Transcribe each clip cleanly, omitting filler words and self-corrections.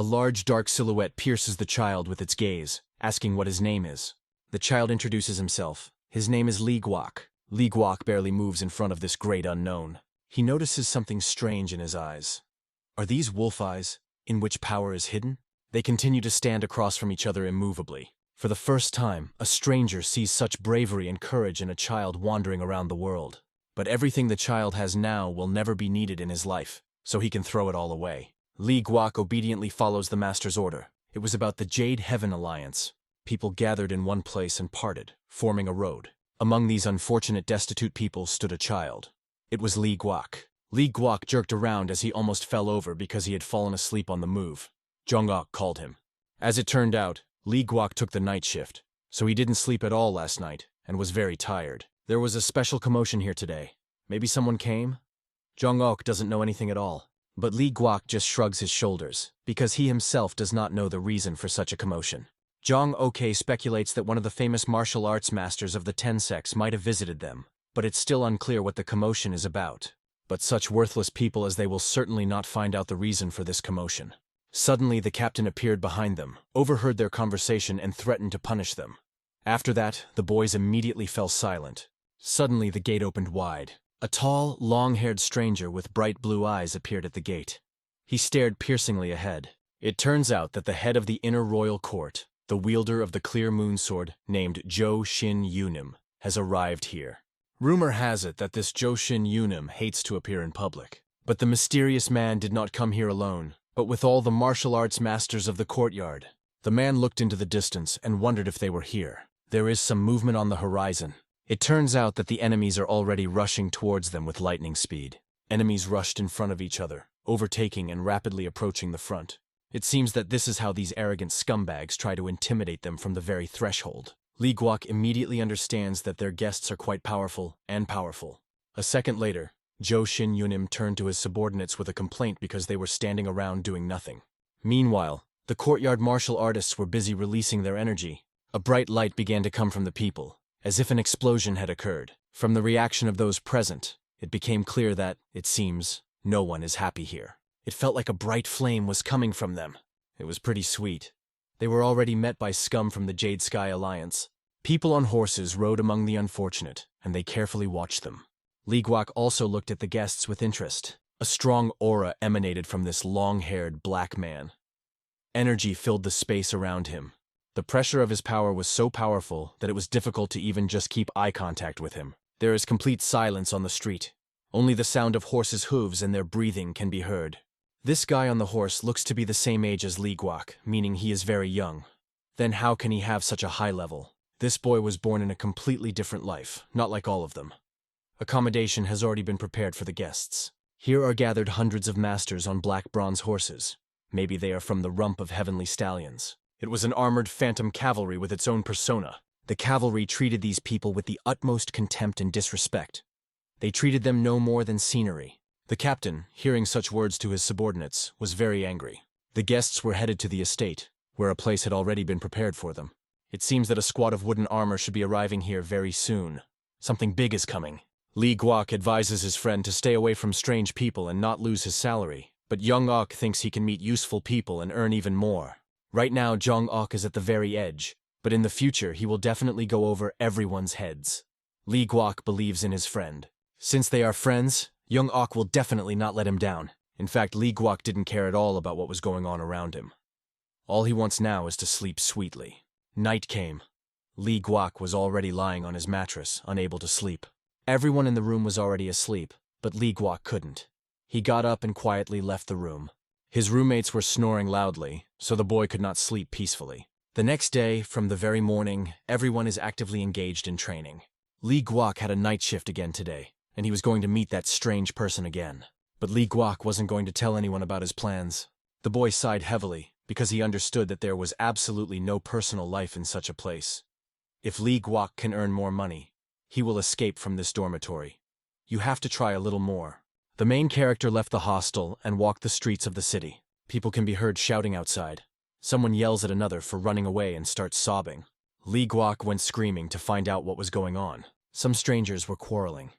A large dark silhouette pierces the child with its gaze, asking what his name is. The child introduces himself. His name is Lee Guok. Lee Guok barely moves in front of this great unknown. He notices something strange in his eyes. Are these wolf eyes, in which power is hidden? They continue to stand across from each other immovably. For the first time, a stranger sees such bravery and courage in a child wandering around the world. But everything the child has now will never be needed in his life, so he can throw it all away. Lee Guok obediently follows the master's order. It was about the Jade Heaven Alliance. People gathered in one place and parted, forming a road. Among these unfortunate destitute people stood a child. It was Lee Guok. Lee Guok jerked around as he almost fell over because he had fallen asleep on the move. Jong-ok called him. As it turned out, Lee Guok took the night shift, so he didn't sleep at all last night and was very tired. There was a special commotion here today. Maybe someone came? Jong-ok doesn't know anything at all, but Lee Guok just shrugs his shoulders because he himself does not know the reason for such a commotion. Jong-ok speculates that one of the famous martial arts masters of the Ten Sects might have visited them, but it's still unclear what the commotion is about. But such worthless people as they will certainly not find out the reason for this commotion. Suddenly the captain appeared behind them, overheard their conversation and threatened to punish them. After that, the boys immediately fell silent. Suddenly the gate opened wide. A tall, long-haired stranger with bright blue eyes appeared at the gate. He stared piercingly ahead. It turns out that the head of the inner royal court, the wielder of the clear moon sword, named Jo Shin Yunim, has arrived here. Rumor has it that this Jo Shin Yunim hates to appear in public. But the mysterious man did not come here alone, but with all the martial arts masters of the courtyard. The man looked into the distance and wondered if they were here. There is some movement on the horizon. It turns out that the enemies are already rushing towards them with lightning speed. Enemies rushed in front of each other, overtaking and rapidly approaching the front. It seems that this is how these arrogant scumbags try to intimidate them from the very threshold. Lee Guok immediately understands that their guests are quite powerful and powerful. A second later, Jo Shin Yunim turned to his subordinates with a complaint because they were standing around doing nothing. Meanwhile, the courtyard martial artists were busy releasing their energy. A bright light began to come from the people, as if an explosion had occurred. From the reaction of those present, it became clear that, it seems, no one is happy here. It felt like a bright flame was coming from them. It was pretty sweet. They were already met by scum from the Jade Sky Alliance. People on horses rode among the unfortunate, and they carefully watched them. Lee Guok also looked at the guests with interest. A strong aura emanated from this long-haired black man. Energy filled the space around him. The pressure of his power was so powerful that it was difficult to even just keep eye contact with him. There is complete silence on the street. Only the sound of horses' hooves and their breathing can be heard. This guy on the horse looks to be the same age as Lee Guok, meaning he is very young. Then how can he have such a high level? This boy was born in a completely different life, not like all of them. Accommodation has already been prepared for the guests. Here are gathered hundreds of masters on black bronze horses. Maybe they are from the rump of heavenly stallions. It was an armored phantom cavalry with its own persona. The cavalry treated these people with the utmost contempt and disrespect. They treated them no more than scenery. The captain, hearing such words to his subordinates, was very angry. The guests were headed to the estate, where a place had already been prepared for them. It seems that a squad of wooden armor should be arriving here very soon. Something big is coming. Lee Guok advises his friend to stay away from strange people and not lose his salary, but Jong-ok thinks he can meet useful people and earn even more. Right now, Jong-ok is at the very edge, but in the future he will definitely go over everyone's heads. Lee Guok believes in his friend. Since they are friends, Jong-ok will definitely not let him down. In fact, Lee Guok didn't care at all about what was going on around him. All he wants now is to sleep sweetly. Night came. Lee Guok was already lying on his mattress, unable to sleep. Everyone in the room was already asleep, but Lee Guok couldn't. He got up and quietly left the room. His roommates were snoring loudly, so the boy could not sleep peacefully. The next day, from the very morning, everyone is actively engaged in training. Lee Guok had a night shift again today, and he was going to meet that strange person again. But Lee Guok wasn't going to tell anyone about his plans. The boy sighed heavily, because he understood that there was absolutely no personal life in such a place. If Lee Guok can earn more money, he will escape from this dormitory. You have to try a little more. The main character left the hostel and walked the streets of the city. People can be heard shouting outside. Someone yells at another for running away and starts sobbing. Lee Guok went screaming to find out what was going on. Some strangers were quarreling.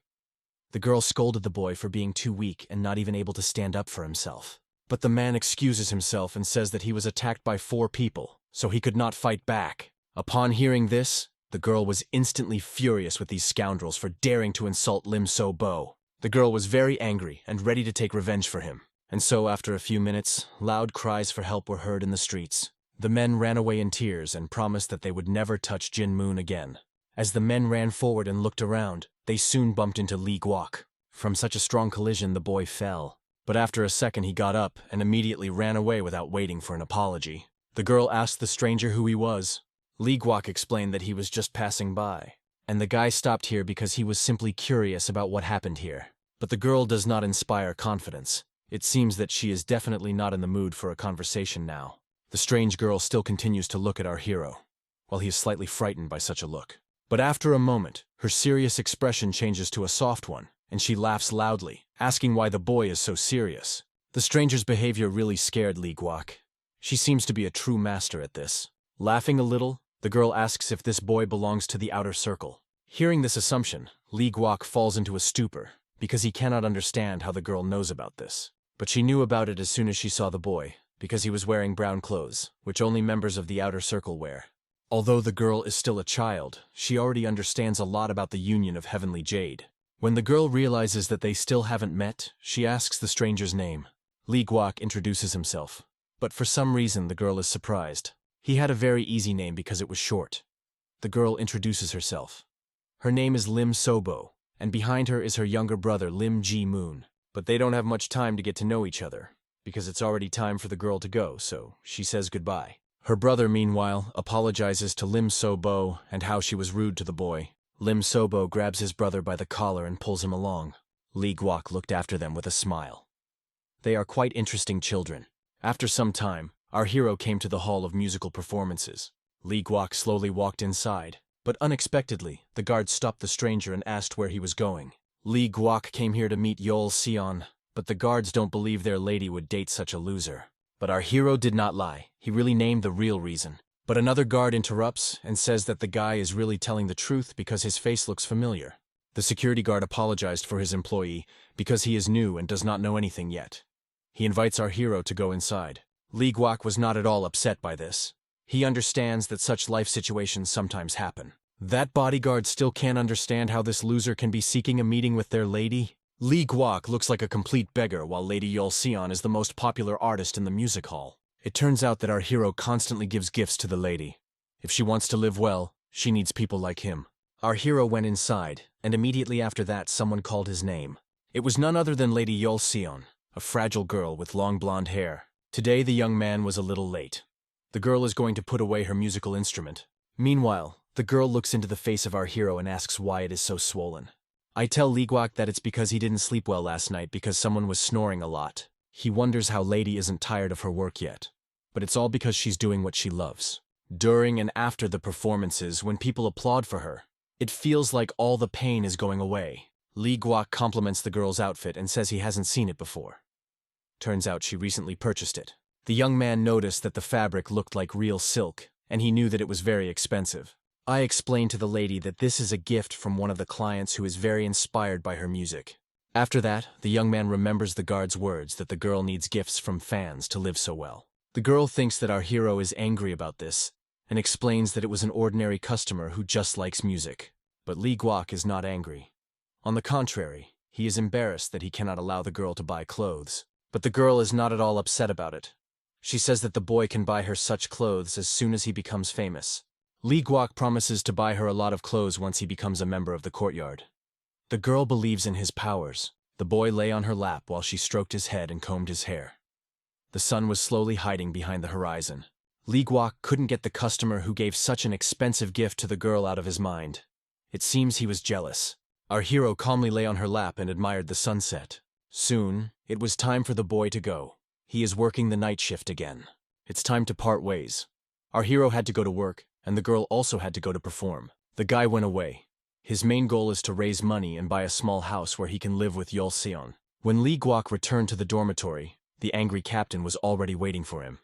The girl scolded the boy for being too weak and not even able to stand up for himself. But the man excuses himself and says that he was attacked by 4 people, so he could not fight back. Upon hearing this, the girl was instantly furious with these scoundrels for daring to insult Lim So-bo. The girl was very angry and ready to take revenge for him. And so, after a few minutes, loud cries for help were heard in the streets. The men ran away in tears and promised that they would never touch Jin Moon again. As the men ran forward and looked around, they soon bumped into Lee Guok. From such a strong collision, the boy fell. But after a second he got up and immediately ran away without waiting for an apology. The girl asked the stranger who he was. Lee Guok explained that he was just passing by, and the guy stopped here because he was simply curious about what happened here. But the girl does not inspire confidence. It seems that she is definitely not in the mood for a conversation now. The strange girl still continues to look at our hero, while he is slightly frightened by such a look. But after a moment, her serious expression changes to a soft one, and she laughs loudly, asking why the boy is so serious. The stranger's behavior really scared Lee Guok. She seems to be a true master at this. Laughing a little, the girl asks if this boy belongs to the outer circle. Hearing this assumption, Lee Guok falls into a stupor, because he cannot understand how the girl knows about this. But she knew about it as soon as she saw the boy, because he was wearing brown clothes, which only members of the outer circle wear. Although the girl is still a child, she already understands a lot about the union of Heavenly Jade. When the girl realizes that they still haven't met, she asks the stranger's name. Lee Guok introduces himself. But for some reason the girl is surprised. He had a very easy name because it was short. The girl introduces herself. Her name is Lim So-bo, and behind her is her younger brother Lim Ji-moon. But they don't have much time to get to know each other, because it's already time for the girl to go, so she says goodbye. Her brother, meanwhile, apologizes to Lim So-bo and how she was rude to the boy. Lim So-bo grabs his brother by the collar and pulls him along. Lee Guok looked after them with a smile. They are quite interesting children. After some time, our hero came to the hall of musical performances. Lee Guok slowly walked inside, but unexpectedly, the guard stopped the stranger and asked where he was going. Lee Guok came here to meet Yeol Seon, but the guards don't believe their lady would date such a loser. But our hero did not lie. He really named the real reason. But another guard interrupts and says that the guy is really telling the truth because his face looks familiar. The security guard apologized for his employee because he is new and does not know anything yet. He invites our hero to go inside. Lee Guok was not at all upset by this. He understands that such life situations sometimes happen. That bodyguard still can't understand how this loser can be seeking a meeting with their lady. Lee Guok looks like a complete beggar while Lady Yeol Seon is the most popular artist in the music hall. It turns out that our hero constantly gives gifts to the lady. If she wants to live well, she needs people like him. Our hero went inside, and immediately after that someone called his name. It was none other than Lady Yeol Seon, a fragile girl with long blonde hair. Today the young man was a little late. The girl is going to put away her musical instrument. Meanwhile, the girl looks into the face of our hero and asks why it is so swollen. I tell Lee Guok that it's because he didn't sleep well last night because someone was snoring a lot. He wonders how Lady isn't tired of her work yet. But it's all because she's doing what she loves. During and after the performances, when people applaud for her, it feels like all the pain is going away. Lee Guok compliments the girl's outfit and says he hasn't seen it before. Turns out she recently purchased it. The young man noticed that the fabric looked like real silk, and he knew that it was very expensive. I explained to the lady that this is a gift from one of the clients who is very inspired by her music. After that, the young man remembers the guard's words that the girl needs gifts from fans to live so well. The girl thinks that our hero is angry about this, and explains that it was an ordinary customer who just likes music. But Lee Guok is not angry. On the contrary, he is embarrassed that he cannot allow the girl to buy clothes. But the girl is not at all upset about it. She says that the boy can buy her such clothes as soon as he becomes famous. Lee Guok promises to buy her a lot of clothes once he becomes a member of the courtyard. The girl believes in his powers. The boy lay on her lap while she stroked his head and combed his hair. The sun was slowly hiding behind the horizon. Lee Guok couldn't get the customer who gave such an expensive gift to the girl out of his mind. It seems he was jealous. Our hero calmly lay on her lap and admired the sunset. Soon, it was time for the boy to go. He is working the night shift again. It's time to part ways. Our hero had to go to work, and the girl also had to go to perform. The guy went away. His main goal is to raise money and buy a small house where he can live with Yeol Seon. When Lee Guok returned to the dormitory, the angry captain was already waiting for him.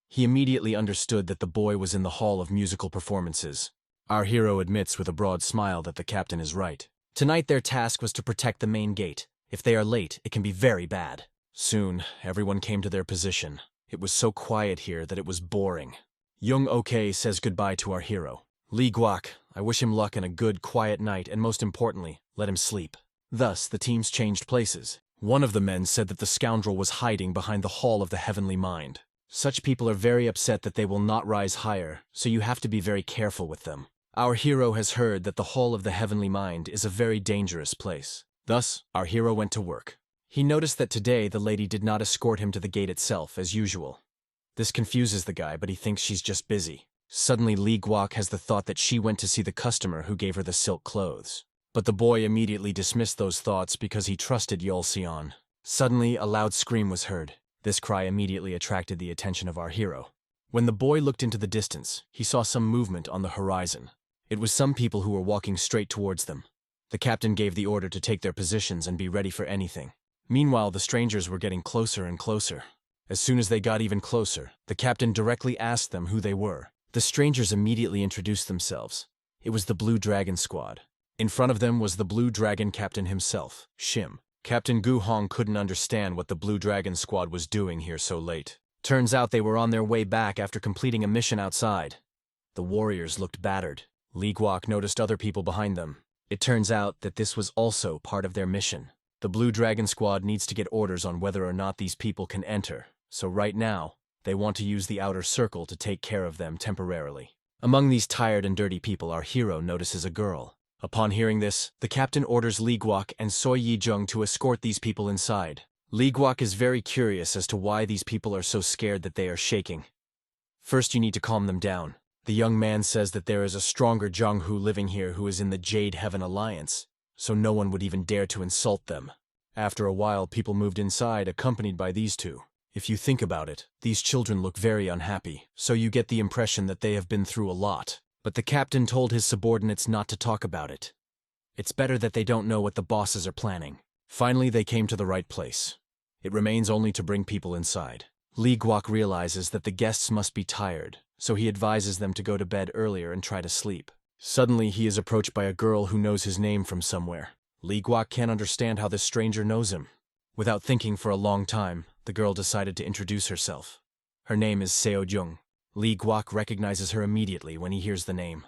He immediately understood that the boy was in the hall of musical performances. Our hero admits with a broad smile that the captain is right. Tonight their task was to protect the main gate. If they are late, it can be very bad. Soon, everyone came to their position. It was so quiet here that it was boring. Young OK says goodbye to our hero. Lee Guak, I wish him luck and a good, quiet night, and most importantly, let him sleep. Thus, the teams changed places. One of the men said that the scoundrel was hiding behind the Hall of the Heavenly Mind. Such people are very upset that they will not rise higher, so you have to be very careful with them. Our hero has heard that the Hall of the Heavenly Mind is a very dangerous place. Thus, our hero went to work. He noticed that today the lady did not escort him to the gate itself, as usual. This confuses the guy, but he thinks she's just busy. Suddenly, Lee Guak has the thought that she went to see the customer who gave her the silk clothes. But the boy immediately dismissed those thoughts because he trusted Yeol-seon. Suddenly, a loud scream was heard. This cry immediately attracted the attention of our hero. When the boy looked into the distance, he saw some movement on the horizon. It was some people who were walking straight towards them. The captain gave the order to take their positions and be ready for anything. Meanwhile, the strangers were getting closer and closer. As soon as they got even closer, the captain directly asked them who they were. The strangers immediately introduced themselves. It was the Blue Dragon Squad. In front of them was the Blue Dragon Captain himself, Shim. Captain Gu Hong couldn't understand what the Blue Dragon Squad was doing here so late. Turns out they were on their way back after completing a mission outside. The warriors looked battered. Lee Guak noticed other people behind them. It turns out that this was also part of their mission. The Blue Dragon Squad needs to get orders on whether or not these people can enter, so right now, they want to use the outer circle to take care of them temporarily. Among these tired and dirty people, our hero notices a girl. Upon hearing this, the captain orders Lee Guak and Soi Yi-jung to escort these people inside. Lee Guak is very curious as to why these people are so scared that they are shaking. First, you need to calm them down. The young man says that there is a stronger Jong-hu living here who is in the Jade Heaven Alliance, so no one would even dare to insult them. After a while, people moved inside, accompanied by these two. If you think about it, these children look very unhappy, so you get the impression that they have been through a lot. But the captain told his subordinates not to talk about it. It's better that they don't know what the bosses are planning. Finally, they came to the right place. It remains only to bring people inside. Lee Guak realizes that the guests must be tired, so he advises them to go to bed earlier and try to sleep. Suddenly, he is approached by a girl who knows his name from somewhere. Lee Guak can't understand how this stranger knows him. Without thinking for a long time, the girl decided to introduce herself. Her name is Seo Jung. Lee Guak recognizes her immediately when he hears the name.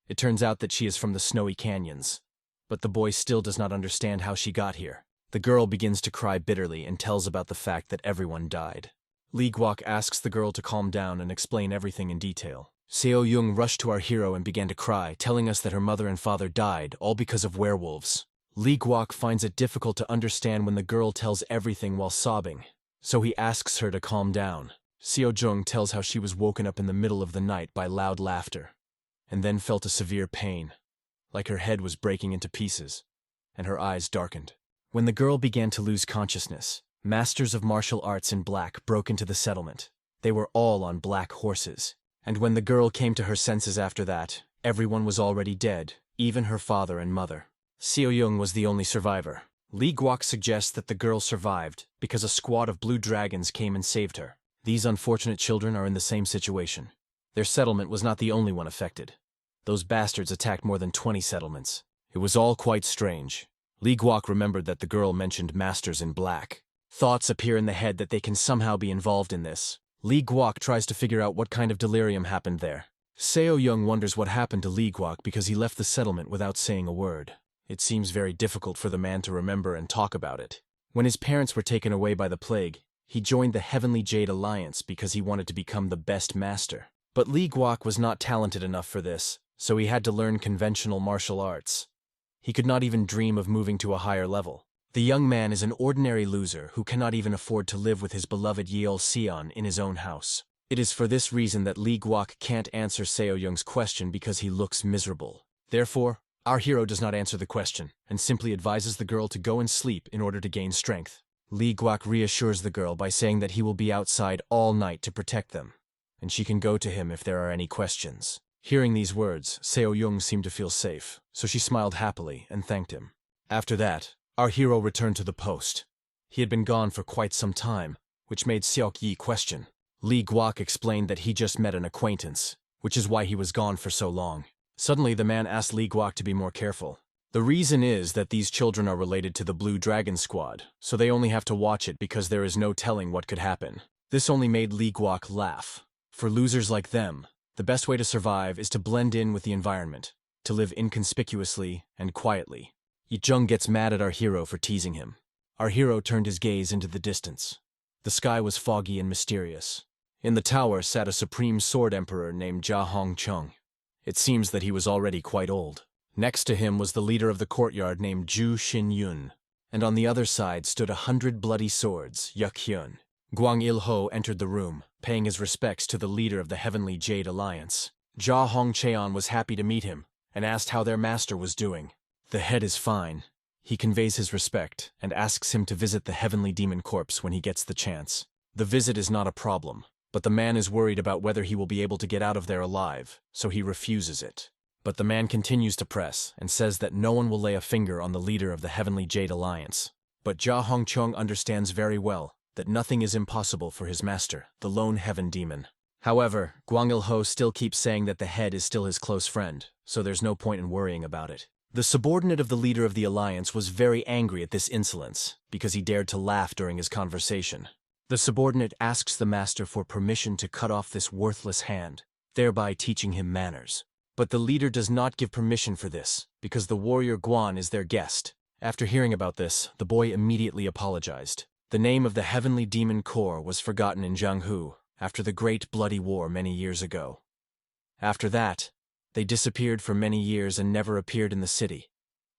It turns out that she is from the snowy canyons, but the boy still does not understand how she got here. The girl begins to cry bitterly and tells about the fact that everyone died. Lee Guak asks the girl to calm down and explain everything in detail. Seo Jung rushed to our hero and began to cry, telling us that her mother and father died, all because of werewolves. Lee Guak finds it difficult to understand when the girl tells everything while sobbing, so he asks her to calm down. Seo Jung tells how she was woken up in the middle of the night by loud laughter, and then felt a severe pain, like her head was breaking into pieces, and her eyes darkened. When the girl began to lose consciousness, masters of martial arts in black broke into the settlement. They were all on black horses. And when the girl came to her senses after that, everyone was already dead, even her father and mother. Seo Jung was the only survivor. Lee Guak suggests that the girl survived because a squad of blue dragons came and saved her. These unfortunate children are in the same situation. Their settlement was not the only one affected. Those bastards attacked more than 20 settlements. It was all quite strange. Lee Guak remembered that the girl mentioned masters in black. Thoughts appear in the head that they can somehow be involved in this. Lee Guak tries to figure out what kind of delirium happened there. Seo Jung wonders what happened to Lee Guak because he left the settlement without saying a word. It seems very difficult for the man to remember and talk about it. When his parents were taken away by the plague, he joined the Heavenly Jade Alliance because he wanted to become the best master. But Lee Guak was not talented enough for this, so he had to learn conventional martial arts. He could not even dream of moving to a higher level. The young man is an ordinary loser who cannot even afford to live with his beloved Yeol-seon in his own house. It is for this reason that Lee Guak can't answer Seo Jung's question because he looks miserable. Therefore, our hero does not answer the question and simply advises the girl to go and sleep in order to gain strength. Lee Guak reassures the girl by saying that he will be outside all night to protect them, and she can go to him if there are any questions. Hearing these words, Seo Jung seemed to feel safe, so she smiled happily and thanked him. After that, our hero returned to the post. He had been gone for quite some time, which made Seok Yi question. Lee Guak explained that he just met an acquaintance, which is why he was gone for so long. Suddenly, the man asked Lee Guak to be more careful. The reason is that these children are related to the Blue Dragon Squad, so they only have to watch it because there is no telling what could happen. This only made Lee Guok laugh. For losers like them, the best way to survive is to blend in with the environment, to live inconspicuously and quietly. Yi-jung gets mad at our hero for teasing him. Our hero turned his gaze into the distance. The sky was foggy and mysterious. In the tower sat a supreme sword emperor named Ja Hong-chung. It seems that he was already quite old. Next to him was the leader of the courtyard named Ju Shin-yun, and on the other side stood 100 bloody swords, Yuk-hyun. Gwang Il-ho entered the room, paying his respects to the leader of the Heavenly Jade Alliance. Ja Hong-cheon was happy to meet him, and asked how their master was doing. The head is fine. He conveys his respect, and asks him to visit the Heavenly Demon Corpse when he gets the chance. The visit is not a problem, but the man is worried about whether he will be able to get out of there alive, so he refuses it. But the man continues to press, and says that no one will lay a finger on the leader of the Heavenly Jade Alliance. But Ja Hong-cheon understands very well that nothing is impossible for his master, the lone heaven demon. However, Gwang Il-ho still keeps saying that the head is still his close friend, so there's no point in worrying about it. The subordinate of the leader of the alliance was very angry at this insolence, because he dared to laugh during his conversation. The subordinate asks the master for permission to cut off this worthless hand, thereby teaching him manners. But the leader does not give permission for this, because the warrior Guan is their guest. After hearing about this, the boy immediately apologized. The name of the Heavenly Demon Corps was forgotten in Jianghu after the Great Bloody War many years ago. After that, they disappeared for many years and never appeared in the city.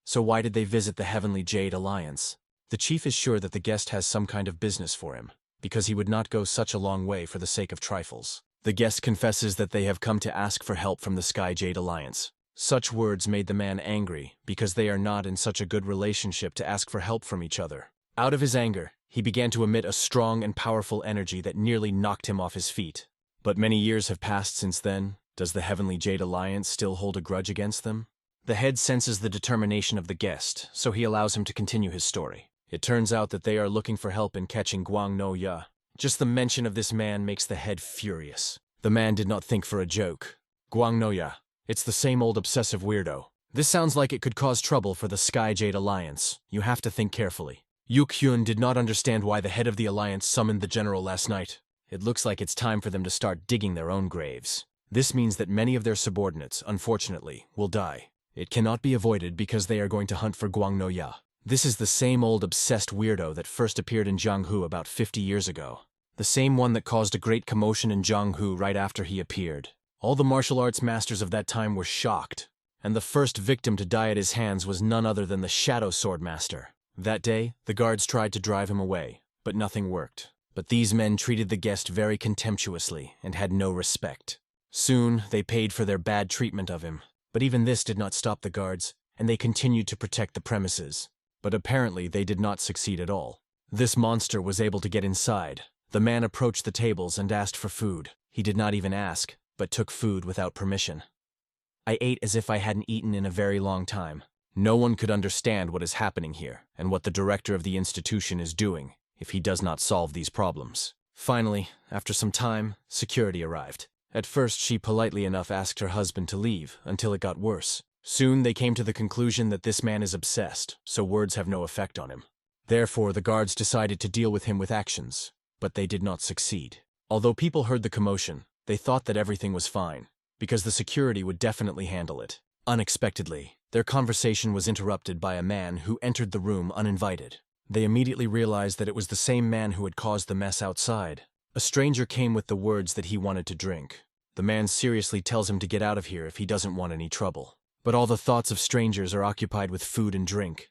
So why did they visit the Heavenly Jade Alliance? The chief is sure that the guest has some kind of business for him, because he would not go such a long way for the sake of trifles. The guest confesses that they have come to ask for help from the Sky Jade Alliance. Such words made the man angry, because they are not in such a good relationship to ask for help from each other. Out of his anger, he began to emit a strong and powerful energy that nearly knocked him off his feet. But many years have passed since then. Does the Heavenly Jade Alliance still hold a grudge against them? The head senses the determination of the guest, so he allows him to continue his story. It turns out that they are looking for help in catching Gwang No-ya. Just the mention of this man makes the head furious. The man did not think for a joke. Gwang No-ya, it's the same old obsessive weirdo. This sounds like it could cause trouble for the Sky Jade Alliance. You have to think carefully. Yuk-hyun did not understand why the head of the alliance summoned the general last night. It looks like it's time for them to start digging their own graves. This means that many of their subordinates, unfortunately, will die. It cannot be avoided because they are going to hunt for Gwang No-ya. This is the same old obsessed weirdo that first appeared in Jianghu about 50 years ago. The same one that caused a great commotion in Jianghu right after he appeared. All the martial arts masters of that time were shocked, and the first victim to die at his hands was none other than the Shadow Sword Master. That day, the guards tried to drive him away, but nothing worked. But these men treated the guest very contemptuously and had no respect. Soon, they paid for their bad treatment of him, but even this did not stop the guards, and they continued to protect the premises. But apparently they did not succeed at all. This monster was able to get inside. The man approached the tables and asked for food. He did not even ask, but took food without permission. I ate as if I hadn't eaten in a very long time. No one could understand what is happening here, and what the director of the institution is doing, if he does not solve these problems. Finally, after some time, security arrived. At first, she politely enough asked her husband to leave, until it got worse. Soon they came to the conclusion that this man is obsessed, so words have no effect on him. Therefore, the guards decided to deal with him with actions, but they did not succeed. Although people heard the commotion, they thought that everything was fine, because the security would definitely handle it. Unexpectedly, their conversation was interrupted by a man who entered the room uninvited. They immediately realized that it was the same man who had caused the mess outside. A stranger came with the words that he wanted to drink. The man seriously tells him to get out of here if he doesn't want any trouble. But all the thoughts of strangers are occupied with food and drink.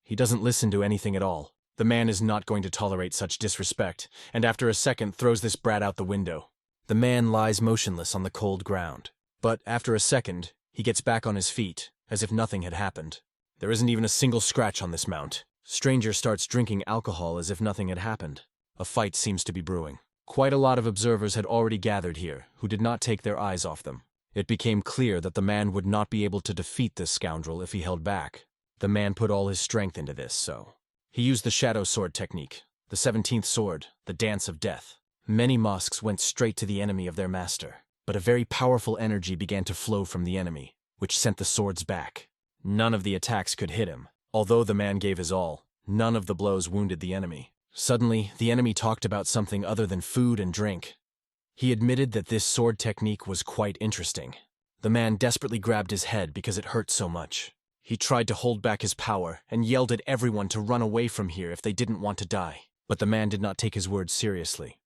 He doesn't listen to anything at all. The man is not going to tolerate such disrespect, and after a second throws this brat out the window. The man lies motionless on the cold ground. But after a second, he gets back on his feet, as if nothing had happened. There isn't even a single scratch on this mount. Stranger starts drinking alcohol as if nothing had happened. A fight seems to be brewing. Quite a lot of observers had already gathered here, who did not take their eyes off them. It became clear that the man would not be able to defeat this scoundrel if he held back. The man put all his strength into this, so he used the shadow sword technique, the 17th sword, the dance of death. Many mosques went straight to the enemy of their master, but a very powerful energy began to flow from the enemy, which sent the swords back. None of the attacks could hit him. Although the man gave his all, none of the blows wounded the enemy. Suddenly, the enemy talked about something other than food and drink. He admitted that this sword technique was quite interesting. The man desperately grabbed his head because it hurt so much. He tried to hold back his power and yelled at everyone to run away from here if they didn't want to die. But the man did not take his words seriously.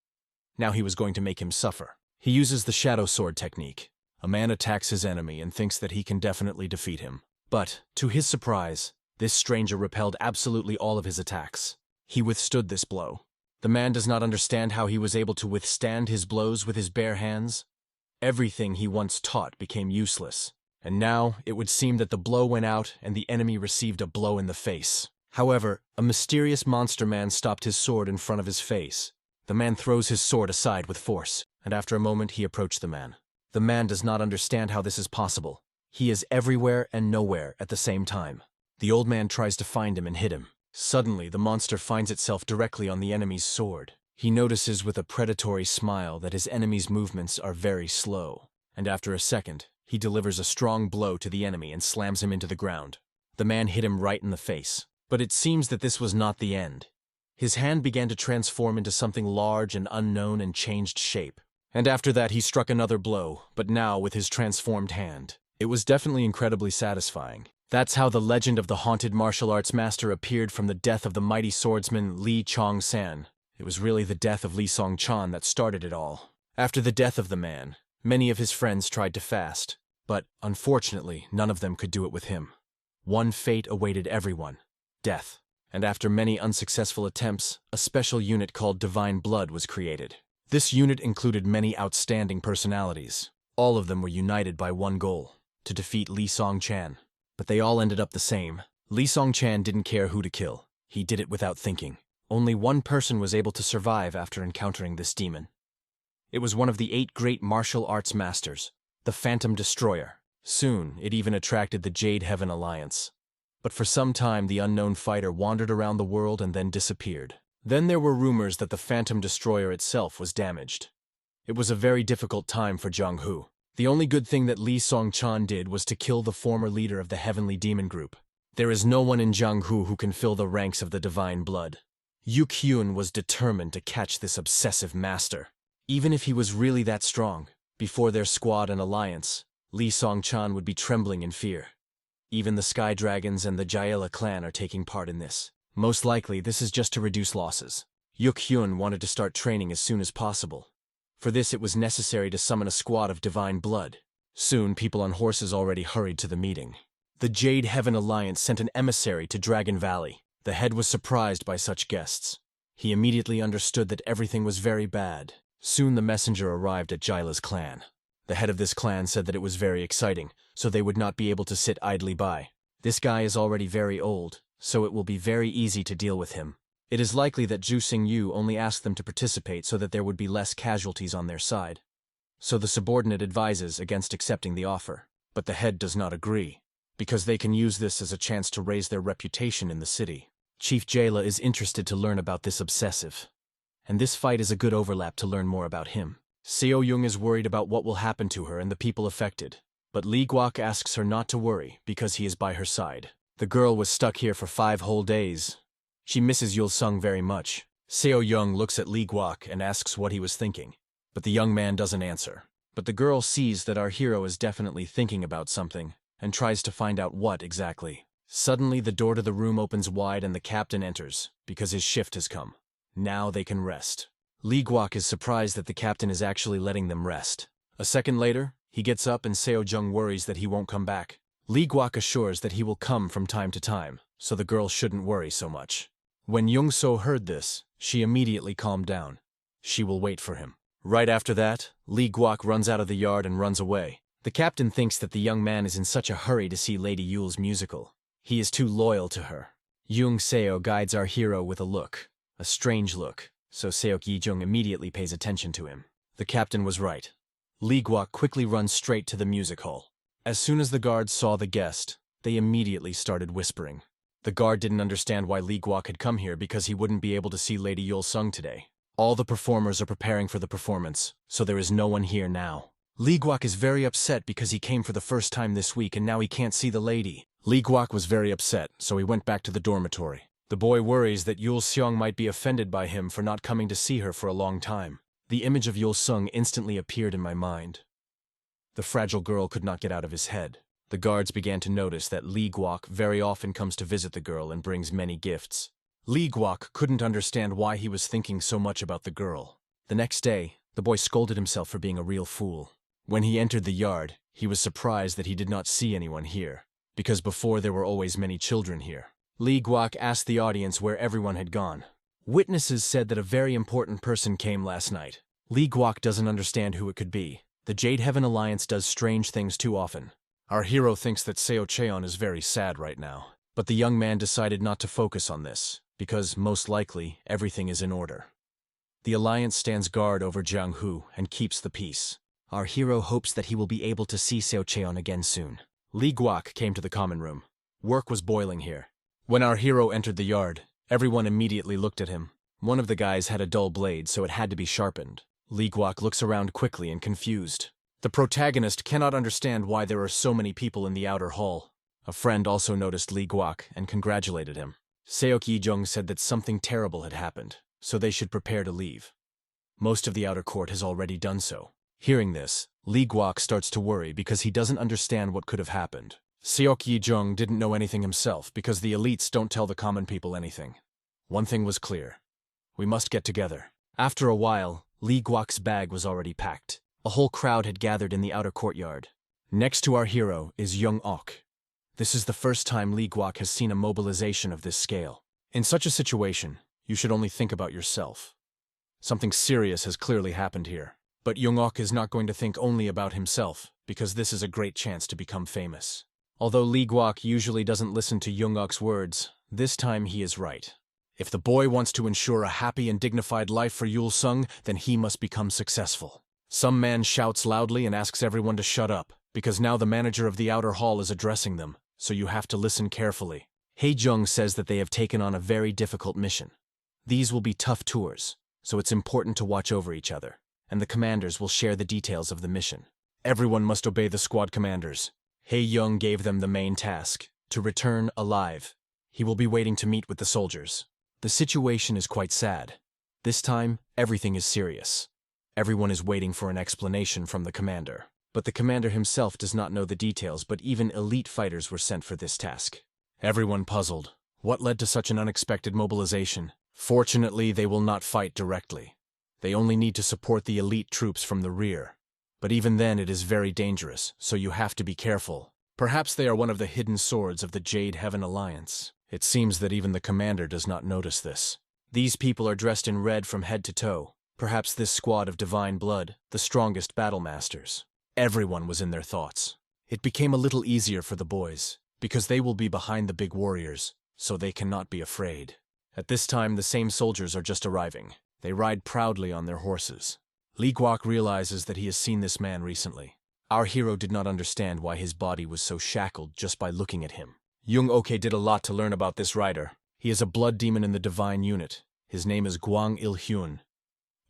Now he was going to make him suffer. He uses the shadow sword technique. A man attacks his enemy and thinks that he can definitely defeat him. But, to his surprise, this stranger repelled absolutely all of his attacks. He withstood this blow. The man does not understand how he was able to withstand his blows with his bare hands. Everything he once taught became useless. And now, it would seem that the blow went out and the enemy received a blow in the face. However, a mysterious monster man stopped his sword in front of his face. The man throws his sword aside with force, and after a moment he approached the man. The man does not understand how this is possible. He is everywhere and nowhere at the same time. The old man tries to find him and hit him. Suddenly, the monster finds itself directly on the enemy's sword. He notices with a predatory smile that his enemy's movements are very slow, and after a second, he delivers a strong blow to the enemy and slams him into the ground. The man hit him right in the face, but it seems that this was not the end. His hand began to transform into something large and unknown and changed shape. And after that he struck another blow, but now with his transformed hand. It was definitely incredibly satisfying. That's how the legend of the haunted martial arts master appeared from the death of the mighty swordsman Lee Chong-san. It was really the death of Lee Song-chan that started it all. After the death of the man, many of his friends tried to fast, but unfortunately none of them could do it with him. One fate awaited everyone: death. And after many unsuccessful attempts, a special unit called Divine Blood was created. This unit included many outstanding personalities. All of them were united by one goal: to defeat Lee Song-chan. But they all ended up the same. Lee Song-chan didn't care who to kill. He did it without thinking. Only one person was able to survive after encountering this demon. It was one of the 8 great martial arts masters, the Phantom Destroyer. Soon, it even attracted the Jade Heaven Alliance. But for some time, the unknown fighter wandered around the world and then disappeared. Then there were rumors that the Phantom Destroyer itself was damaged. It was a very difficult time for Jung-hoo. The only good thing that Lee Song-chan did was to kill the former leader of the Heavenly Demon Group. There is no one in Jung-hoo who can fill the ranks of the Divine Blood. Yoon was determined to catch this obsessive master. Even if he was really that strong, before their squad and alliance, Lee Song-chan would be trembling in fear. Even the Sky Dragons and the Yahello clan are taking part in this. Most likely, this is just to reduce losses. Yoon wanted to start training as soon as possible. For this, it was necessary to summon a squad of Divine Blood. Soon, people on horses already hurried to the meeting. The Jade Heaven Alliance sent an emissary to Dragon Valley. The head was surprised by such guests. He immediately understood that everything was very bad. Soon the messenger arrived at Jaila's clan. The head of this clan said that it was very exciting, so they would not be able to sit idly by. This guy is already very old, so it will be very easy to deal with him. It is likely that Ju Xing-yu only asked them to participate so that there would be less casualties on their side. So the subordinate advises against accepting the offer. But the head does not agree, because they can use this as a chance to raise their reputation in the city. Chief Jayla is interested to learn about this obsessive. And this fight is a good overlap to learn more about him. Seo Young is worried about what will happen to her and the people affected. But Lee Guok asks her not to worry because he is by her side. The girl was stuck here for 5 whole days. She misses Yul Sung very much. Seo Young looks at Lee Guok and asks what he was thinking. But the young man doesn't answer. But the girl sees that our hero is definitely thinking about something, and tries to find out what exactly. Suddenly the door to the room opens wide and the captain enters, because his shift has come. Now they can rest. Lee Guok is surprised that the captain is actually letting them rest. A second later, he gets up and Seo Jung worries that he won't come back. Lee Guok assures that he will come from time to time, so the girl shouldn't worry so much. When Young-so heard this, she immediately calmed down. She will wait for him. Right after that, Lee Guok runs out of the yard and runs away. The captain thinks that the young man is in such a hurry to see Lady Yule's musical. He is too loyal to her. Young Seo guides our hero with a look. A strange look, so Seok Yi-jung immediately pays attention to him. The captain was right. Lee Guok quickly runs straight to the music hall. As soon as the guards saw the guest, they immediately started whispering. The guard didn't understand why Lee Guok had come here because he wouldn't be able to see Lady Yul Sung today. All the performers are preparing for the performance, so there is no one here now. Lee Guok is very upset because he came for the first time this week and now he can't see the lady. Lee Guok was very upset, so he went back to the dormitory. The boy worries that Yul Seong might be offended by him for not coming to see her for a long time. The image of Yul Seong instantly appeared in my mind. The fragile girl could not get out of his head. The guards began to notice that Lee Guok very often comes to visit the girl and brings many gifts. Lee Guok couldn't understand why he was thinking so much about the girl. The next day, the boy scolded himself for being a real fool. When he entered the yard, he was surprised that he did not see anyone here, because before there were always many children here. Lee Guok asked the audience where everyone had gone. Witnesses said that a very important person came last night. Lee Guok doesn't understand who it could be. The Jade Heaven Alliance does strange things too often. Our hero thinks that Seo Cheon is very sad right now, but the young man decided not to focus on this, because most likely everything is in order. The Alliance stands guard over Jianghu and keeps the peace. Our hero hopes that he will be able to see Seo Cheon again soon. Lee Guok came to the common room. Work was boiling here. When our hero entered the yard, everyone immediately looked at him. One of the guys had a dull blade, so it had to be sharpened. Lee Guok looks around quickly and confused. The protagonist cannot understand why there are so many people in the outer hall. A friend also noticed Lee Guok and congratulated him. Seok Yi-jung said that something terrible had happened, so they should prepare to leave. Most of the outer court has already done so. Hearing this, Lee Guok starts to worry because he doesn't understand what could have happened. Seok Yi-jung didn't know anything himself because the elites don't tell the common people anything. One thing was clear. We must get together. After a while, Lee Guok's bag was already packed. A whole crowd had gathered in the outer courtyard. Next to our hero is Young Ok. This is the first time Lee Guok has seen a mobilization of this scale. In such a situation, you should only think about yourself. Something serious has clearly happened here. But Young Ok is not going to think only about himself, because this is a great chance to become famous. Although Lee Guok usually doesn't listen to Young Ok's words, this time he is right. If the boy wants to ensure a happy and dignified life for Yul Seong, then he must become successful. Some man shouts loudly and asks everyone to shut up, because now the manager of the outer hall is addressing them, so you have to listen carefully. Hae-jung says that they have taken on a very difficult mission. These will be tough tours, so it's important to watch over each other, and the commanders will share the details of the mission. Everyone must obey the squad commanders. Hae-jung gave them the main task, to return alive. He will be waiting to meet with the soldiers. The situation is quite sad. This time, everything is serious. Everyone is waiting for an explanation from the commander. But the commander himself does not know the details, but even elite fighters were sent for this task. Everyone puzzled. What led to such an unexpected mobilization? Fortunately, they will not fight directly. They only need to support the elite troops from the rear. But even then it is very dangerous, so you have to be careful. Perhaps they are one of the hidden swords of the Jade Heaven Alliance. It seems that even the commander does not notice this. These people are dressed in red from head to toe. Perhaps this squad of divine blood, the strongest battle masters. Everyone was in their thoughts. It became a little easier for the boys, because they will be behind the big warriors, so they cannot be afraid. At this time, the same soldiers are just arriving. They ride proudly on their horses. Lee Guok realizes that he has seen this man recently. Our hero did not understand why his body was so shackled just by looking at him. Young Ok did a lot to learn about this rider. He is a blood demon in the divine unit. His name is Gwang Il-hyun.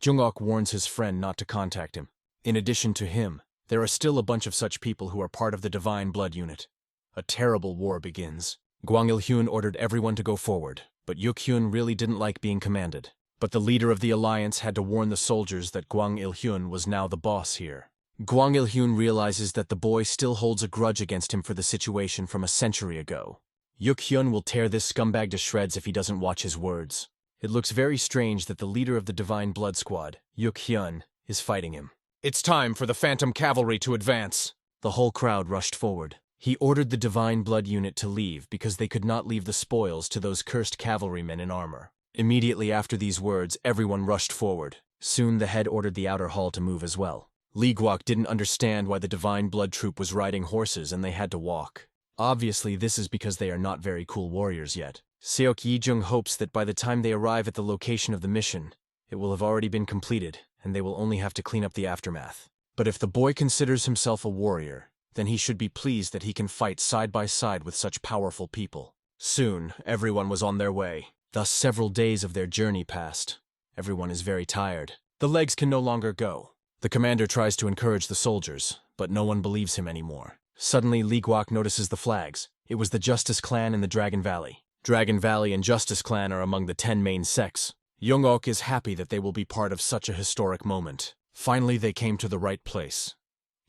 Jung Ok warns his friend not to contact him. In addition to him, there are still a bunch of such people who are part of the divine blood unit. A terrible war begins. Gwang Il-hyun ordered everyone to go forward, but Yuk-hyun really didn't like being commanded. But the leader of the alliance had to warn the soldiers that Gwang Il-hyun was now the boss here. Gwang Il-hyun realizes that the boy still holds a grudge against him for the situation from a century ago. Yuk-hyun will tear this scumbag to shreds if he doesn't watch his words. It looks very strange that the leader of the Divine Blood Squad, Yuk-hyun, is fighting him. It's time for the Phantom Cavalry to advance. The whole crowd rushed forward. He ordered the Divine Blood unit to leave because they could not leave the spoils to those cursed cavalrymen in armor. Immediately after these words, everyone rushed forward. Soon the head ordered the outer hall to move as well. Lee Guok didn't understand why the Divine Blood troop was riding horses and they had to walk. Obviously, this is because they are not very cool warriors yet. Seok Yi-jung hopes that by the time they arrive at the location of the mission, it will have already been completed, and they will only have to clean up the aftermath. But if the boy considers himself a warrior, then he should be pleased that he can fight side by side with such powerful people. Soon, everyone was on their way. Thus several days of their journey passed. Everyone is very tired. The legs can no longer go. The commander tries to encourage the soldiers, but no one believes him anymore. Suddenly, Lee Guok notices the flags. It was the Justice Clan in the Dragon Valley. Dragon Valley and Justice Clan are among the 10 main sects. Yoon is happy that they will be part of such a historic moment. Finally, they came to the right place.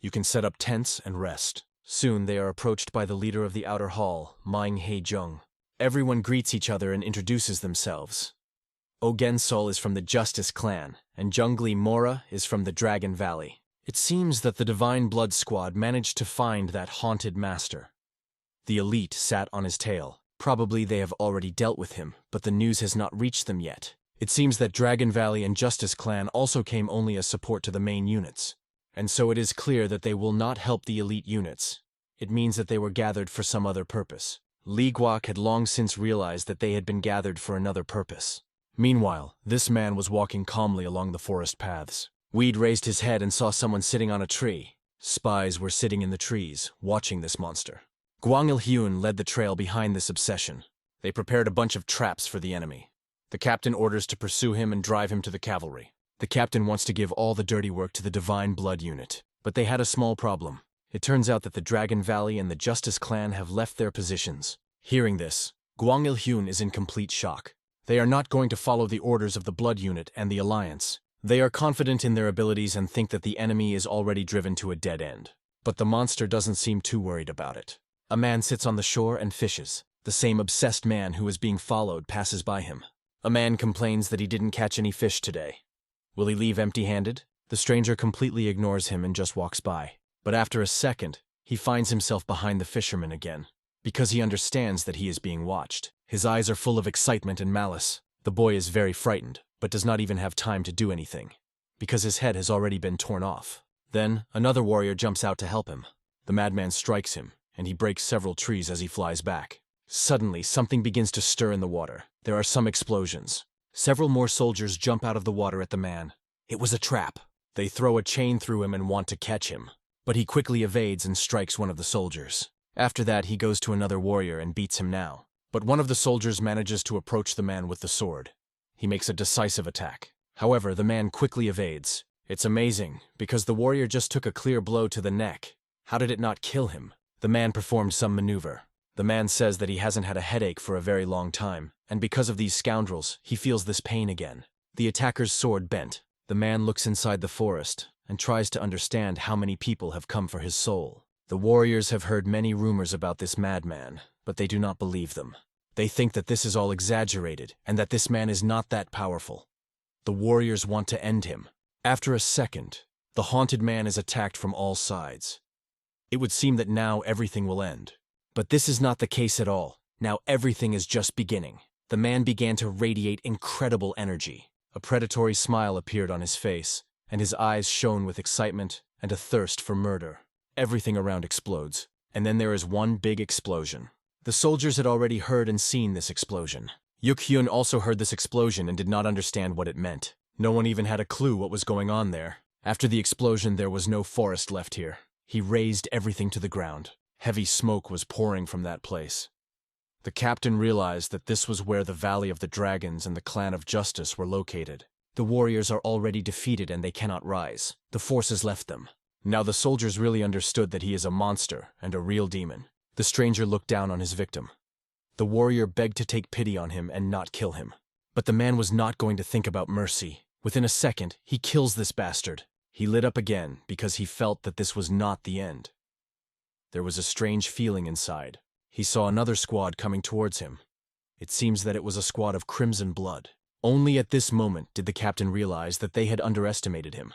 You can set up tents and rest. Soon they are approached by the leader of the outer hall, Ming Hae-jung. Everyone greets each other and introduces themselves. Ogensol is from the Justice Clan, and Jungli Mora is from the Dragon Valley. It seems that the Divine Blood Squad managed to find that haunted master. The elite sat on his tail. Probably they have already dealt with him, but the news has not reached them yet. It seems that Dragon Valley and Justice Clan also came only as support to the main units. And so it is clear that they will not help the elite units. It means that they were gathered for some other purpose. Lee Guok had long since realized that they had been gathered for another purpose. Meanwhile, this man was walking calmly along the forest paths. Weed raised his head and saw someone sitting on a tree. Spies were sitting in the trees, watching this monster. Yoon led the trail behind this obsession. They prepared a bunch of traps for the enemy. The captain orders to pursue him and drive him to the cavalry. The captain wants to give all the dirty work to the Divine Blood unit. But they had a small problem. It turns out that the Dragon Valley and the Justice Clan have left their positions. Hearing this, Yoon is in complete shock. They are not going to follow the orders of the Blood Unit and the Alliance. They are confident in their abilities and think that the enemy is already driven to a dead end. But the monster doesn't seem too worried about it. A man sits on the shore and fishes. The same obsessed man who is being followed passes by him. A man complains that he didn't catch any fish today. Will he leave empty-handed? The stranger completely ignores him and just walks by. But after a second, he finds himself behind the fisherman again. Because he understands that he is being watched. His eyes are full of excitement and malice. The boy is very frightened, but does not even have time to do anything, because his head has already been torn off. Then, another warrior jumps out to help him. The madman strikes him, and he breaks several trees as he flies back. Suddenly, something begins to stir in the water. There are some explosions. Several more soldiers jump out of the water at the man. It was a trap. They throw a chain through him and want to catch him, but he quickly evades and strikes one of the soldiers. After that, he goes to another warrior and beats him now. But one of the soldiers manages to approach the man with the sword. He makes a decisive attack. However, the man quickly evades. It's amazing, because the warrior just took a clear blow to the neck. How did it not kill him? The man performed some maneuver. The man says that he hasn't had a headache for a very long time, and because of these scoundrels, he feels this pain again. The attacker's sword bent. The man looks inside the forest and tries to understand how many people have come for his soul. The warriors have heard many rumors about this madman, but they do not believe them. They think that this is all exaggerated and that this man is not that powerful. The warriors want to end him. After a second, the haunted man is attacked from all sides. It would seem that now everything will end. But this is not the case at all. Now everything is just beginning. The man began to radiate incredible energy. A predatory smile appeared on his face, and his eyes shone with excitement and a thirst for murder. Everything around explodes, and then there is one big explosion. The soldiers had already heard and seen this explosion. Hyun also heard this explosion and did not understand what it meant. No one even had a clue what was going on there. After the explosion, there was no forest left here. He razed everything to the ground. Heavy smoke was pouring from that place. The captain realized that this was where the Valley of the Dragons and the Clan of Justice were located. The warriors are already defeated and they cannot rise. The forces left them. Now the soldiers really understood that he is a monster and a real demon. The stranger looked down on his victim. The warrior begged to take pity on him and not kill him. But the man was not going to think about mercy. Within a second, he kills this bastard. He lit up again because he felt that this was not the end. There was a strange feeling inside. He saw another squad coming towards him. It seems that it was a squad of crimson blood. Only at this moment did the captain realize that they had underestimated him.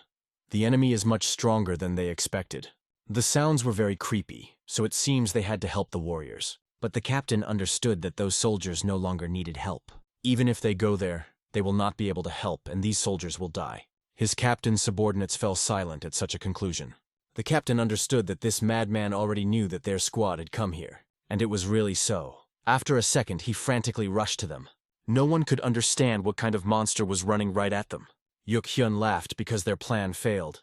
The enemy is much stronger than they expected. The sounds were very creepy, so it seems they had to help the warriors. But the captain understood that those soldiers no longer needed help. Even if they go there, they will not be able to help and these soldiers will die. His captain's subordinates fell silent at such a conclusion. The captain understood that this madman already knew that their squad had come here, and it was really so. After a second, he frantically rushed to them. No one could understand what kind of monster was running right at them. Hyun laughed because their plan failed.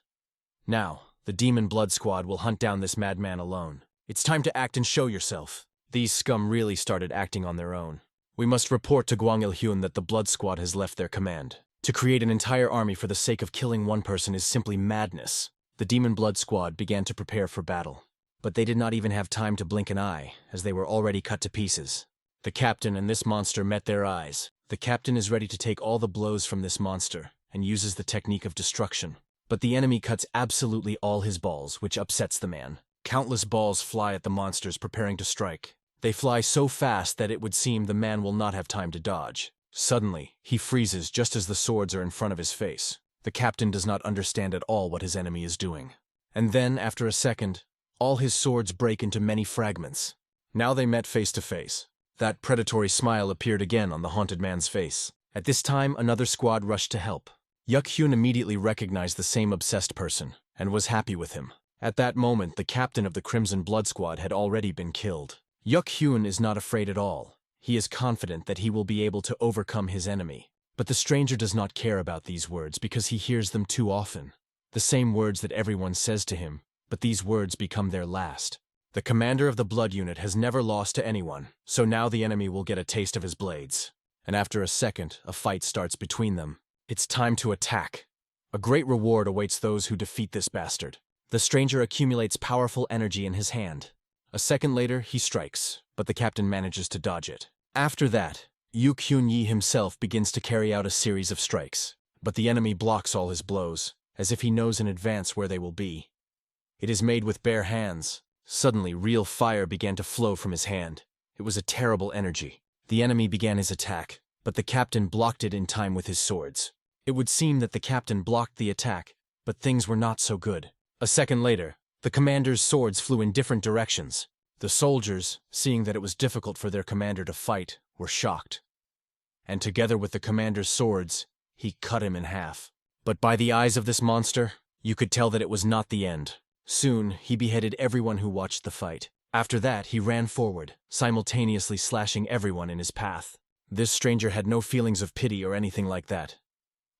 Now, the Demon Blood Squad will hunt down this madman alone. It's time to act and show yourself. These scum really started acting on their own. We must report to Hyun that the Blood Squad has left their command. To create an entire army for the sake of killing one person is simply madness. The Demon Blood Squad began to prepare for battle. but they did not even have time to blink an eye, as they were already cut to pieces. The captain and this monster met their eyes. The captain is ready to take all the blows from this monster, and uses the technique of destruction. But the enemy cuts absolutely all his balls, which upsets the man. Countless balls fly at the monsters preparing to strike. They fly so fast that it would seem the man will not have time to dodge. Suddenly, he freezes just as the swords are in front of his face. The captain does not understand at all what his enemy is doing. And then, after a second, all his swords break into many fragments. Now they met face to face. That predatory smile appeared again on the haunted man's face. At this time, another squad rushed to help. Yoon immediately recognized the same obsessed person, and was happy with him. At that moment, the captain of the Crimson Blood Squad had already been killed. Yoon is not afraid at all. He is confident that he will be able to overcome his enemy. But the stranger does not care about these words because he hears them too often. The same words that everyone says to him, but these words become their last. The commander of the blood unit has never lost to anyone, so now the enemy will get a taste of his blades. And after a second, a fight starts between them. It's time to attack. A great reward awaits those who defeat this bastard. The stranger accumulates powerful energy in his hand. A second later, he strikes, but the captain manages to dodge it. After that, Yoon himself begins to carry out a series of strikes, but the enemy blocks all his blows, as if he knows in advance where they will be. It is made with bare hands. Suddenly, real fire began to flow from his hand. It was a terrible energy. The enemy began his attack, but the captain blocked it in time with his swords. It would seem that the captain blocked the attack, but things were not so good. A second later, the commander's swords flew in different directions. The soldiers, seeing that it was difficult for their commander to fight, were shocked. And together with the commander's swords, he cut him in half. But by the eyes of this monster, you could tell that it was not the end. Soon, he beheaded everyone who watched the fight. After that, he ran forward, simultaneously slashing everyone in his path. This stranger had no feelings of pity or anything like that.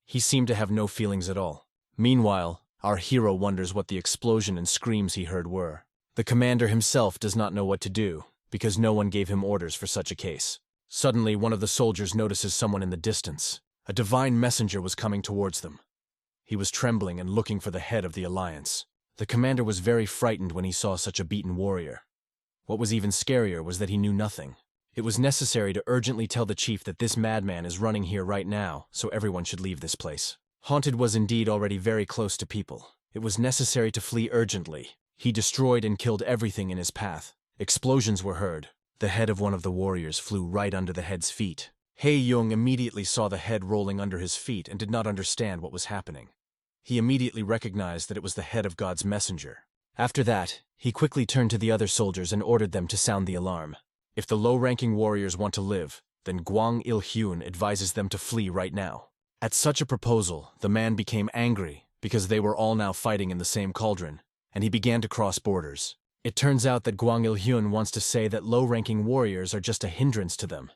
He seemed to have no feelings at all. Meanwhile, our hero wonders what the explosion and screams he heard were. The commander himself does not know what to do, because no one gave him orders for such a case. Suddenly, one of the soldiers notices someone in the distance. A divine messenger was coming towards them. He was trembling and looking for the head of the alliance. The commander was very frightened when he saw such a beaten warrior. What was even scarier was that he knew nothing. It was necessary to urgently tell the chief that this madman is running here right now, so everyone should leave this place. Haunted was indeed already very close to people. It was necessary to flee urgently. He destroyed and killed everything in his path. Explosions were heard. The head of one of the warriors flew right under the head's feet. Yoon immediately saw the head rolling under his feet and did not understand what was happening. He immediately recognized that it was the head of God's messenger. After that, he quickly turned to the other soldiers and ordered them to sound the alarm. If the low-ranking warriors want to live, then Yoon advises them to flee right now. At such a proposal, the man became angry because they were all now fighting in the same cauldron, and he began to cross borders. It turns out that Yoon wants to say that low-ranking warriors are just a hindrance to them.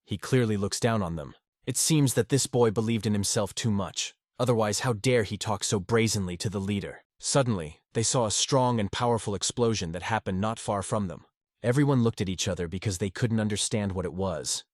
He clearly looks down on them. It seems that this boy believed in himself too much. Otherwise, how dare he talk so brazenly to the leader? Suddenly, they saw a strong and powerful explosion that happened not far from them. Everyone looked at each other because they couldn't understand what it was.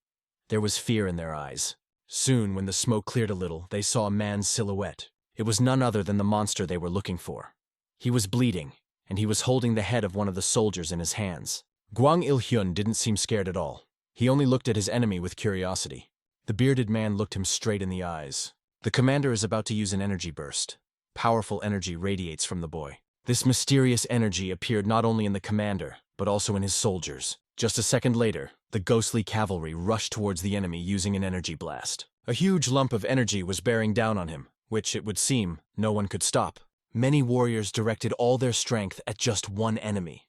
There was fear in their eyes. Soon, when the smoke cleared a little, they saw a man's silhouette. It was none other than the monster they were looking for. He was bleeding, and he was holding the head of one of the soldiers in his hands. Yoon didn't seem scared at all. He only looked at his enemy with curiosity. The bearded man looked him straight in the eyes. The commander is about to use an energy burst. Powerful energy radiates from the boy. This mysterious energy appeared not only in the commander, but also in his soldiers. Just a second later, the ghostly cavalry rushed towards the enemy using an energy blast. A huge lump of energy was bearing down on him, which, it would seem, no one could stop. Many warriors directed all their strength at just one enemy.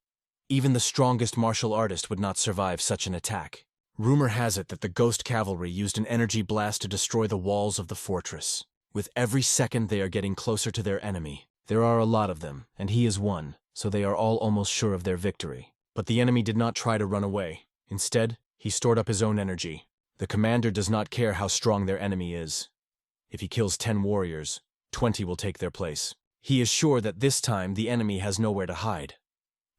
Even the strongest martial artist would not survive such an attack. Rumor has it that the ghost cavalry used an energy blast to destroy the walls of the fortress. With every second they are getting closer to their enemy. There are a lot of them, and he is one, so they are all almost sure of their victory. But the enemy did not try to run away. Instead, he stored up his own energy. The commander does not care how strong their enemy is. If he kills 10 warriors, 20 will take their place. He is sure that this time the enemy has nowhere to hide.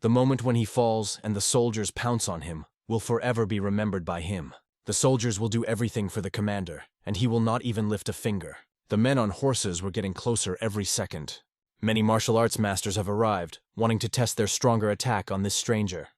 The moment when he falls and the soldiers pounce on him will forever be remembered by him. The soldiers will do everything for the commander, and he will not even lift a finger. The men on horses were getting closer every second. Many martial arts masters have arrived, wanting to test their stronger attack on this stranger.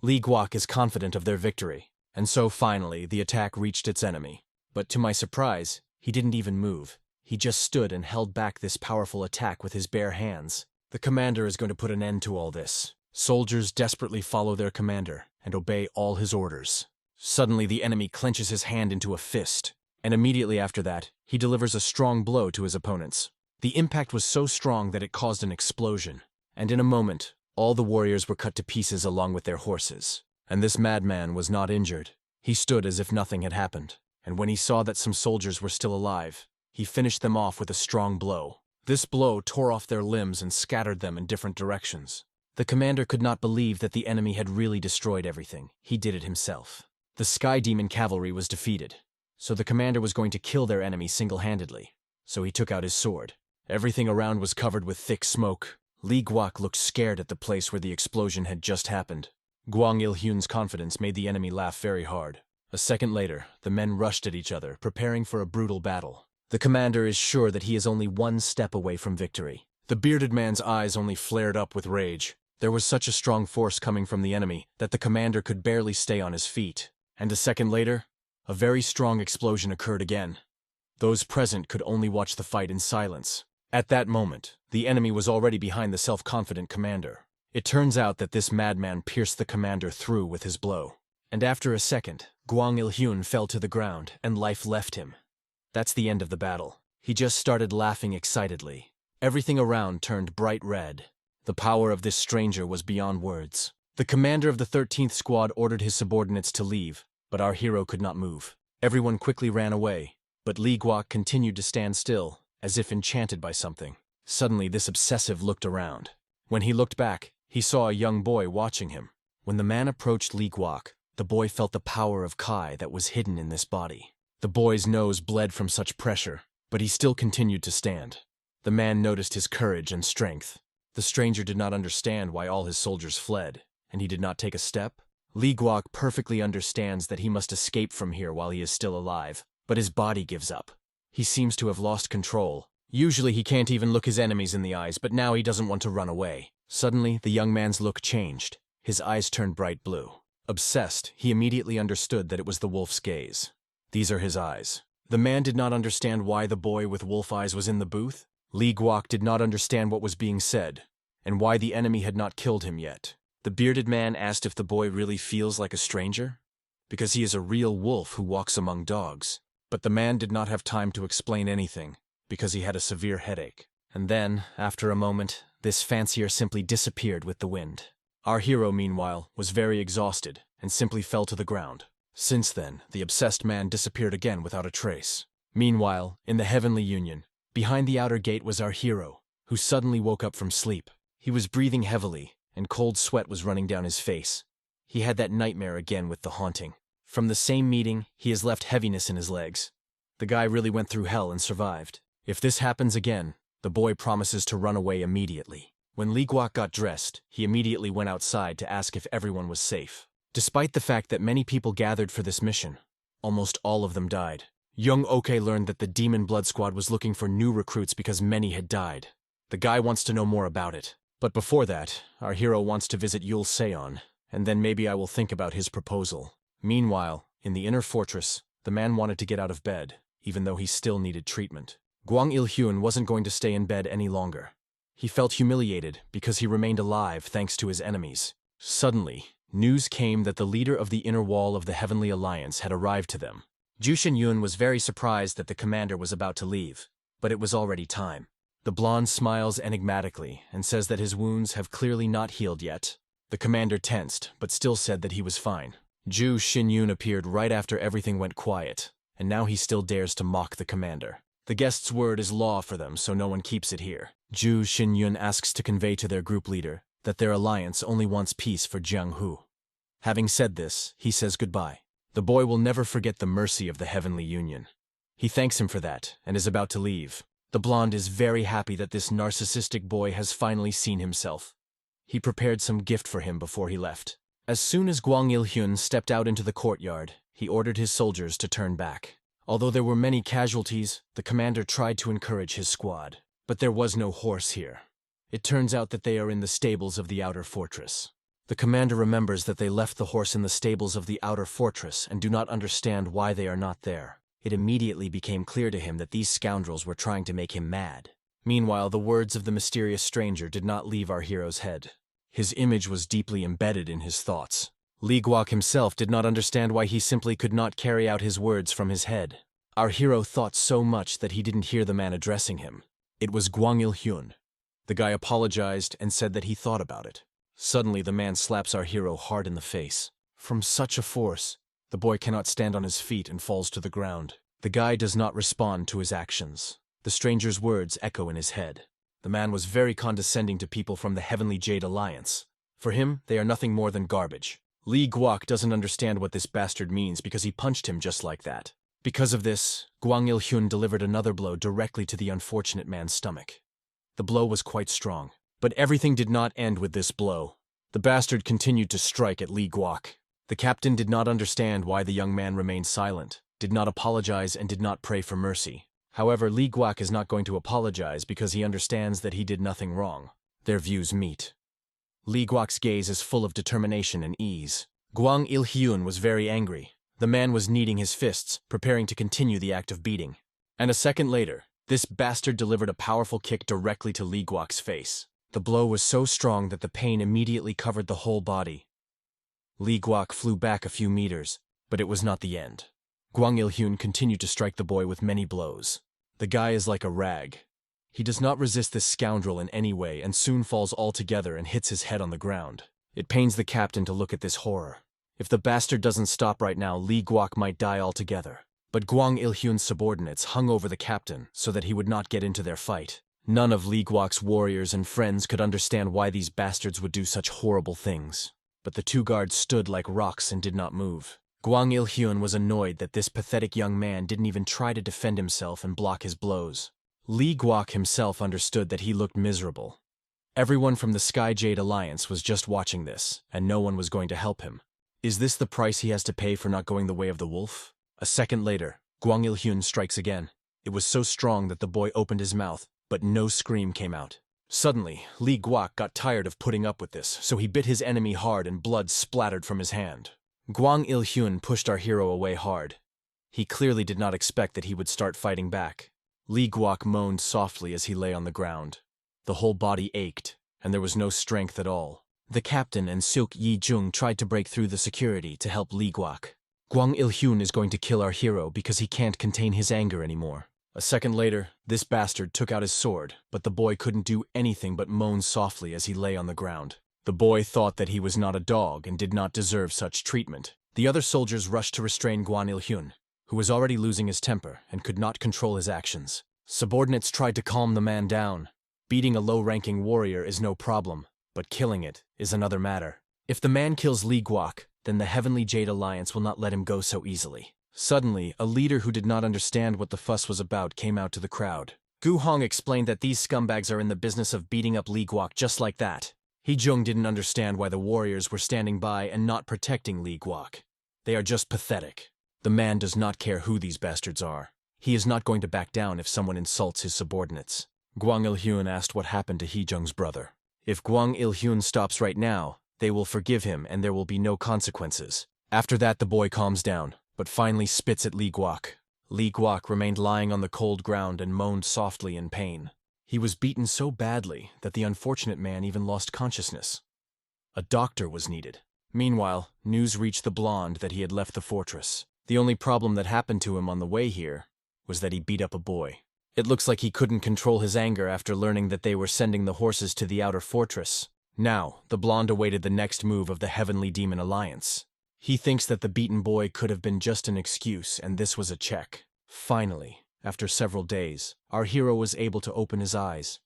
Lee Guok is confident of their victory, and so finally the attack reached its enemy. But to my surprise, he didn't even move. He just stood and held back this powerful attack with his bare hands. The commander is going to put an end to all this. Soldiers desperately follow their commander and obey all his orders. Suddenly the enemy clenches his hand into a fist, and immediately after that, he delivers a strong blow to his opponents. The impact was so strong that it caused an explosion, and in a moment, all the warriors were cut to pieces along with their horses. And this madman was not injured. He stood as if nothing had happened, and when he saw that some soldiers were still alive, he finished them off with a strong blow. This blow tore off their limbs and scattered them in different directions. The commander could not believe that the enemy had really destroyed everything. He did it himself. The Sky Demon Cavalry was defeated, so the commander was going to kill their enemy single-handedly. So he took out his sword. Everything around was covered with thick smoke. Lee Guok looked scared at the place where the explosion had just happened. Gwang Il-hyun's confidence made the enemy laugh very hard. A second later, the men rushed at each other, preparing for a brutal battle. The commander is sure that he is only one step away from victory. The bearded man's eyes only flared up with rage. There was such a strong force coming from the enemy that the commander could barely stay on his feet. And a second later, a very strong explosion occurred again. Those present could only watch the fight in silence. At that moment, the enemy was already behind the self-confident commander. It turns out that this madman pierced the commander through with his blow. And after a second, Gwang Il-hyun fell to the ground and life left him. That's the end of the battle. He just started laughing excitedly. Everything around turned bright red. The power of this stranger was beyond words. The commander of the 13th Squad ordered his subordinates to leave, but our hero could not move. Everyone quickly ran away, but Lee Guok continued to stand still, as if enchanted by something. Suddenly, this obsessive looked around. When he looked back, he saw a young boy watching him. When the man approached Lee Guok, the boy felt the power of Kai that was hidden in this body. The boy's nose bled from such pressure, but he still continued to stand. The man noticed his courage and strength. The stranger did not understand why all his soldiers fled, and he did not take a step. Lee Guok perfectly understands that he must escape from here while he is still alive, but his body gives up. He seems to have lost control. Usually he can't even look his enemies in the eyes, but now he doesn't want to run away. Suddenly, the young man's look changed. His eyes turned bright blue. Obsessed, he immediately understood that it was the wolf's gaze. These are his eyes. The man did not understand why the boy with wolf eyes was in the booth. Lee Guok did not understand what was being said, and why the enemy had not killed him yet. The bearded man asked if the boy really feels like a stranger, because he is a real wolf who walks among dogs. But the man did not have time to explain anything, because he had a severe headache. And then, after a moment, this fancier simply disappeared with the wind. Our hero, meanwhile, was very exhausted, and simply fell to the ground. Since then, the obsessed man disappeared again without a trace. Meanwhile, in the Heavenly Union, behind the outer gate was our hero, who suddenly woke up from sleep. He was breathing heavily, and cold sweat was running down his face. He had that nightmare again with the haunting. From the same meeting, he has left heaviness in his legs. The guy really went through hell and survived. If this happens again, the boy promises to run away immediately. When Lee Guok got dressed, he immediately went outside to ask if everyone was safe. Despite the fact that many people gathered for this mission, almost all of them died. Young Oke learned that the Demon Blood Squad was looking for new recruits because many had died. The guy wants to know more about it. But before that, our hero wants to visit Yul Seon, and then maybe I will think about his proposal. Meanwhile, in the inner fortress, the man wanted to get out of bed, even though he still needed treatment. Gwang Il-hyun wasn't going to stay in bed any longer. He felt humiliated because he remained alive thanks to his enemies. Suddenly, news came that the leader of the inner wall of the Heavenly Alliance had arrived to them. Jushin Yoon was very surprised that the commander was about to leave, but it was already time. The blonde smiles enigmatically and says that his wounds have clearly not healed yet. The commander tensed, but still said that he was fine. Jushin Yoon appeared right after everything went quiet, and now he still dares to mock the commander. The guest's word is law for them, so no one keeps it here. Jushin Yoon asks to convey to their group leader that their alliance only wants peace for Jianghu. Having said this, he says goodbye. The boy will never forget the mercy of the Heavenly Union. He thanks him for that and is about to leave. The blonde is very happy that this narcissistic boy has finally seen himself. He prepared some gift for him before he left. As soon as Gwang Il-hyun stepped out into the courtyard, he ordered his soldiers to turn back. Although there were many casualties, the commander tried to encourage his squad. But there was no horse here. It turns out that they are in the stables of the outer fortress. The commander remembers that they left the horse in the stables of the outer fortress and do not understand why they are not there. It immediately became clear to him that these scoundrels were trying to make him mad. Meanwhile, the words of the mysterious stranger did not leave our hero's head. His image was deeply embedded in his thoughts. Lee Guok himself did not understand why he simply could not carry out his words from his head. Our hero thought so much that he didn't hear the man addressing him. It was Hyun. The guy apologized and said that he thought about it. Suddenly, the man slaps our hero hard in the face. From such a force, the boy cannot stand on his feet and falls to the ground. The guy does not respond to his actions. The stranger's words echo in his head. The man was very condescending to people from the Heavenly Jade Alliance. For him, they are nothing more than garbage. Lee Guok doesn't understand what this bastard means because he punched him just like that. Because of this, Hyun delivered another blow directly to the unfortunate man's stomach. The blow was quite strong. But everything did not end with this blow. The bastard continued to strike at Lee Guok. The captain did not understand why the young man remained silent, did not apologize, and did not pray for mercy. However, Lee Guok is not going to apologize because he understands that he did nothing wrong. Their views meet. Lee Guok's gaze is full of determination and ease. Hyun was very angry. The man was kneading his fists, preparing to continue the act of beating. And a second later, this bastard delivered a powerful kick directly to Lee Guok's face. The blow was so strong that the pain immediately covered the whole body. Lee Guok flew back a few meters, but it was not the end. Hyun continued to strike the boy with many blows. The guy is like a rag. He does not resist this scoundrel in any way and soon falls altogether and hits his head on the ground. It pains the captain to look at this horror. If the bastard doesn't stop right now, Lee Guok might die altogether. But Hyun's subordinates hung over the captain so that he would not get into their fight. None of Lee Guok's warriors and friends could understand why these bastards would do such horrible things. But the two guards stood like rocks and did not move. Hyun was annoyed that this pathetic young man didn't even try to defend himself and block his blows. Lee Guok himself understood that he looked miserable. Everyone from the Sky Jade Alliance was just watching this, and no one was going to help him. Is this the price he has to pay for not going the way of the wolf? A second later, Hyun strikes again. It was so strong that the boy opened his mouth, but no scream came out. Suddenly, Lee Guok got tired of putting up with this, so he bit his enemy hard and blood splattered from his hand. Hyun pushed our hero away hard. He clearly did not expect that he would start fighting back. Lee Guok moaned softly as he lay on the ground. The whole body ached, and there was no strength at all. The captain and Silk Yi-jung tried to break through the security to help Lee Guok. Hyun is going to kill our hero because he can't contain his anger anymore. A second later, this bastard took out his sword, but the boy couldn't do anything but moan softly as he lay on the ground. The boy thought that he was not a dog and did not deserve such treatment. The other soldiers rushed to restrain Hyun, who was already losing his temper and could not control his actions. Subordinates tried to calm the man down. Beating a low-ranking warrior is no problem, but killing it is another matter. If the man kills Lee Guok, then the Heavenly Jade Alliance will not let him go so easily. Suddenly, a leader who did not understand what the fuss was about came out to the crowd. Gu Hong explained that these scumbags are in the business of beating up Lee Guok just like that. Hee-jung didn't understand why the warriors were standing by and not protecting Lee Guok. They are just pathetic. The man does not care who these bastards are. He is not going to back down if someone insults his subordinates. Hyun asked what happened to Hee-jung's brother. If Hyun stops right now, they will forgive him and there will be no consequences. After that, the boy calms down, but finally spits at Lee Guok. Lee Guok remained lying on the cold ground and moaned softly in pain. He was beaten so badly that the unfortunate man even lost consciousness. A doctor was needed. Meanwhile, news reached the blonde that he had left the fortress. The only problem that happened to him on the way here was that he beat up a boy. It looks like he couldn't control his anger after learning that they were sending the horses to the outer fortress. Now, the blonde awaited the next move of the Heavenly Demon Alliance. He thinks that the beaten boy could have been just an excuse, and this was a check. Finally, after several days, our hero was able to open his eyes.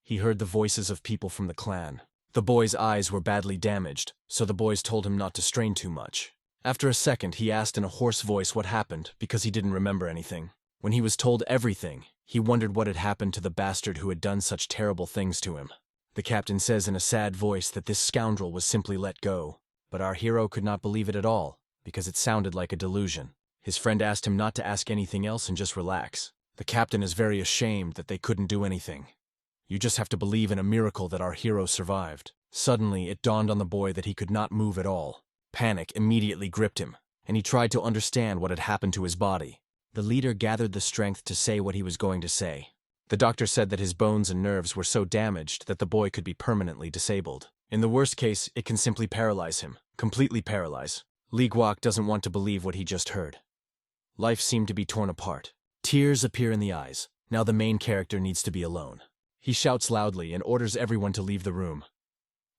He heard the voices of people from the clan. The boy's eyes were badly damaged, so the boys told him not to strain too much. After a second, he asked in a hoarse voice what happened because he didn't remember anything. When he was told everything, he wondered what had happened to the bastard who had done such terrible things to him. The captain says in a sad voice that this scoundrel was simply let go. But our hero could not believe it at all, because it sounded like a delusion. His friend asked him not to ask anything else and just relax. The captain is very ashamed that they couldn't do anything. You just have to believe in a miracle that our hero survived. Suddenly, it dawned on the boy that he could not move at all. Panic immediately gripped him, and he tried to understand what had happened to his body. The leader gathered the strength to say what he was going to say. The doctor said that his bones and nerves were so damaged that the boy could be permanently disabled. In the worst case, it can simply paralyze him. Completely paralyze. Lee Guok doesn't want to believe what he just heard. Life seemed to be torn apart. Tears appear in the eyes. Now the main character needs to be alone. He shouts loudly and orders everyone to leave the room.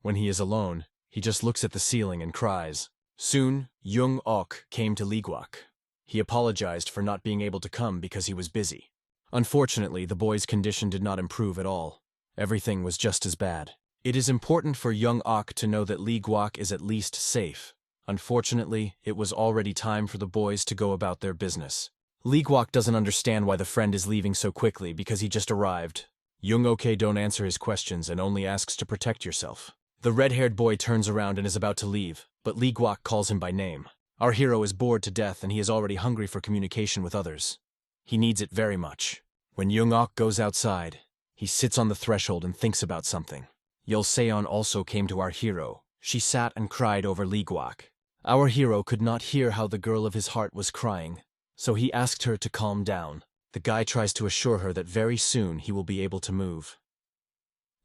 When he is alone, he just looks at the ceiling and cries. Soon, Yoon Ok came to Lee Guok. He apologized for not being able to come because he was busy. Unfortunately, the boy's condition did not improve at all. Everything was just as bad. It is important for Yoon Ok to know that Lee Guok is at least safe. Unfortunately, it was already time for the boys to go about their business. Lee Guok doesn't understand why the friend is leaving so quickly because he just arrived. Yoon Ok don't answer his questions and only asks to protect yourself. The red-haired boy turns around and is about to leave, but Lee Guok calls him by name. Our hero is bored to death and he is already hungry for communication with others. He needs it very much. When Yoon Ok goes outside, he sits on the threshold and thinks about something. Yeolseon also came to our hero. She sat and cried over Lee Guok. Our hero could not hear how the girl of his heart was crying, so he asked her to calm down. The guy tries to assure her that very soon he will be able to move.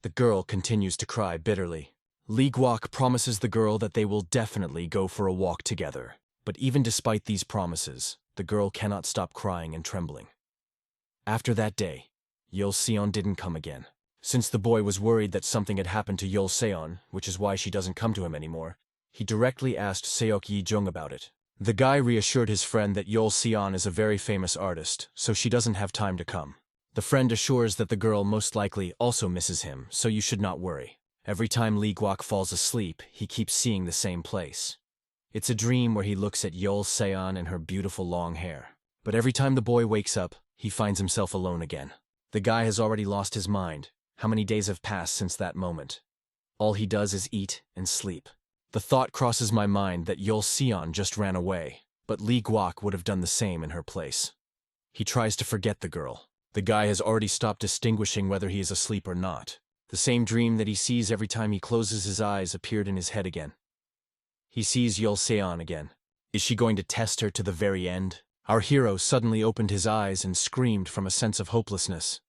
The girl continues to cry bitterly. Lee Guok promises the girl that they will definitely go for a walk together. But even despite these promises, the girl cannot stop crying and trembling. After that day, Yeolseon didn't come again. Since the boy was worried that something had happened to Yeolseon, which is why she doesn't come to him anymore, he directly asked Seok Yi-jung about it. The guy reassured his friend that Yeolseon is a very famous artist, so she doesn't have time to come. The friend assures that the girl most likely also misses him, so you should not worry. Every time Lee Guok falls asleep, he keeps seeing the same place. It's a dream where he looks at Yeolseon and her beautiful long hair. But every time the boy wakes up, he finds himself alone again. The guy has already lost his mind. How many days have passed since that moment? All he does is eat and sleep. The thought crosses my mind that Yeolseon just ran away, but Lee Guok would have done the same in her place. He tries to forget the girl. The guy has already stopped distinguishing whether he is asleep or not. The same dream that he sees every time he closes his eyes appeared in his head again. He sees Yeolseon again. Is she going to test her to the very end? Our hero suddenly opened his eyes and screamed from a sense of hopelessness.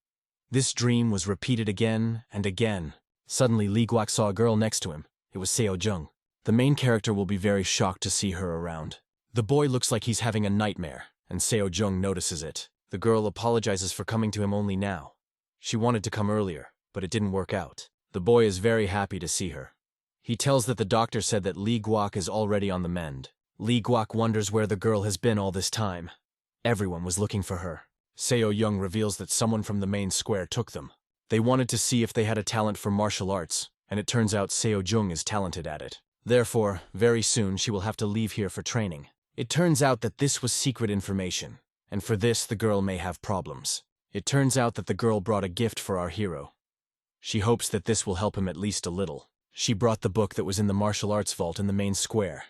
This dream was repeated again and again. Suddenly, Lee Guok saw a girl next to him. It was Seo-jung. The main character will be very shocked to see her around. The boy looks like he's having a nightmare, and Seo-jung notices it. The girl apologizes for coming to him only now. She wanted to come earlier, but it didn't work out. The boy is very happy to see her. He tells that the doctor said that Lee Guok is already on the mend. Lee Guok wonders where the girl has been all this time. Everyone was looking for her. Seo-jung reveals that someone from the main square took them. They wanted to see if they had a talent for martial arts, and it turns out Seo-jung is talented at it. Therefore, very soon she will have to leave here for training. It turns out that this was secret information, and for this the girl may have problems. It turns out that the girl brought a gift for our hero. She hopes that this will help him at least a little. She brought the book that was in the martial arts vault in the main square.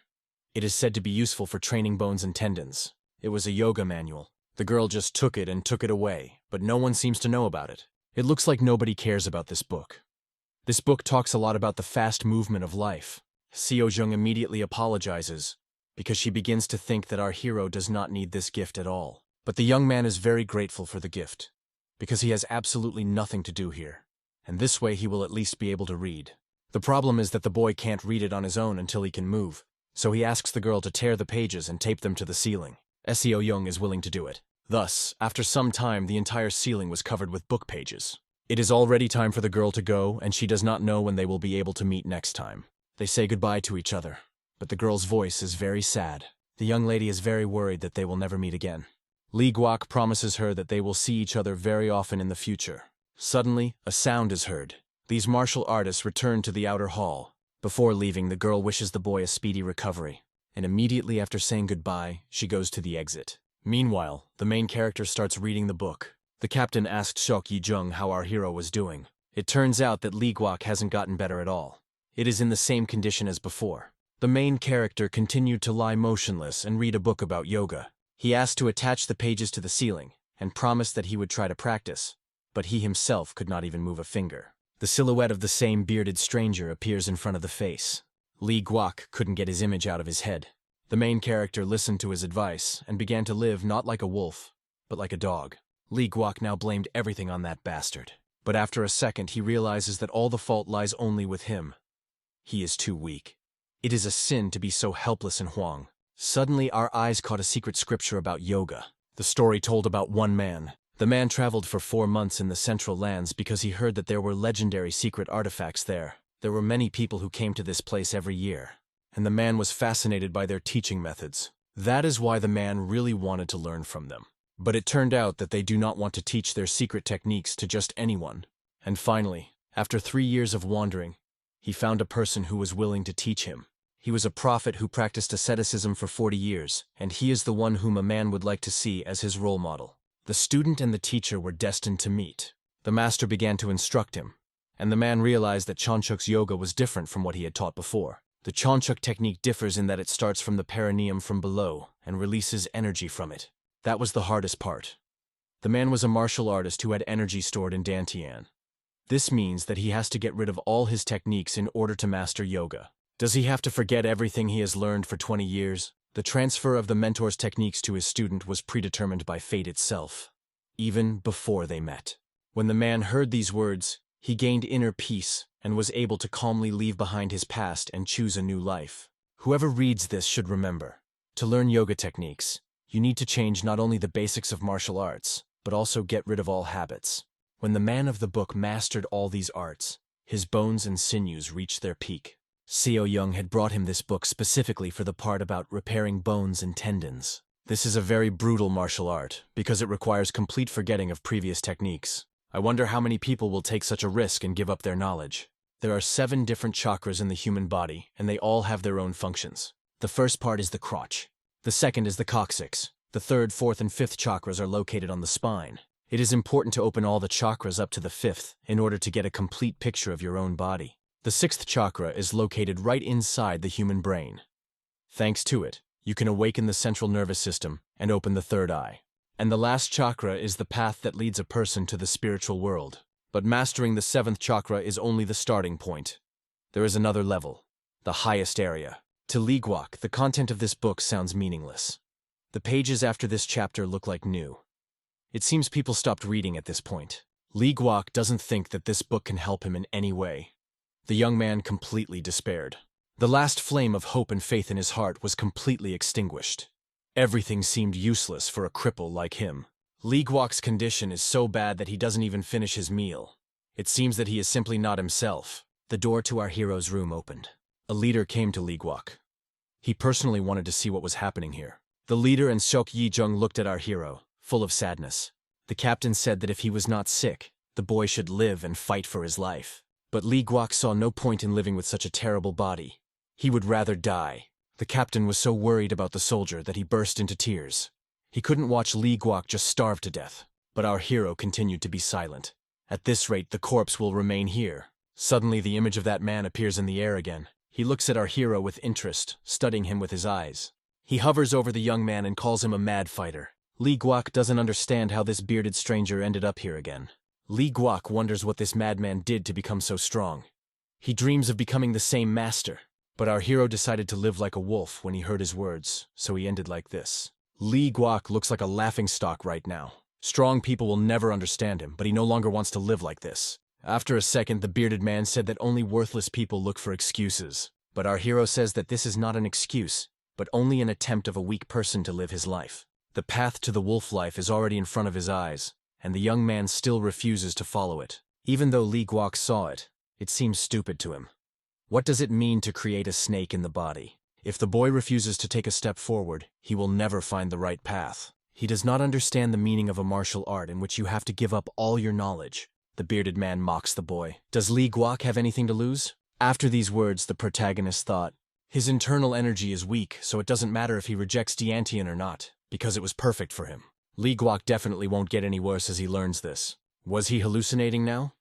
It is said to be useful for training bones and tendons. It was a yoga manual. The girl just took it and took it away, but no one seems to know about it. It looks like nobody cares about this book. This book talks a lot about the fast movement of life. Seo-jung immediately apologizes, because she begins to think that our hero does not need this gift at all. But the young man is very grateful for the gift, because he has absolutely nothing to do here, and this way he will at least be able to read. The problem is that the boy can't read it on his own until he can move, so he asks the girl to tear the pages and tape them to the ceiling. Seo-jung is willing to do it. Thus, after some time, the entire ceiling was covered with book pages. It is already time for the girl to go, and she does not know when they will be able to meet next time. They say goodbye to each other, but the girl's voice is very sad. The young lady is very worried that they will never meet again. Lee Guok promises her that they will see each other very often in the future. Suddenly, a sound is heard. These martial artists return to the outer hall. Before leaving, the girl wishes the boy a speedy recovery, and immediately after saying goodbye, she goes to the exit. Meanwhile, the main character starts reading the book. The captain asked Seok Yi-jung how our hero was doing. It turns out that Lee Guok hasn't gotten better at all. It is in the same condition as before. The main character continued to lie motionless and read a book about yoga. He asked to attach the pages to the ceiling, and promised that he would try to practice. but he himself could not even move a finger. The silhouette of the same bearded stranger appears in front of the face. Lee Guok couldn't get his image out of his head. The main character listened to his advice and began to live not like a wolf, but like a dog. Lee Guok now blamed everything on that bastard. But after a second, he realizes that all the fault lies only with him. He is too weak. It is a sin to be so helpless and Huang. Suddenly, our eyes caught a secret scripture about yoga. The story told about one man. The man traveled for 4 months in the Central Lands because he heard that there were legendary secret artifacts there. There were many people who came to this place every year, and the man was fascinated by their teaching methods. That is why the man really wanted to learn from them. But it turned out that they do not want to teach their secret techniques to just anyone. And finally, after 3 years of wandering, he found a person who was willing to teach him. He was a prophet who practiced asceticism for 40 years, and he is the one whom a man would like to see as his role model. The student and the teacher were destined to meet. The master began to instruct him, and the man realized that Chonchuk's yoga was different from what he had taught before. The Chonchuk technique differs in that it starts from the perineum from below and releases energy from it. That was the hardest part. The man was a martial artist who had energy stored in Dantian. This means that he has to get rid of all his techniques in order to master yoga. Does he have to forget everything he has learned for 20 years? The transfer of the mentor's techniques to his student was predetermined by fate itself, even before they met. When the man heard these words, he gained inner peace and was able to calmly leave behind his past and choose a new life. Whoever reads this should remember, to learn yoga techniques, you need to change not only the basics of martial arts, but also get rid of all habits. When the man of the book mastered all these arts, his bones and sinews reached their peak. Seo Young had brought him this book specifically for the part about repairing bones and tendons. This is a very brutal martial art, because it requires complete forgetting of previous techniques. I wonder how many people will take such a risk and give up their knowledge. There are 7 different chakras in the human body, and they all have their own functions. The first part is the crotch. The second is the coccyx. The 3rd, 4th, and 5th chakras are located on the spine. It is important to open all the chakras up to the 5th in order to get a complete picture of your own body. The 6th chakra is located right inside the human brain. Thanks to it, you can awaken the central nervous system and open the 3rd eye. And the last chakra is the path that leads a person to the spiritual world. But mastering the 7th chakra is only the starting point. There is another level, the highest area. To Lee Guok, the content of this book sounds meaningless. The pages after this chapter look like new. It seems people stopped reading at this point. Lee Guok doesn't think that this book can help him in any way. The young man completely despaired. The last flame of hope and faith in his heart was completely extinguished. Everything seemed useless for a cripple like him. Lee Guok's condition is so bad that he doesn't even finish his meal. It seems that he is simply not himself. The door to our hero's room opened. A leader came to Lee Guok. He personally wanted to see what was happening here. The leader and Seok Yi-jung looked at our hero, full of sadness. The captain said that if he was not sick, the boy should live and fight for his life. But Lee Guok saw no point in living with such a terrible body. He would rather die. The captain was so worried about the soldier that he burst into tears. He couldn't watch Lee Guok just starve to death, but our hero continued to be silent. At this rate, the corpse will remain here. Suddenly, the image of that man appears in the air again. He looks at our hero with interest, studying him with his eyes. He hovers over the young man and calls him a mad fighter. Lee Guok doesn't understand how this bearded stranger ended up here again. Lee Guok wonders what this madman did to become so strong. He dreams of becoming the same master. But our hero decided to live like a wolf when he heard his words, so he ended like this. Lee Guok looks like a laughingstock right now. Strong people will never understand him, but he no longer wants to live like this. After a second, the bearded man said that only worthless people look for excuses. But our hero says that this is not an excuse, but only an attempt of a weak person to live his life. The path to the wolf life is already in front of his eyes, and the young man still refuses to follow it. Even though Lee Guok saw it, it seems stupid to him. What does it mean to create a snake in the body? If the boy refuses to take a step forward, he will never find the right path. He does not understand the meaning of a martial art in which you have to give up all your knowledge. The bearded man mocks the boy. Does Lee Guok have anything to lose? After these words, the protagonist thought, his internal energy is weak, so it doesn't matter if he rejects Diantian or not, because it was perfect for him. Lee Guok definitely won't get any worse as he learns this. Was he hallucinating now?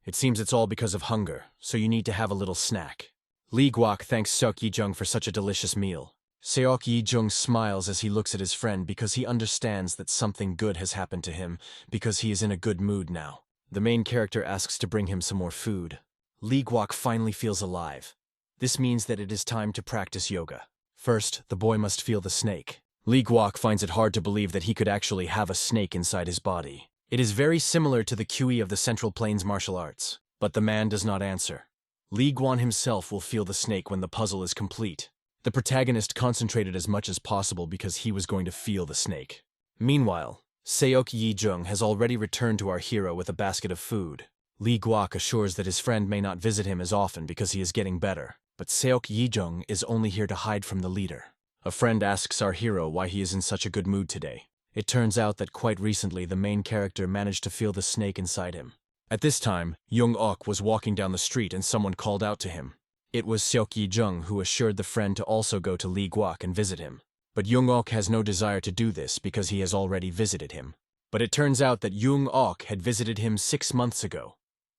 It seems it's all because of hunger, so you need to have a little snack. Lee Guok thanks Seok Yi-jung for such a delicious meal. Seok Yi-jung smiles as he looks at his friend because he understands that something good has happened to him because he is in a good mood now. The main character asks to bring him some more food. Lee Guok finally feels alive. This means that it is time to practice yoga. First, the boy must feel the snake. Lee Guok finds it hard to believe that he could actually have a snake inside his body. It is very similar to the QE of the Central Plains martial arts, but the man does not answer. Lee Guan himself will feel the snake when the puzzle is complete. The protagonist concentrated as much as possible because he was going to feel the snake. Meanwhile, Seok Yi-jung has already returned to our hero with a basket of food. Lee Guok assures that his friend may not visit him as often because he is getting better, but Seok Yi-jung is only here to hide from the leader. A friend asks our hero why he is in such a good mood today. It turns out that quite recently the main character managed to feel the snake inside him. At this time, Young-ok was walking down the street and someone called out to him. It was Seok Yi-jung who assured the friend to also go to Lee Guok and visit him. But Young-ok has no desire to do this because he has already visited him. But it turns out that Young-ok had visited him 6 months ago.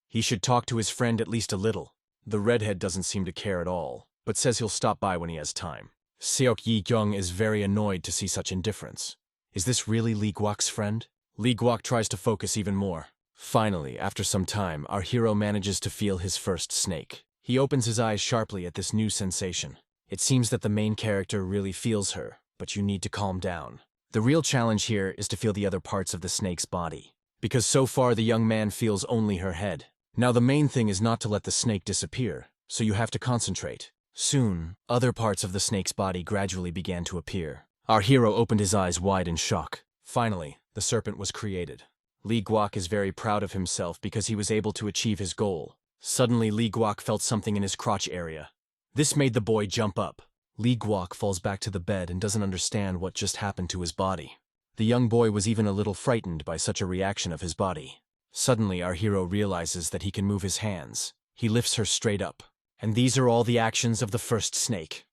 He should talk to his friend at least a little. The redhead doesn't seem to care at all, but says he'll stop by when he has time. Seok Yi-jung is very annoyed to see such indifference. Is this really Lee Guok's friend? Lee Guok tries to focus even more. Finally, after some time, our hero manages to feel his first snake. He opens his eyes sharply at this new sensation. It seems that the main character really feels her, but you need to calm down. The real challenge here is to feel the other parts of the snake's body, because so far the young man feels only her head. Now the main thing is not to let the snake disappear, so you have to concentrate. Soon, other parts of the snake's body gradually began to appear. Our hero opened his eyes wide in shock. Finally, the serpent was created. Lee Guok is very proud of himself because he was able to achieve his goal. Suddenly, Lee Guok felt something in his crotch area. This made the boy jump up. Lee Guok falls back to the bed and doesn't understand what just happened to his body. The young boy was even a little frightened by such a reaction of his body. Suddenly, our hero realizes that he can move his hands. He lifts her straight up. And these are all the actions of the first snake.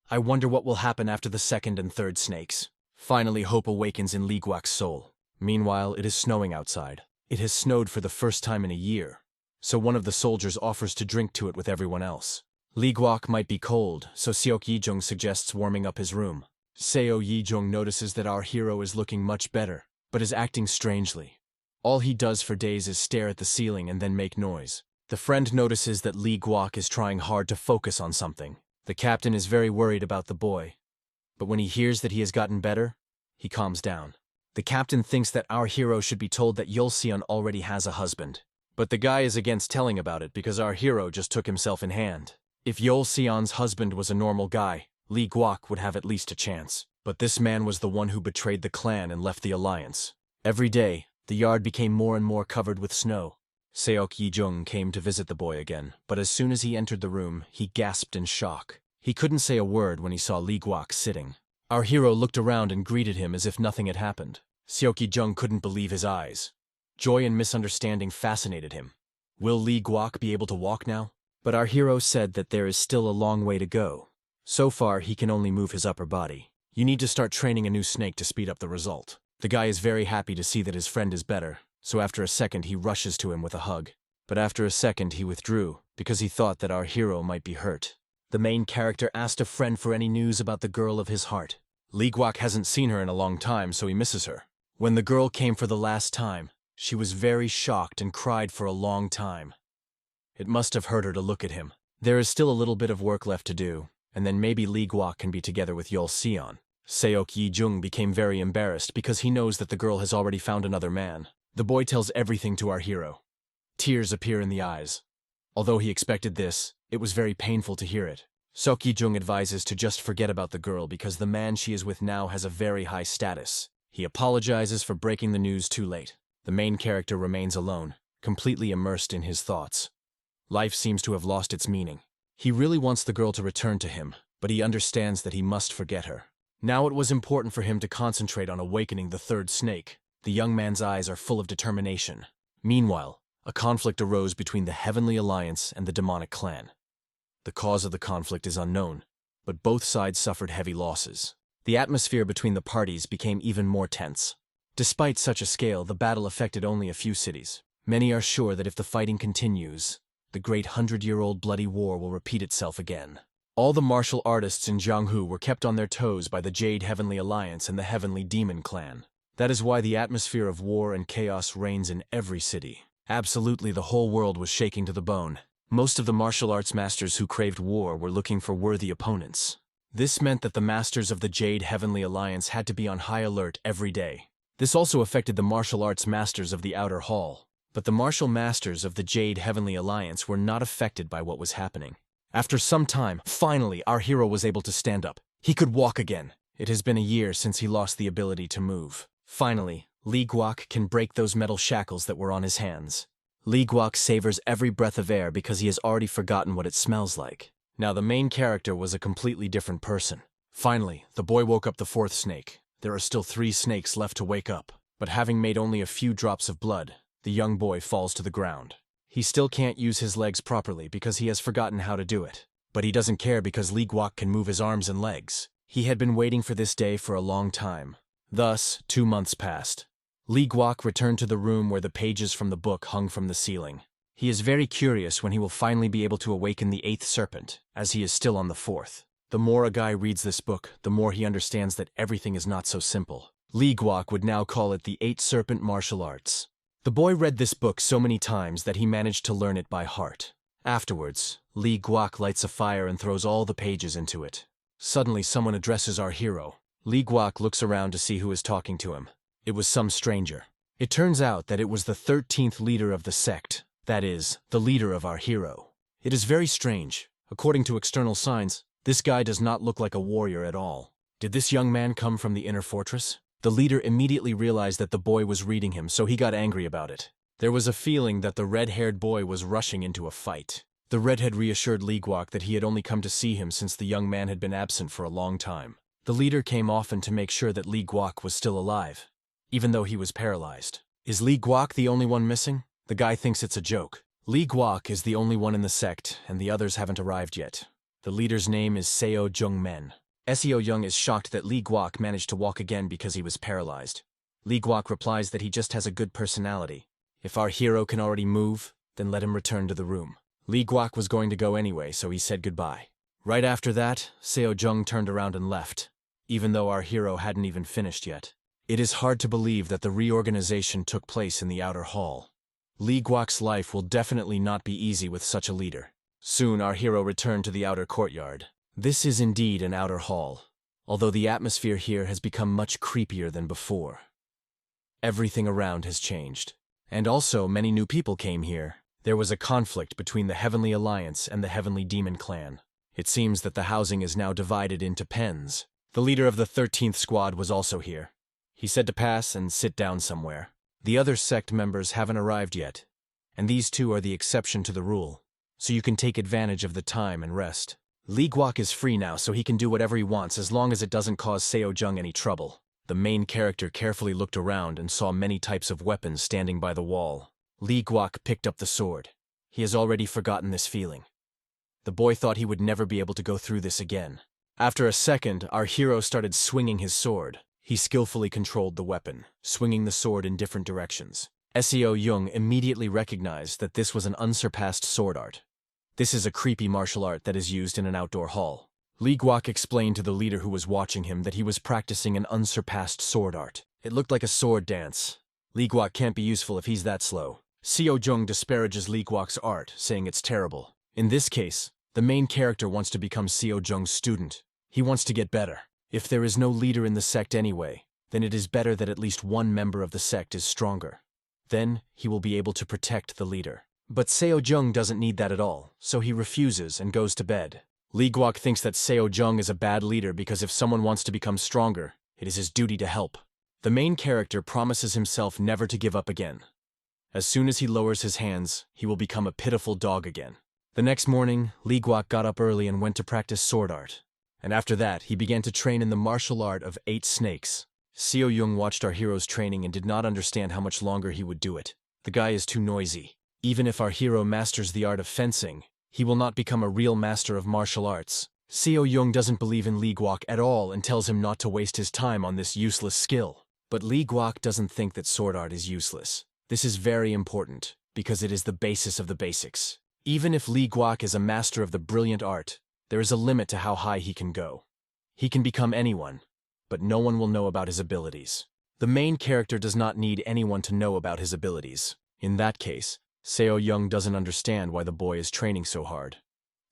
I wonder what will happen after the second and third snakes. Finally, hope awakens in Lee Guok's soul. Meanwhile, it is snowing outside. It has snowed for the first time in a year. So one of the soldiers offers to drink to it with everyone else. Lee Guok might be cold, so Seok Yi-jung suggests warming up his room. Seo Yi-jung notices that our hero is looking much better, but is acting strangely. All he does for days is stare at the ceiling and then make noise. The friend notices that Lee Guok is trying hard to focus on something. The captain is very worried about the boy. But when he hears that he has gotten better, he calms down. The captain thinks that our hero should be told that Yeol-seon already has a husband. But the guy is against telling about it because our hero just took himself in hand. If Yeol-seon's husband was a normal guy, Lee Guok would have at least a chance. But this man was the one who betrayed the clan and left the alliance. Every day, the yard became more and more covered with snow. Seok Yi-jung came to visit the boy again, but as soon as he entered the room, he gasped in shock. He couldn't say a word when he saw Lee Guok sitting. Our hero looked around and greeted him as if nothing had happened. Seok Yi-jung couldn't believe his eyes. Joy and misunderstanding fascinated him. Will Lee Guok be able to walk now? But our hero said that there is still a long way to go. So far, he can only move his upper body. You need to start training a new snake to speed up the result. The guy is very happy to see that his friend is better, so after a second he rushes to him with a hug. But after a second he withdrew, because he thought that our hero might be hurt. The main character asked a friend for any news about the girl of his heart. Lee Guok hasn't seen her in a long time, so he misses her. When the girl came for the last time, she was very shocked and cried for a long time. It must have hurt her to look at him. There is still a little bit of work left to do, and then maybe Lee Guok can be together with Yeol-seon. Seok Yi-jung became very embarrassed because he knows that the girl has already found another man. The boy tells everything to our hero. Tears appear in the eyes. Although he expected this, it was very painful to hear it. Seok Yi-jung advises to just forget about the girl because the man she is with now has a very high status. He apologizes for breaking the news too late. The main character remains alone, completely immersed in his thoughts. Life seems to have lost its meaning. He really wants the girl to return to him, but he understands that he must forget her. Now it was important for him to concentrate on awakening the third snake. The young man's eyes are full of determination. Meanwhile, a conflict arose between the Heavenly Alliance and the demonic clan. The cause of the conflict is unknown, but both sides suffered heavy losses. The atmosphere between the parties became even more tense. Despite such a scale, the battle affected only a few cities. Many are sure that if the fighting continues, the great 100-year-old bloody war will repeat itself again. All the martial artists in Jianghu were kept on their toes by the Jade Heavenly Alliance and the Heavenly Demon Clan. That is why the atmosphere of war and chaos reigns in every city. Absolutely, the whole world was shaking to the bone. Most of the martial arts masters who craved war were looking for worthy opponents. This meant that the masters of the Jade Heavenly Alliance had to be on high alert every day. This also affected the martial arts masters of the Outer Hall. But the martial masters of the Jade Heavenly Alliance were not affected by what was happening. After some time, finally, our hero was able to stand up. He could walk again. It has been a year since he lost the ability to move. Finally, Li Guok can break those metal shackles that were on his hands. Li Guok savors every breath of air because he has already forgotten what it smells like. Now the main character was a completely different person. Finally, the boy woke up the fourth snake. There are still 3 snakes left to wake up, but having made only a few drops of blood, the young boy falls to the ground. He still can't use his legs properly because he has forgotten how to do it. But he doesn't care because Li Guok can move his arms and legs. He had been waiting for this day for a long time. Thus, 2 months passed. Li Guok returned to the room where the pages from the book hung from the ceiling. He is very curious when he will finally be able to awaken the 8th serpent, as he is still on the 4th. The more a guy reads this book, the more he understands that everything is not so simple. Li Guok would now call it the 8 Serpent Martial Arts. The boy read this book so many times that he managed to learn it by heart. Afterwards, Li Guok lights a fire and throws all the pages into it. Suddenly someone addresses our hero. Li Guok looks around to see who is talking to him. It was some stranger. It turns out that it was the 13th leader of the sect, that is, the leader of our hero. It is very strange. According to external signs, this guy does not look like a warrior at all. Did this young man come from the inner fortress? The leader immediately realized that the boy was reading him, so he got angry about it. There was a feeling that the red-haired boy was rushing into a fight. The redhead reassured Li Guok that he had only come to see him since the young man had been absent for a long time. The leader came often to make sure that Li Guok was still alive, even though he was paralyzed. Is Li Guok the only one missing? The guy thinks it's a joke. Li Guok is the only one in the sect, and the others haven't arrived yet. The leader's name is Seo Jung-men. Seo Jung is shocked that Li Guok managed to walk again because he was paralyzed. Li Guok replies that he just has a good personality. If our hero can already move, then let him return to the room. Li Guok was going to go anyway, so he said goodbye. Right after that, Seo Jung turned around and left, even though our hero hadn't even finished yet. It is hard to believe that the reorganization took place in the outer hall. Li Guok's life will definitely not be easy with such a leader. Soon our hero returned to the outer courtyard. This is indeed an outer hall, although the atmosphere here has become much creepier than before. Everything around has changed. And also, many new people came here. There was a conflict between the Heavenly Alliance and the Heavenly Demon Clan. It seems that the housing is now divided into pens. The leader of the 13th squad was also here. He said to pass and sit down somewhere. The other sect members haven't arrived yet, and these two are the exception to the rule, so you can take advantage of the time and rest. Li Guok is free now, so he can do whatever he wants as long as it doesn't cause Seo Jung any trouble. The main character carefully looked around and saw many types of weapons standing by the wall. Li Guok picked up the sword. He has already forgotten this feeling. The boy thought he would never be able to go through this again. After a second, our hero started swinging his sword. He skillfully controlled the weapon, swinging the sword in different directions. Seo Jung immediately recognized that this was an unsurpassed sword art. This is a creepy martial art that is used in an outdoor hall. Li Guok explained to the leader who was watching him that he was practicing an unsurpassed sword art. It looked like a sword dance. Li Guok can't be useful if he's that slow. Seo Jung disparages Li Guok's art, saying it's terrible. In this case, the main character wants to become Seo Jung's student. He wants to get better. If there is no leader in the sect anyway, then it is better that at least one member of the sect is stronger. Then, he will be able to protect the leader. But Seo Jung doesn't need that at all, so he refuses and goes to bed. Li Guok thinks that Seo Jung is a bad leader because if someone wants to become stronger, it is his duty to help. The main character promises himself never to give up again. As soon as he lowers his hands, he will become a pitiful dog again. The next morning, Li Guok got up early and went to practice sword art. And after that, he began to train in the martial art of 8 snakes. Seo Jung watched our hero's training and did not understand how much longer he would do it. The guy is too noisy. Even if our hero masters the art of fencing, he will not become a real master of martial arts. Seo Jung doesn't believe in Li Guok at all and tells him not to waste his time on this useless skill. But Li Guok doesn't think that sword art is useless. This is very important, because it is the basis of the basics. Even if Li Guok is a master of the brilliant art, There is a limit to how high he can go. He can become anyone, but no one will know about his abilities. The main character does not need anyone to know about his abilities. In that case, Seo Young doesn't understand why the boy is training so hard.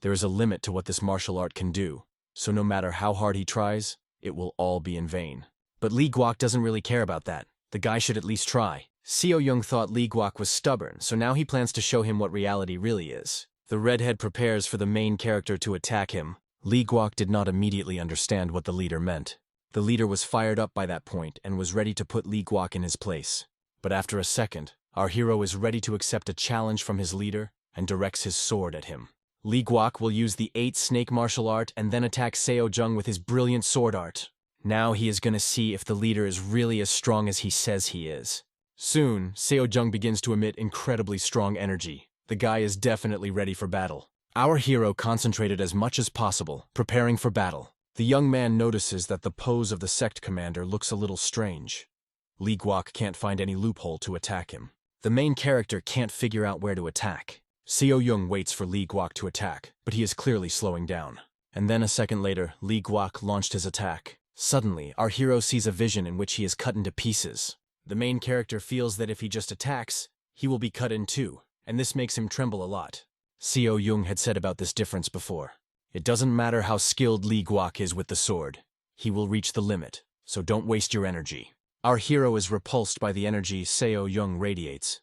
There is a limit to what this martial art can do, so no matter how hard he tries, it will all be in vain. But Lee Guok doesn't really care about that. The guy should at least try. Seo Young thought Lee Guok was stubborn, so now he plans to show him what reality really is. The redhead prepares for the main character to attack him. Lee Guok did not immediately understand what the leader meant. The leader was fired up by that point and was ready to put Lee Guok in his place. But after a second, our hero is ready to accept a challenge from his leader and directs his sword at him. Lee Guok will use the 8 snake martial art and then attack Seo Jung with his brilliant sword art. Now he is going to see if the leader is really as strong as he says he is. Soon, Seo Jung begins to emit incredibly strong energy. The guy is definitely ready for battle. Our hero concentrated as much as possible, preparing for battle. The young man notices that the pose of the sect commander looks a little strange. Lee Guok can't find any loophole to attack him. The main character can't figure out where to attack. Seo Young waits for Lee Guok to attack, but he is clearly slowing down. And then a second later, Lee Guok launched his attack. Suddenly, our hero sees a vision in which he is cut into pieces. The main character feels that if he just attacks, he will be cut in two, and this makes him tremble a lot. Seo Young had said about this difference before. It doesn't matter how skilled Lee Guok is with the sword. He will reach the limit, so don't waste your energy. Our hero is repulsed by the energy Seo Young radiates.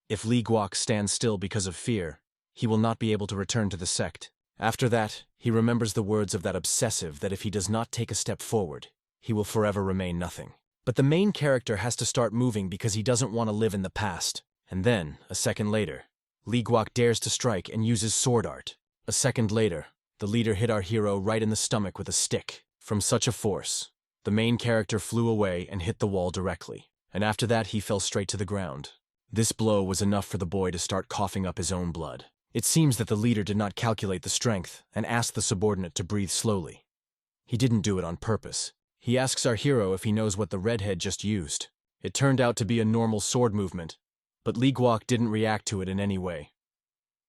If Lee Guok stands still because of fear, he will not be able to return to the sect. After that, he remembers the words of that obsessive that if he does not take a step forward, he will forever remain nothing. But the main character has to start moving because he doesn't want to live in the past. And then, a second later, Lee Guok dares to strike and uses sword art. A second later, the leader hit our hero right in the stomach with a stick. From such a force, the main character flew away and hit the wall directly. And after that, he fell straight to the ground. This blow was enough for the boy to start coughing up his own blood. It seems that the leader did not calculate the strength and asked the subordinate to breathe slowly. He didn't do it on purpose. He asks our hero if he knows what the redhead just used. It turned out to be a normal sword movement, but Lee Guok didn't react to it in any way.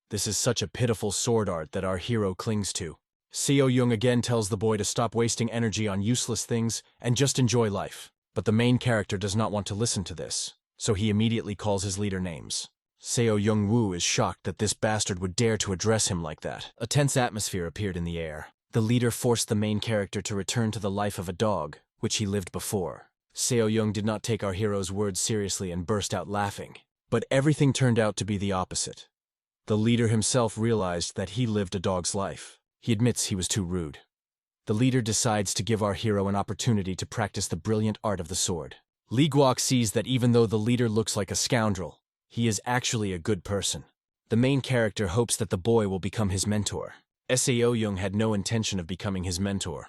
This is such a pitiful sword art that our hero clings to. Seo Young again tells the boy to stop wasting energy on useless things and just enjoy life. But the main character does not want to listen to this, so he immediately calls his leader names. Seo Young Woo is shocked that this bastard would dare to address him like that. A tense atmosphere appeared in the air. The leader forced the main character to return to the life of a dog, which he lived before. Seo Young did not take our hero's words seriously and burst out laughing. But everything turned out to be the opposite. The leader himself realized that he lived a dog's life. He admits he was too rude. The leader decides to give our hero an opportunity to practice the brilliant art of the sword. Lee Guok sees that even though the leader looks like a scoundrel, he is actually a good person. The main character hopes that the boy will become his mentor. Seo Young had no intention of becoming his mentor.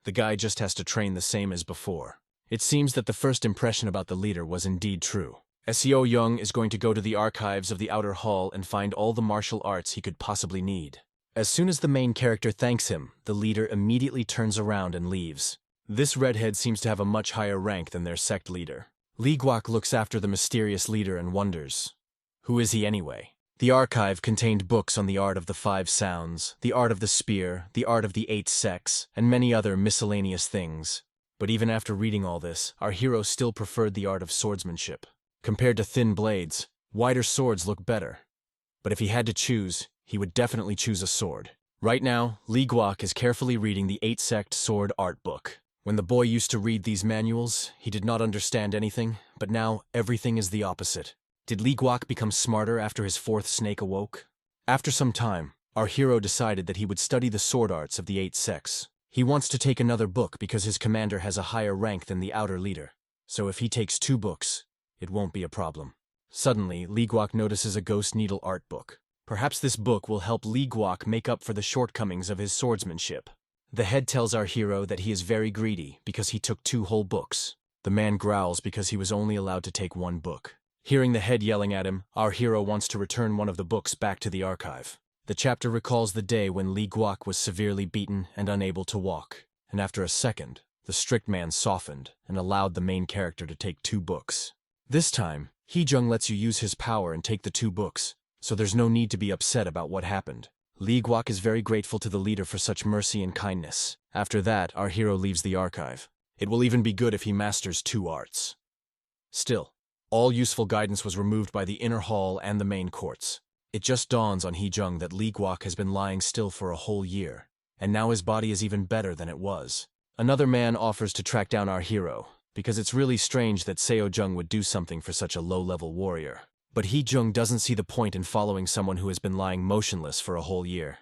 The guy just has to train the same as before. It seems that the first impression about the leader was indeed true. Seo Young is going to go to the archives of the outer hall and find all the martial arts he could possibly need. As soon as the main character thanks him, the leader immediately turns around and leaves. This redhead seems to have a much higher rank than their sect leader. Lee Guok looks after the mysterious leader and wonders, who is he anyway? The archive contained books on the art of the 5 sounds, the art of the spear, the art of the 8 sects, and many other miscellaneous things. But even after reading all this, our hero still preferred the art of swordsmanship. Compared to thin blades, wider swords look better. But if he had to choose, he would definitely choose a sword. Right now, Lee Guok is carefully reading the 8 sect sword art book. When the boy used to read these manuals, he did not understand anything, but now everything is the opposite. Did Lee Guok become smarter after his 4th snake awoke? After some time, our hero decided that he would study the sword arts of the 8 sects. He wants to take another book because his commander has a higher rank than the outer leader. So if he takes 2 books, it won't be a problem. Suddenly, Lee Guok notices a ghost needle art book. Perhaps this book will help Lee Guok make up for the shortcomings of his swordsmanship. The head tells our hero that he is very greedy because he took 2 whole books. The man growls because he was only allowed to take 1 book. Hearing the head yelling at him, our hero wants to return one of the books back to the archive. The chapter recalls the day when Lee Guok was severely beaten and unable to walk. And after a second, the strict man softened and allowed the main character to take 2 books. This time, Hee-jung lets you use his power and take the 2 books, so there's no need to be upset about what happened. Lee Guok is very grateful to the leader for such mercy and kindness. After that, our hero leaves the archive. It will even be good if he masters 2 arts. Still, all useful guidance was removed by the inner hall and the main courts. It just dawns on Hee-jung that Lee Guok has been lying still for a whole year, and now his body is even better than it was. Another man offers to track down our hero, because it's really strange that Seo-jung would do something for such a low-level warrior. But Hee-jung doesn't see the point in following someone who has been lying motionless for a whole year.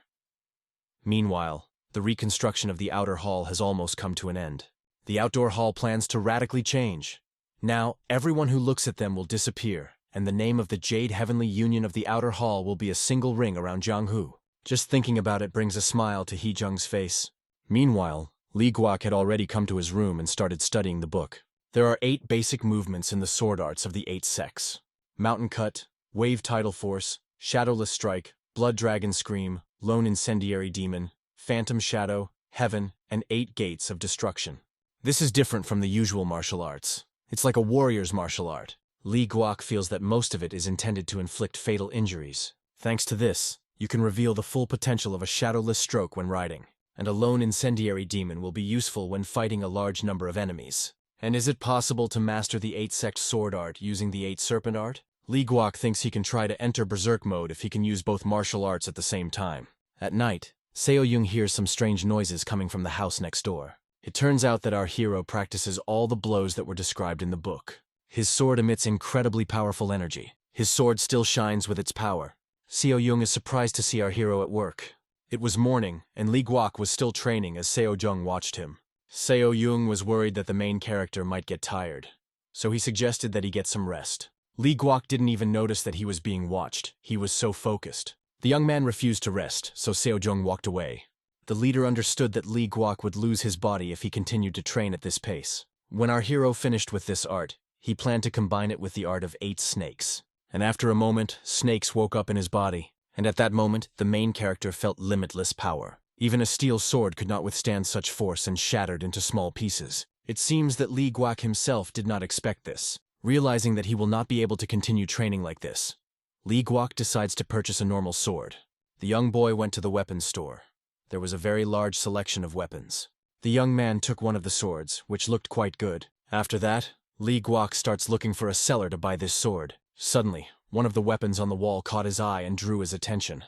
Meanwhile, the reconstruction of the outer hall has almost come to an end. The outdoor hall plans to radically change. Now, everyone who looks at them will disappear, and the name of the Jade Heavenly Union of the outer hall will be a single ring around Jianghu. Just thinking about it brings a smile to Hee-jung's face. Meanwhile, Lee Guok had already come to his room and started studying the book. There are 8 basic movements in the sword arts of the 8 sects: Mountain Cut, Wave Tidal Force, Shadowless Strike, Blood Dragon Scream, Lone Incendiary Demon, Phantom Shadow, Heaven, and 8 Gates of Destruction. This is different from the usual martial arts. It's like a warrior's martial art. Lee Guok feels that most of it is intended to inflict fatal injuries. Thanks to this, you can reveal the full potential of a shadowless stroke when riding, and a lone incendiary demon will be useful when fighting a large number of enemies. And is it possible to master the 8-sect sword art using the 8-serpent art? Lee Guok thinks he can try to enter berserk mode if he can use both martial arts at the same time. At night, Seo-jung hears some strange noises coming from the house next door. It turns out that our hero practices all the blows that were described in the book. His sword emits incredibly powerful energy. His sword still shines with its power. Seo-jung is surprised to see our hero at work. It was morning, and Lee Guok was still training as Seo-jung watched him. Seo-jung was worried that the main character might get tired, so he suggested that he get some rest. Lee Guok didn't even notice that he was being watched. He was so focused. The young man refused to rest, so Seo-jung walked away. The leader understood that Lee Guok would lose his body if he continued to train at this pace. When our hero finished with this art, he planned to combine it with the art of 8 snakes. And after a moment, snakes woke up in his body. And at that moment, the main character felt limitless power. Even a steel sword could not withstand such force and shattered into small pieces. It seems that Lee Guok himself did not expect this. Realizing that he will not be able to continue training like this, Lee Guok decides to purchase a normal sword. The young boy went to the weapons store. There was a very large selection of weapons. The young man took one of the swords, which looked quite good. After that, Lee Guok starts looking for a seller to buy this sword. Suddenly, one of the weapons on the wall caught his eye and drew his attention.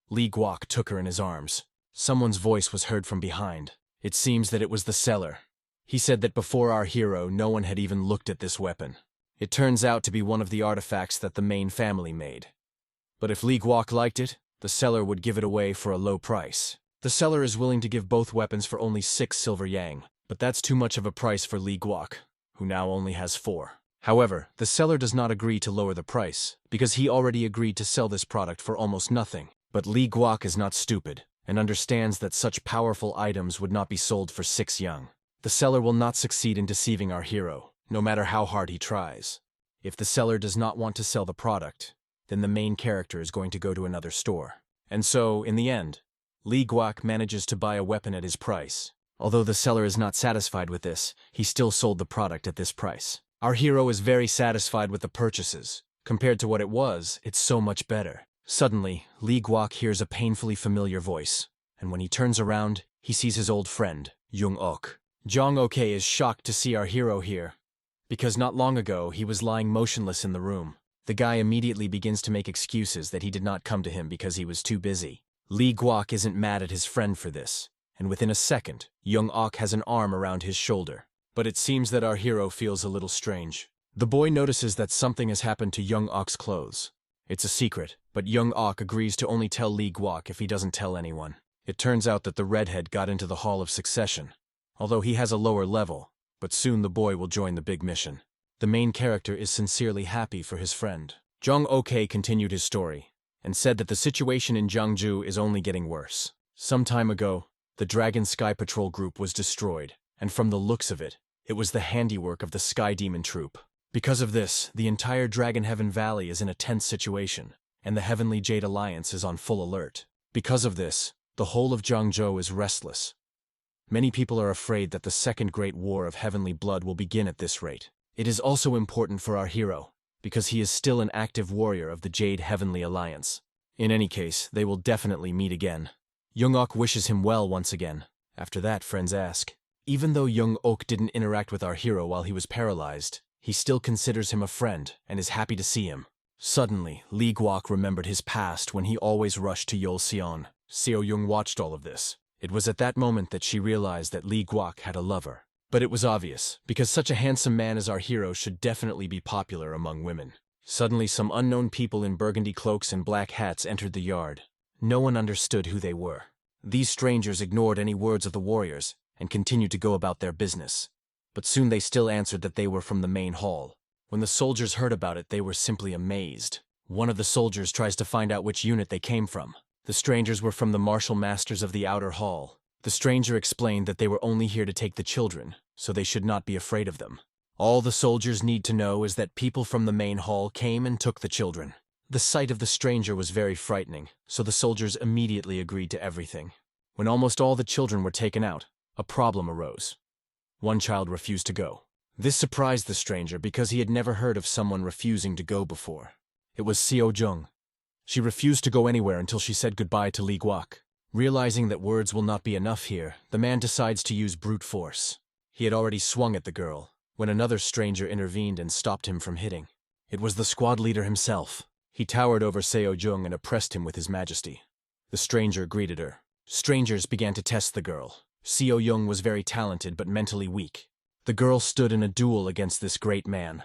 Lee Guok took her in his arms. Someone's voice was heard from behind. It seems that it was the seller. He said that before our hero, no one had even looked at this weapon. It turns out to be one of the artifacts that the main family made. But if Lee Guok liked it, the seller would give it away for a low price. The seller is willing to give both weapons for only 6 silver yang, but that's too much of a price for Lee Guok, who now only has 4. However, the seller does not agree to lower the price, because he already agreed to sell this product for almost nothing. But Lee Guok is not stupid, and understands that such powerful items would not be sold for 6 yang. The seller will not succeed in deceiving our hero, no matter how hard he tries. If the seller does not want to sell the product, then the main character is going to go to another store. And so, in the end, Lee Guok manages to buy a weapon at his price. Although the seller is not satisfied with this, he still sold the product at this price. Our hero is very satisfied with the purchases. Compared to what it was, it's so much better. Suddenly, Lee Guok hears a painfully familiar voice, and when he turns around, he sees his old friend, Jung-ok. Jung-ok is shocked to see our hero here, because not long ago he was lying motionless in the room. The guy immediately begins to make excuses that he did not come to him because he was too busy. Lee Guok isn't mad at his friend for this, and within a second, Jung-ok has an arm around his shoulder. But it seems that our hero feels a little strange. The boy notices that something has happened to Jung-ok's clothes. It's a secret, but Jung-ok agrees to only tell Lee Guok if he doesn't tell anyone. It turns out that the redhead got into the Hall of Succession, although he has a lower level, but soon the boy will join the big mission. The main character is sincerely happy for his friend. Jung-ok continued his story, and said that the situation in Jiangju is only getting worse. Some time ago, the Dragon Sky Patrol group was destroyed, and from the looks of it, it was the handiwork of the Sky Demon Troop. Because of this, the entire Dragon Heaven Valley is in a tense situation, and the Heavenly Jade Alliance is on full alert. Because of this, the whole of Jiangzhou is restless. Many people are afraid that the Second Great War of Heavenly Blood will begin at this rate. It is also important for our hero, because he is still an active warrior of the Jade Heavenly Alliance. In any case, they will definitely meet again. Young-ok wishes him well once again. After that, friends ask. Even though Young-ok didn't interact with our hero while he was paralyzed, he still considers him a friend and is happy to see him. Suddenly, Lee Guok remembered his past when he always rushed to Yolseon. Seo Young watched all of this. It was at that moment that she realized that Lee Guok had a lover. But it was obvious, because such a handsome man as our hero should definitely be popular among women. Suddenly, some unknown people in burgundy cloaks and black hats entered the yard. No one understood who they were. These strangers ignored any words of the warriors and continued to go about their business. But soon they still answered that they were from the main hall. When the soldiers heard about it, they were simply amazed. One of the soldiers tries to find out which unit they came from. The strangers were from the martial masters of the outer hall. The stranger explained that they were only here to take the children, so they should not be afraid of them. All the soldiers need to know is that people from the main hall came and took the children. The sight of the stranger was very frightening, so the soldiers immediately agreed to everything. When almost all the children were taken out, a problem arose. One child refused to go. This surprised the stranger because he had never heard of someone refusing to go before. It was Seo Jung. She refused to go anywhere until she said goodbye to Lee Guok. Realizing that words will not be enough here, the man decides to use brute force. He had already swung at the girl, when another stranger intervened and stopped him from hitting. It was the squad leader himself. He towered over Seo Jung and oppressed him with his majesty. The stranger greeted her. Strangers began to test the girl. Seo Jung was very talented but mentally weak. The girl stood in a duel against this great man.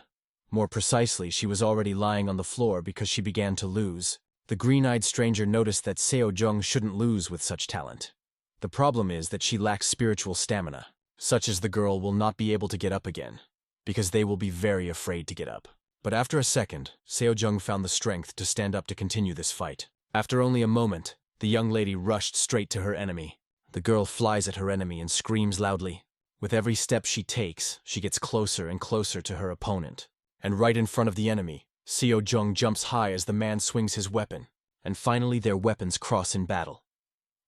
More precisely, she was already lying on the floor because she began to lose. The green-eyed stranger noticed that Seo Jung shouldn't lose with such talent. The problem is that she lacks spiritual stamina. Such as the girl will not be able to get up again, because they will be very afraid to get up. But after a second, Seo Jung found the strength to stand up to continue this fight. After only a moment, the young lady rushed straight to her enemy. The girl flies at her enemy and screams loudly. With every step she takes, she gets closer and closer to her opponent. And right in front of the enemy, Seo Jung jumps high as the man swings his weapon, and finally their weapons cross in battle.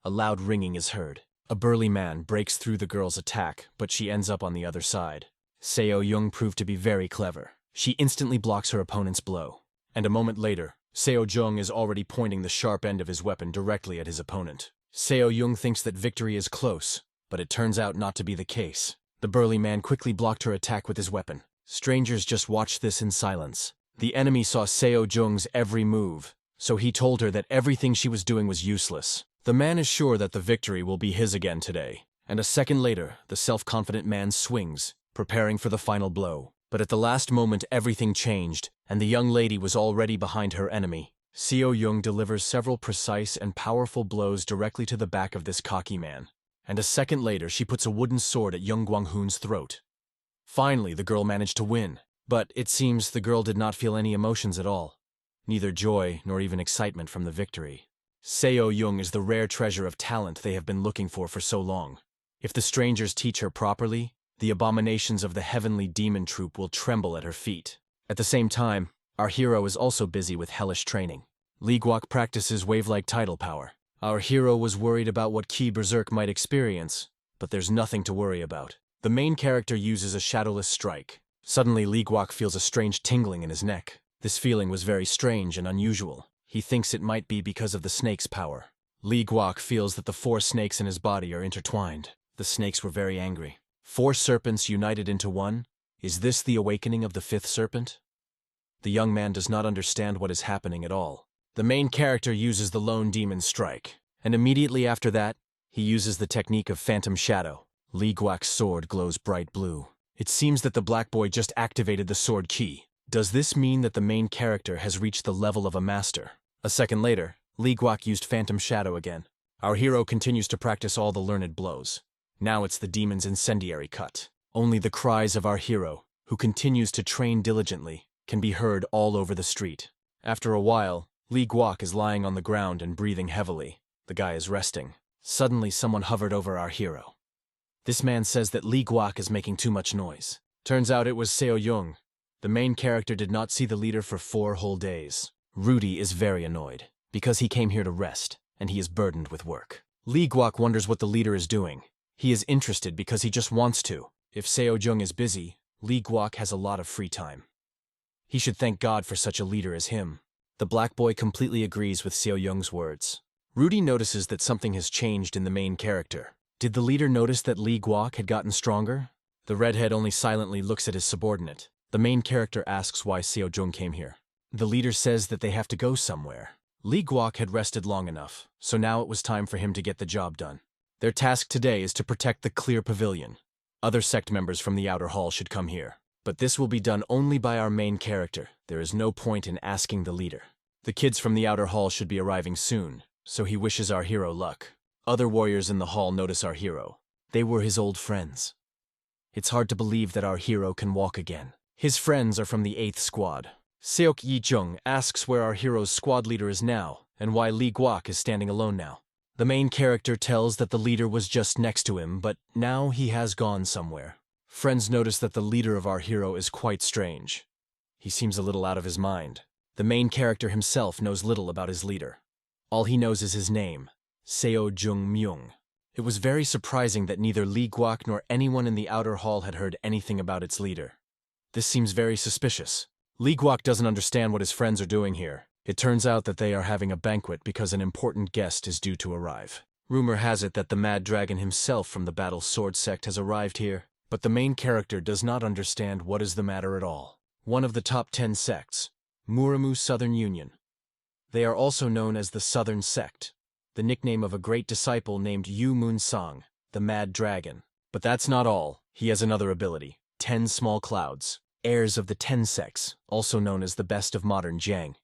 A loud ringing is heard. A burly man breaks through the girl's attack, but she ends up on the other side. Seo Jung proved to be very clever. She instantly blocks her opponent's blow. And a moment later, Seo Jung is already pointing the sharp end of his weapon directly at his opponent. Seo Jung thinks that victory is close, but it turns out not to be the case. The burly man quickly blocked her attack with his weapon. Strangers just watched this in silence. The enemy saw Seo Jung's every move, so he told her that everything she was doing was useless. The man is sure that the victory will be his again today, and a second later, the self-confident man swings, preparing for the final blow. But at the last moment everything changed, and the young lady was already behind her enemy. Seo Jung delivers several precise and powerful blows directly to the back of this cocky man, and a second later she puts a wooden sword at Young Gwang-hoon's throat. Finally, the girl managed to win, but it seems the girl did not feel any emotions at all, neither joy nor even excitement from the victory. Seo Jung is the rare treasure of talent they have been looking for so long. If the strangers teach her properly, the abominations of the heavenly demon troop will tremble at her feet. At the same time, our hero is also busy with hellish training. Lee Guok practices wave-like tidal power. Our hero was worried about what Ki Berserk might experience, but there's nothing to worry about. The main character uses a shadowless strike. Suddenly, Lee Guok feels a strange tingling in his neck. This feeling was very strange and unusual. He thinks it might be because of the snake's power. Lee Guok feels that the 4 snakes in his body are intertwined. The snakes were very angry. 4 serpents united into one? Is this the awakening of the 5th serpent? The young man does not understand what is happening at all. The main character uses the lone demon strike, and immediately after that, he uses the technique of phantom shadow. Lee Guok's sword glows bright blue. It seems that the black boy just activated the sword key. Does this mean that the main character has reached the level of a master? A second later, Lee Guok used phantom shadow again. Our hero continues to practice all the learned blows. Now it's the demon's incendiary cut. Only the cries of our hero, who continues to train diligently, can be heard all over the street. After a while, Lee Guok is lying on the ground and breathing heavily. The guy is resting. Suddenly someone hovered over our hero. This man says that Lee Guok is making too much noise. Turns out it was Seo Jung. The main character did not see the leader for 4 whole days. Rudy is very annoyed, because he came here to rest, and he is burdened with work. Lee Guok wonders what the leader is doing. He is interested because he just wants to. If Seo Jung is busy, Lee Guok has a lot of free time. He should thank God for such a leader as him. The black boy completely agrees with Seo Young's words. Rudy notices that something has changed in the main character. Did the leader notice that Lee Guok had gotten stronger? The redhead only silently looks at his subordinate. The main character asks why Seo Jung came here. The leader says that they have to go somewhere. Lee Guok had rested long enough, so now it was time for him to get the job done. Their task today is to protect the clear pavilion. Other sect members from the outer hall should come here. But this will be done only by our main character. There is no point in asking the leader. The kids from the outer hall should be arriving soon, so he wishes our hero luck. Other warriors in the hall notice our hero. They were his old friends. It's hard to believe that our hero can walk again. His friends are from the 8th squad. Seok Yi-jung asks where our hero's squad leader is now, and why Lee Guok is standing alone now. The main character tells that the leader was just next to him, but now he has gone somewhere. Friends notice that the leader of our hero is quite strange. He seems a little out of his mind. The main character himself knows little about his leader. All he knows is his name, Seo Jung Myung. It was very surprising that neither Lee Guok nor anyone in the outer hall had heard anything about its leader. This seems very suspicious. Lee Guok doesn't understand what his friends are doing here. It turns out that they are having a banquet because an important guest is due to arrive. Rumor has it that the Mad Dragon himself from the Battle Sword sect has arrived here, but the main character does not understand what is the matter at all. One of the top 10 sects, Muramu Southern Union. They are also known as the Southern Sect, the nickname of a great disciple named Yu Moon Sang, the Mad Dragon. But that's not all. He has another ability, 10 small clouds, heirs of the 10 sects, also known as the best of modern Jiang.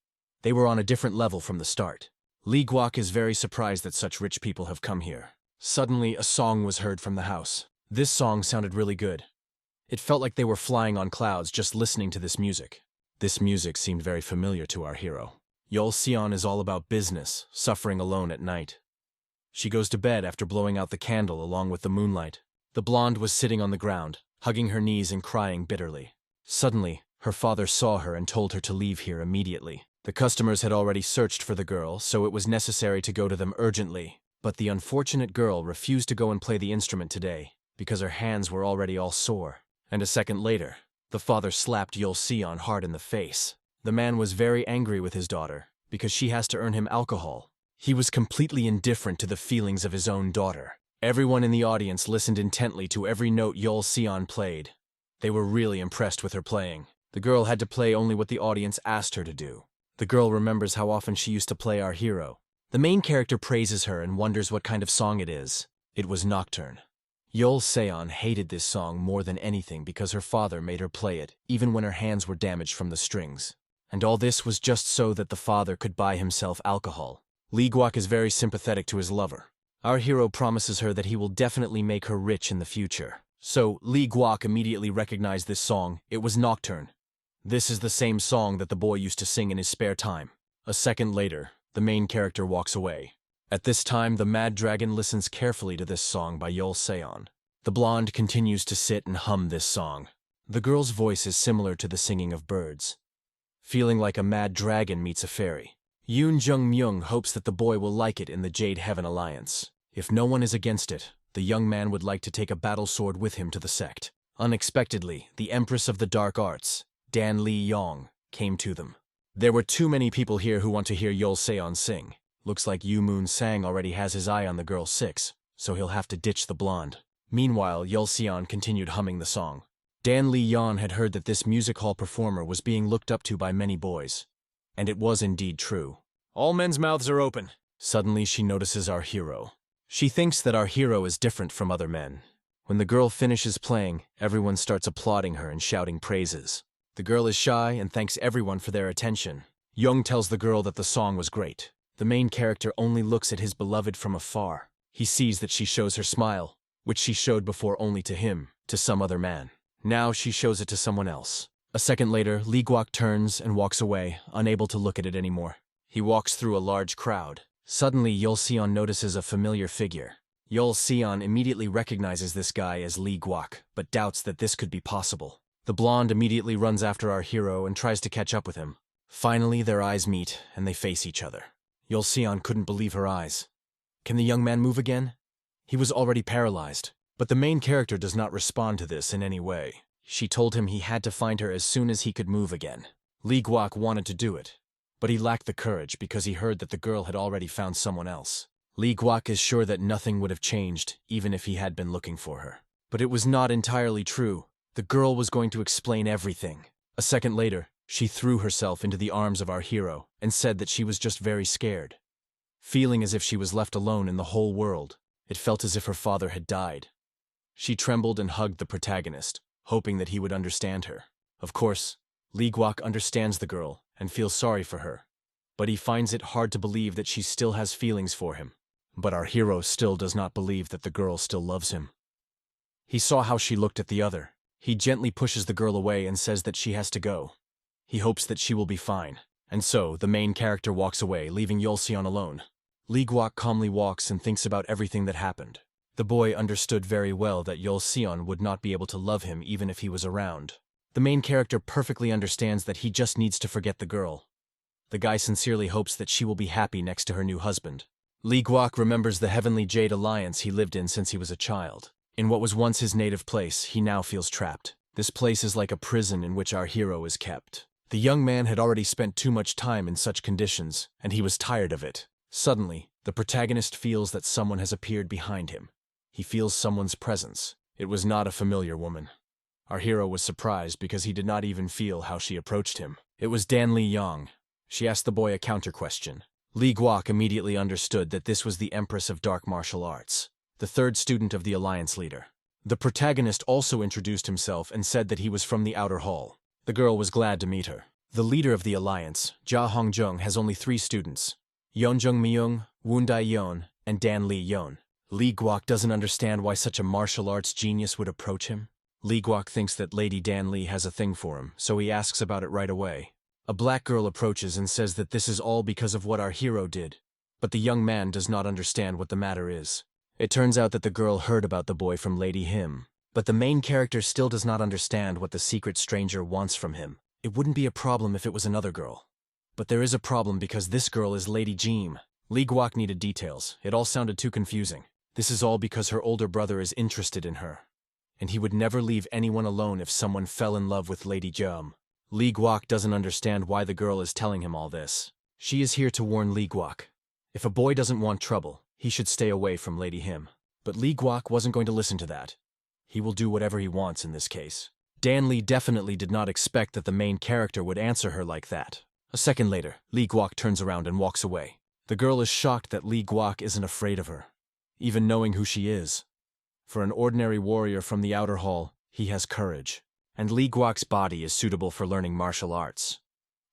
They were on a different level from the start. Lee Guok is very surprised that such rich people have come here. Suddenly, a song was heard from the house. This song sounded really good. It felt like they were flying on clouds just listening to this music. This music seemed very familiar to our hero. Yeol Seon is all about business, suffering alone at night. She goes to bed after blowing out the candle along with the moonlight. The blonde was sitting on the ground, hugging her knees and crying bitterly. Suddenly, her father saw her and told her to leave here immediately. The customers had already searched for the girl, so it was necessary to go to them urgently. But the unfortunate girl refused to go and play the instrument today, because her hands were already all sore. And a second later, the father slapped Yeol Seon hard in the face. The man was very angry with his daughter, because she has to earn him alcohol. He was completely indifferent to the feelings of his own daughter. Everyone in the audience listened intently to every note Yeol Seon played. They were really impressed with her playing. The girl had to play only what the audience asked her to do. The girl remembers how often she used to play our hero. The main character praises her and wonders what kind of song it is. It was Nocturne. Yeol Seon hated this song more than anything because her father made her play it, even when her hands were damaged from the strings. And all this was just so that the father could buy himself alcohol. Lee Guok is very sympathetic to his lover. Our hero promises her that he will definitely make her rich in the future. So, Lee Guok immediately recognized this song. It was Nocturne. This is the same song that the boy used to sing in his spare time. A second later, the main character walks away. At this time, the Mad Dragon listens carefully to this song by Yeol Seon. The blonde continues to sit and hum this song. The girl's voice is similar to the singing of birds. Feeling like a mad dragon meets a fairy. Yoon Jung Myung hopes that the boy will like it in the Jade Heaven Alliance. If no one is against it, the young man would like to take a battle sword with him to the sect. Unexpectedly, the Empress of the Dark Arts, Dan Lee Yong, came to them. There were too many people here who want to hear Yeol Seon sing. Looks like Yu Moon Sang already has his eye on the girl 6, so he'll have to ditch the blonde. Meanwhile, Yeol Seon continued humming the song. Dan Lee Yon had heard that this music hall performer was being looked up to by many boys. And it was indeed true. All men's mouths are open. Suddenly she notices our hero. She thinks that our hero is different from other men. When the girl finishes playing, everyone starts applauding her and shouting praises. The girl is shy and thanks everyone for their attention. Young tells the girl that the song was great. The main character only looks at his beloved from afar. He sees that she shows her smile, which she showed before only to him, to some other man. Now she shows it to someone else. A second later, Lee Guok turns and walks away, unable to look at it anymore. He walks through a large crowd. Suddenly, Yeol Seon notices a familiar figure. Yeol Seon immediately recognizes this guy as Lee Guok, but doubts that this could be possible. The blonde immediately runs after our hero and tries to catch up with him. Finally, their eyes meet, and they face each other. Yeol Seon couldn't believe her eyes. Can the young man move again? He was already paralyzed. But the main character does not respond to this in any way. She told him he had to find her as soon as he could move again. Lee Guok wanted to do it, but he lacked the courage because he heard that the girl had already found someone else. Lee Guak is sure that nothing would have changed even if he had been looking for her. But it was not entirely true. The girl was going to explain everything. A second later, she threw herself into the arms of our hero and said that she was just very scared. Feeling as if she was left alone in the whole world, it felt as if her father had died. She trembled and hugged the protagonist, hoping that he would understand her. Of course, Lee Guak understands the girl and feels sorry for her, but he finds it hard to believe that she still has feelings for him. But our hero still does not believe that the girl still loves him. He saw how she looked at the other. He gently pushes the girl away and says that she has to go. He hopes that she will be fine. And so, the main character walks away, leaving Yolseon alone. Lee Guak calmly walks and thinks about everything that happened. The boy understood very well that Yolseon would not be able to love him even if he was around. The main character perfectly understands that he just needs to forget the girl. The guy sincerely hopes that she will be happy next to her new husband. Lee Guak remembers the Heavenly Jade Alliance he lived in since he was a child. In what was once his native place, he now feels trapped. This place is like a prison in which our hero is kept. The young man had already spent too much time in such conditions, and he was tired of it. Suddenly, the protagonist feels that someone has appeared behind him. He feels someone's presence. It was not a familiar woman. Our hero was surprised because he did not even feel how she approached him. It was Dan Li Yang. She asked the boy a counter-question. Lee Guak immediately understood that this was the Empress of Dark Martial Arts, the third student of the Alliance leader. The protagonist also introduced himself and said that he was from the Outer Hall. The girl was glad to meet her. The leader of the Alliance, Jia Hongjung, has only 3 students: Yeonjung Myung, Woondai Yoon, and Dan Li Yoon. Lee Guak doesn't understand why such a martial arts genius would approach him. Lee Guak thinks that Lady Dan Li has a thing for him, so he asks about it right away. A black girl approaches and says that this is all because of what our hero did, but the young man does not understand what the matter is. It turns out that the girl heard about the boy from Lady Him, but the main character still does not understand what the secret stranger wants from him. It wouldn't be a problem if it was another girl. But there is a problem because this girl is Lady Jeem. Lee Guak needed details. It all sounded too confusing. This is all because her older brother is interested in her, and he would never leave anyone alone if someone fell in love with Lady Jeom. Lee Guak doesn't understand why the girl is telling him all this. She is here to warn Lee Guak. If a boy doesn't want trouble, he should stay away from Lady Him. But Lee Guak wasn't going to listen to that. He will do whatever he wants in this case. Dan Li definitely did not expect that the main character would answer her like that. A second later, Lee Guak turns around and walks away. The girl is shocked that Lee Guak isn't afraid of her, even knowing who she is. For an ordinary warrior from the Outer Hall, he has courage. And Lee Guak's body is suitable for learning martial arts.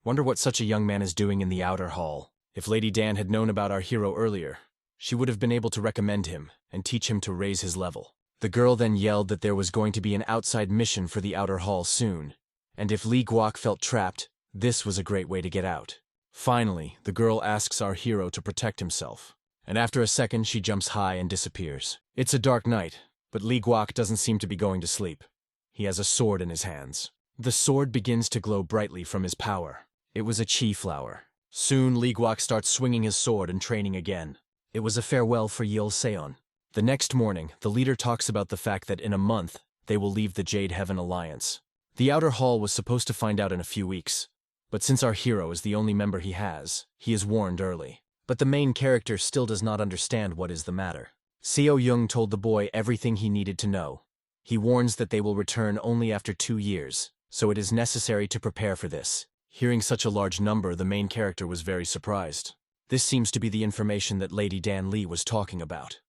Wonder what such a young man is doing in the Outer Hall. If Lady Dan had known about our hero earlier, she would have been able to recommend him and teach him to raise his level. The girl then yelled that there was going to be an outside mission for the Outer Hall soon, and if Lee Guak felt trapped, this was a great way to get out. Finally, the girl asks our hero to protect himself, and after a second she jumps high and disappears. It's a dark night, but Lee Guak doesn't seem to be going to sleep. He has a sword in his hands. The sword begins to glow brightly from his power. It was a chi flower. Soon Lee Guak starts swinging his sword and training again. It was a farewell for Yolseon. The next morning, the leader talks about the fact that in a month, they will leave the Jade Heaven Alliance. The Outer Hall was supposed to find out in a few weeks, but since our hero is the only member he has, he is warned early. But the main character still does not understand what is the matter. Seo Young told the boy everything he needed to know. He warns that they will return only after 2 years, so it is necessary to prepare for this. Hearing such a large number, the main character was very surprised. This seems to be the information that Lady Dan Li was talking about.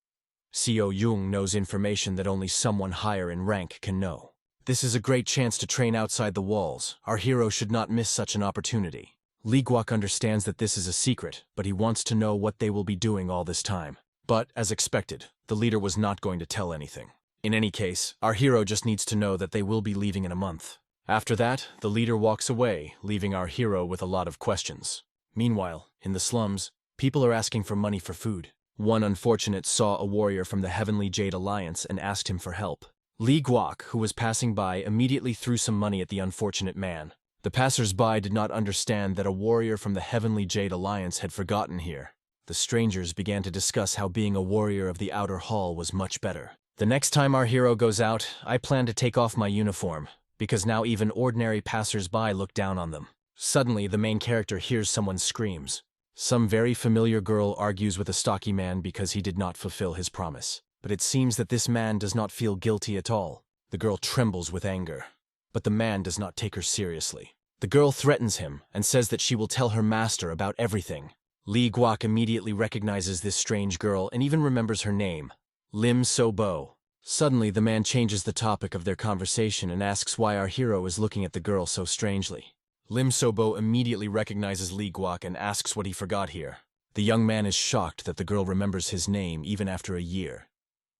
Seo Young knows information that only someone higher in rank can know. This is a great chance to train outside the walls. Our hero should not miss such an opportunity. Lee Guak understands that this is a secret, but he wants to know what they will be doing all this time. But, as expected, the leader was not going to tell anything. In any case, our hero just needs to know that they will be leaving in a month. After that, the leader walks away, leaving our hero with a lot of questions. Meanwhile, in the slums, people are asking for money for food. One unfortunate saw a warrior from the Heavenly Jade Alliance and asked him for help. Lee Guak, who was passing by, immediately threw some money at the unfortunate man. The passers-by did not understand that a warrior from the Heavenly Jade Alliance had forgotten here. The strangers began to discuss how being a warrior of the Outer Hall was much better. The next time our hero goes out, I plan to take off my uniform, because now even ordinary passers-by look down on them. Suddenly, the main character hears someone screams. Some very familiar girl argues with a stocky man because he did not fulfill his promise. But it seems that this man does not feel guilty at all. The girl trembles with anger. But the man does not take her seriously. The girl threatens him and says that she will tell her master about everything. Lee Guak immediately recognizes this strange girl and even remembers her name, Lim So-bo. Suddenly, the man changes the topic of their conversation and asks why our hero is looking at the girl so strangely. Lim So-bo immediately recognizes Lee Guak and asks what he forgot here. The young man is shocked that the girl remembers his name even after a year.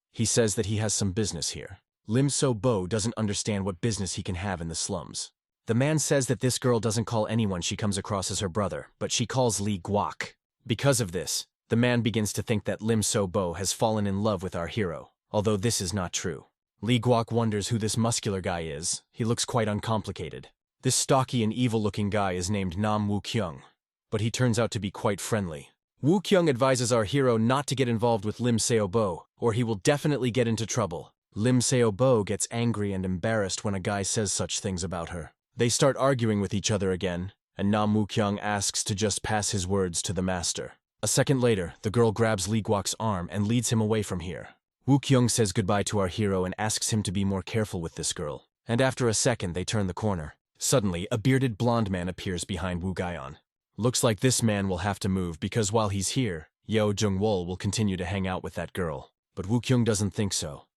He says that he has some business here. Lim So-bo doesn't understand what business he can have in the slums. The man says that this girl doesn't call anyone she comes across as her brother, but she calls Lee Guak. Because of this, the man begins to think that Lim So-bo has fallen in love with our hero, although this is not true. Lee Guak wonders who this muscular guy is. He looks quite uncomplicated. This stocky and evil-looking guy is named Nam Woo-kyung, but he turns out to be quite friendly. Woo-kyung advises our hero not to get involved with Lim So-bo, or he will definitely get into trouble. Lim So-bo gets angry and embarrassed when a guy says such things about her. They start arguing with each other again, and Nam Woo-kyung asks to just pass his words to the master. A second later, the girl grabs Lee Guak's arm and leads him away from here. Woo-kyung says goodbye to our hero and asks him to be more careful with this girl. And after a second, they turn the corner. Suddenly, a bearded blonde man appears behind Woo Gyeon. Looks like this man will have to move because while he's here, Yeo Jung-wol will continue to hang out with that girl. But Woo-kyung doesn't think so.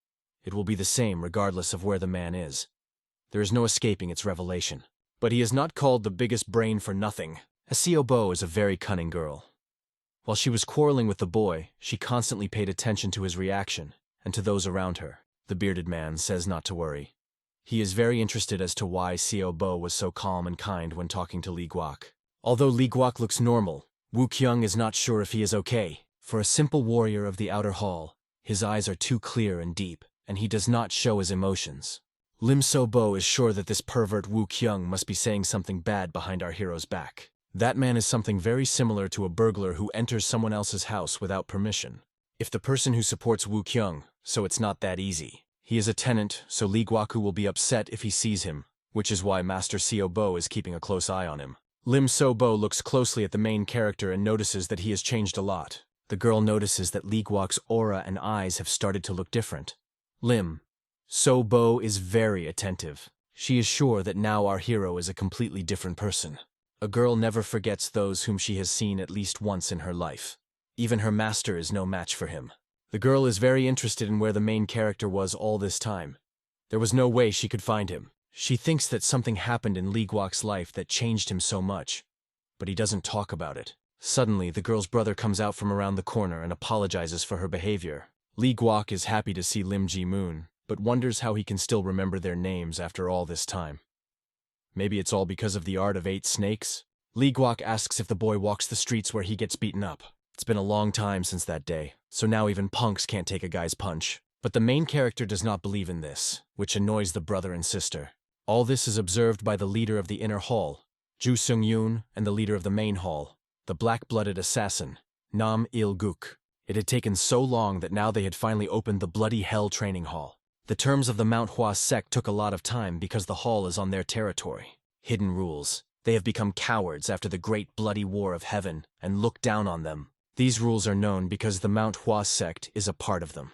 It will be the same regardless of where the man is. There is no escaping its revelation. But he is not called the biggest brain for nothing. Seo-bo is a very cunning girl. While she was quarreling with the boy, she constantly paid attention to his reaction and to those around her. The bearded man says not to worry. He is very interested as to why Seo-bo was so calm and kind when talking to Lee Guak. Although Lee Guak looks normal, Woo-kyung is not sure if he is okay. For a simple warrior of the outer hall, his eyes are too clear and deep, and he does not show his emotions. Lim So-bo is sure that this pervert Woo-kyung must be saying something bad behind our hero's back. That man is something very similar to a burglar who enters someone else's house without permission. If the person who supports Woo-kyung, so it's not that easy. He is a tenant, so Lee Guak will be upset if he sees him, which is why Master Seo-bo is keeping a close eye on him. Lim So-bo looks closely at the main character and notices that he has changed a lot. The girl notices that Lee Guak's aura and eyes have started to look different. Lim So-bo is very attentive. She is sure that now our hero is a completely different person. A girl never forgets those whom she has seen at least once in her life. Even her master is no match for him. The girl is very interested in where the main character was all this time. There was no way she could find him. She thinks that something happened in Lee Guak's life that changed him so much, but he doesn't talk about it. Suddenly, the girl's brother comes out from around the corner and apologizes for her behavior. Lee Guak is happy to see Lim Ji-moon, but wonders how he can still remember their names after all this time. Maybe it's all because of the art of 8 snakes? Lee Guak asks if the boy walks the streets where he gets beaten up. It's been a long time since that day, so now even punks can't take a guy's punch. But the main character does not believe in this, which annoys the brother and sister. All this is observed by the leader of the inner hall, Ju Sung-yoon, and the leader of the main hall, the black-blooded assassin, Nam Il-guk. It had taken so long that now they had finally opened the bloody hell training hall. The terms of the Manhwa sect took a lot of time because the hall is on their territory. Hidden rules. They have become cowards after the great bloody war of heaven and look down on them. These rules are known because the Manhwa sect is a part of them.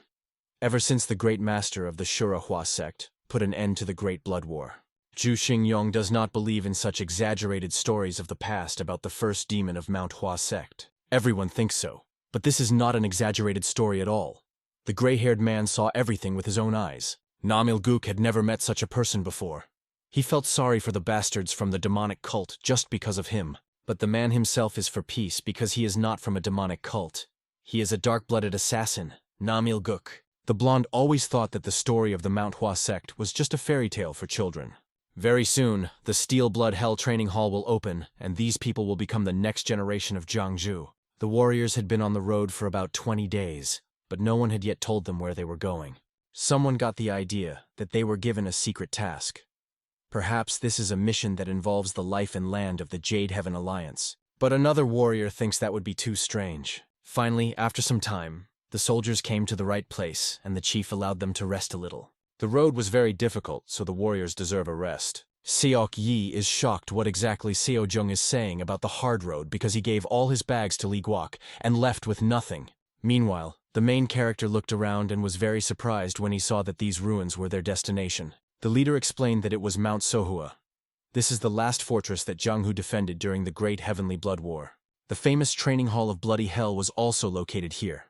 Ever since the great master of the Shurahua sect put an end to the Great Blood War. Ju Xingyong does not believe in such exaggerated stories of the past about the first demon of Manhwa sect. Everyone thinks so, but this is not an exaggerated story at all. The gray-haired man saw everything with his own eyes. Nam Il-guk had never met such a person before. He felt sorry for the bastards from the demonic cult just because of him. But the man himself is for peace because he is not from a demonic cult. He is a dark-blooded assassin, Nam Il-guk. The blonde always thought that the story of the Manhwa sect was just a fairy tale for children. Very soon, the Steel Blood Hell Training Hall will open, and these people will become the next generation of Jiangju. The warriors had been on the road for about 20 days, but no one had yet told them where they were going. Someone got the idea that they were given a secret task. Perhaps this is a mission that involves the life and land of the Jade Heaven Alliance. But another warrior thinks that would be too strange. Finally, after some time, the soldiers came to the right place, and the chief allowed them to rest a little. The road was very difficult, so the warriors deserve a rest. Seok Yi is shocked what exactly Seo Jung is saying about the hard road because he gave all his bags to Lee Guok and left with nothing. Meanwhile, the main character looked around and was very surprised when he saw that these ruins were their destination. The leader explained that it was Mount Sohua. This is the last fortress that Jianghu defended during the Great Heavenly Blood War. The famous training hall of Bloody Hell was also located here.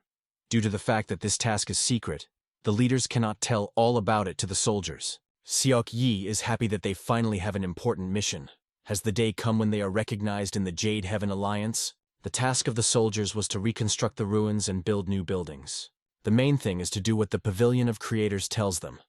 Due to the fact that this task is secret, the leaders cannot tell all about it to the soldiers. Seok Yi is happy that they finally have an important mission. Has the day come when they are recognized in the Jade Heaven Alliance? The task of the soldiers was to reconstruct the ruins and build new buildings. The main thing is to do what the Pavilion of Creators tells them.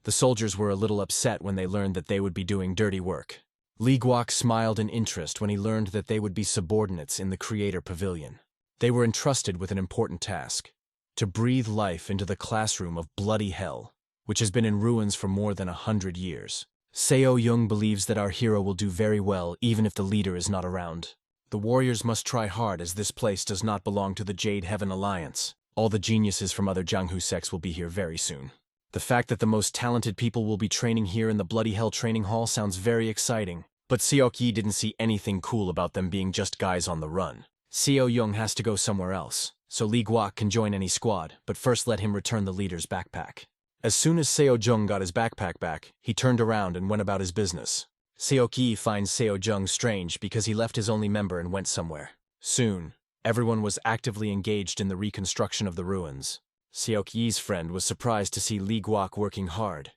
The soldiers were a little upset when they learned that they would be doing dirty work. Lee Guok smiled in interest when he learned that they would be subordinates in the Creator Pavilion. They were entrusted with an important task: to breathe life into the classroom of Bloody Hell, which has been in ruins for more than 100 years. Seo Jung believes that our hero will do very well even if the leader is not around. The warriors must try hard as this place does not belong to the Jade Heaven Alliance. All the geniuses from other Jianghu sects will be here very soon. The fact that the most talented people will be training here in the Bloody Hell Training Hall sounds very exciting, but Seok Yi didn't see anything cool about them being just guys on the run. Seo Jung has to go somewhere else, so Lee Guok can join any squad, but first let him return the leader's backpack. As soon as Seo Jung got his backpack back, he turned around and went about his business. Seok Yi finds Seo Jung strange because he left his only member and went somewhere. Soon, everyone was actively engaged in the reconstruction of the ruins. Seok Yi's friend was surprised to see Lee Guok working hard.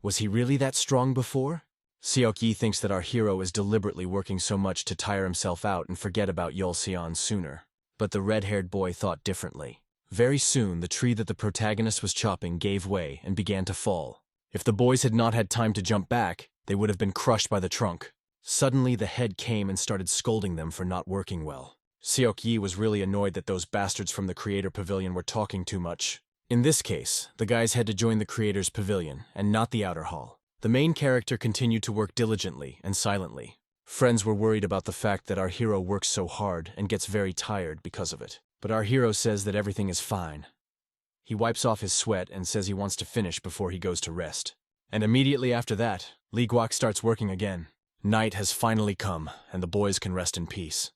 Was he really that strong before? Seok Yi thinks that our hero is deliberately working so much to tire himself out and forget about Yulseon sooner. But the red-haired boy thought differently. Very soon, the tree that the protagonist was chopping gave way and began to fall. If the boys had not had time to jump back, they would have been crushed by the trunk. Suddenly, the head came and started scolding them for not working well. Seok Yi was really annoyed that those bastards from the Creator Pavilion were talking too much. In this case, the guys had to join the Creator's Pavilion, and not the outer hall. The main character continued to work diligently and silently. Friends were worried about the fact that our hero works so hard and gets very tired because of it. But our hero says that everything is fine. He wipes off his sweat and says he wants to finish before he goes to rest. And immediately after that, Lee Guok starts working again. Night has finally come, and the boys can rest in peace.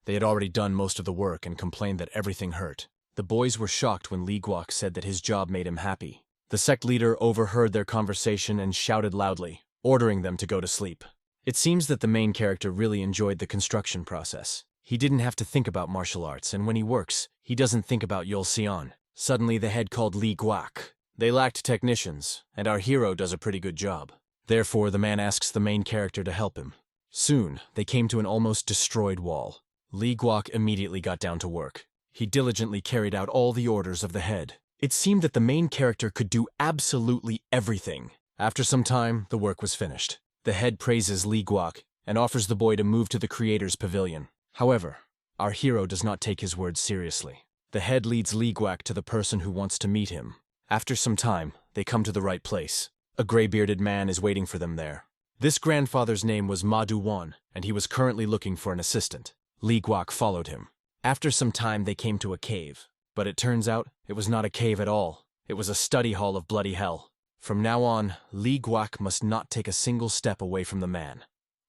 They had already done most of the work and complained that everything hurt. The boys were shocked when Lee Guok said that his job made him happy. The sect leader overheard their conversation and shouted loudly, ordering them to go to sleep. It seems that the main character really enjoyed the construction process. He didn't have to think about martial arts, and when he works, he doesn't think about Yulseon. Suddenly the head called Lee Guok. They lacked technicians, and our hero does a pretty good job. Therefore, the man asks the main character to help him. Soon, they came to an almost destroyed wall. Lee Guok immediately got down to work. He diligently carried out all the orders of the head. It seemed that the main character could do absolutely everything. After some time, the work was finished. The head praises Lee Guok and offers the boy to move to the Creator's Pavilion. However, our hero does not take his words seriously. The head leads Lee Guok to the person who wants to meet him. After some time, they come to the right place. A gray-bearded man is waiting for them there. This grandfather's name was Ma Du-won, and he was currently looking for an assistant. Lee Guok followed him. After some time, they came to a cave. But it turns out, it was not a cave at all. It was a study hall of bloody hell. From now on, Lee Guok must not take a single step away from the man.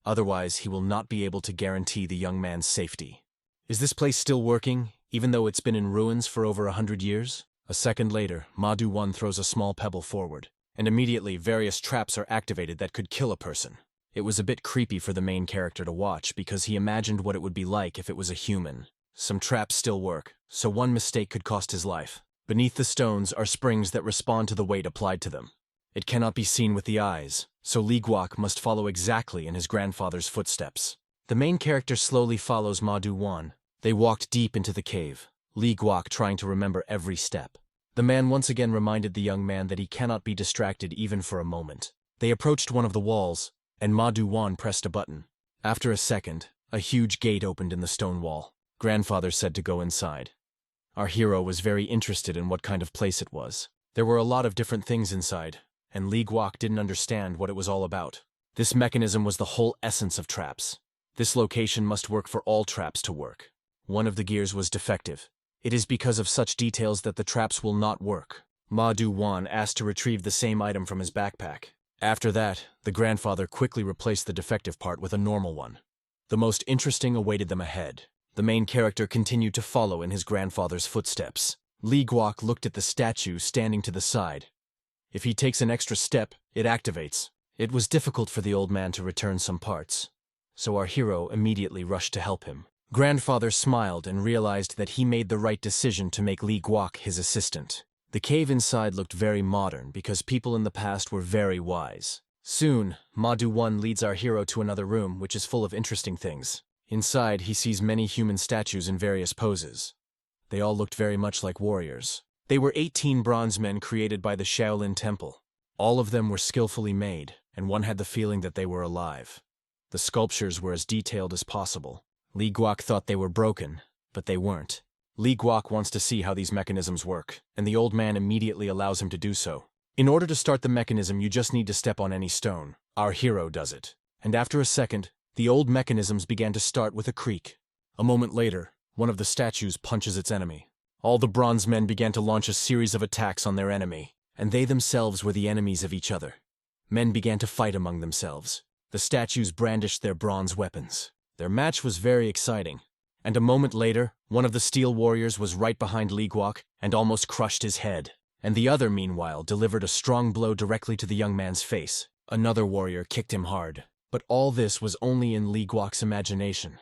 Otherwise, he will not be able to guarantee the young man's safety. Is this place still working, even though it's been in ruins for over 100 years? A second later, Ma Du-won throws a small pebble forward, and immediately various traps are activated that could kill a person. It was a bit creepy for the main character to watch because he imagined what it would be like if it was a human. Some traps still work, so one mistake could cost his life. Beneath the stones are springs that respond to the weight applied to them. It cannot be seen with the eyes, so Lee Guok must follow exactly in his grandfather's footsteps. The main character slowly follows Ma Du-won. They walked deep into the cave, Lee Guok trying to remember every step. The man once again reminded the young man that he cannot be distracted even for a moment. They approached one of the walls, and Ma Du-won pressed a button. After a second, a huge gate opened in the stone wall. Grandfather said to go inside. Our hero was very interested in what kind of place it was. There were a lot of different things inside, and Lee Guok didn't understand what it was all about. This mechanism was the whole essence of traps. This location must work for all traps to work. One of the gears was defective. It is because of such details that the traps will not work. Ma Du-won asked to retrieve the same item from his backpack. After that, the grandfather quickly replaced the defective part with a normal one. The most interesting awaited them ahead. The main character continued to follow in his grandfather's footsteps. Lee Guok looked at the statue standing to the side. If he takes an extra step, it activates. It was difficult for the old man to return some parts, so our hero immediately rushed to help him. Grandfather smiled and realized that he made the right decision to make Lee Guok his assistant. The cave inside looked very modern because people in the past were very wise. Soon, Madu-1 leads our hero to another room which is full of interesting things. Inside, he sees many human statues in various poses. They all looked very much like warriors. They were 18 bronze men created by the Shaolin Temple. All of them were skillfully made, and one had the feeling that they were alive. The sculptures were as detailed as possible. Lee Guok thought they were broken, but they weren't. Lee Guok wants to see how these mechanisms work, and the old man immediately allows him to do so. In order to start the mechanism, you just need to step on any stone. Our hero does it. And after a second, the old mechanisms began to start with a creak. A moment later, one of the statues punches its enemy. All the bronze men began to launch a series of attacks on their enemy, and they themselves were the enemies of each other. Men began to fight among themselves. The statues brandished their bronze weapons. Their match was very exciting, and a moment later, one of the steel warriors was right behind Lee Guok and almost crushed his head, and the other, meanwhile, delivered a strong blow directly to the young man's face. Another warrior kicked him hard, but all this was only in Lee Guok's imagination.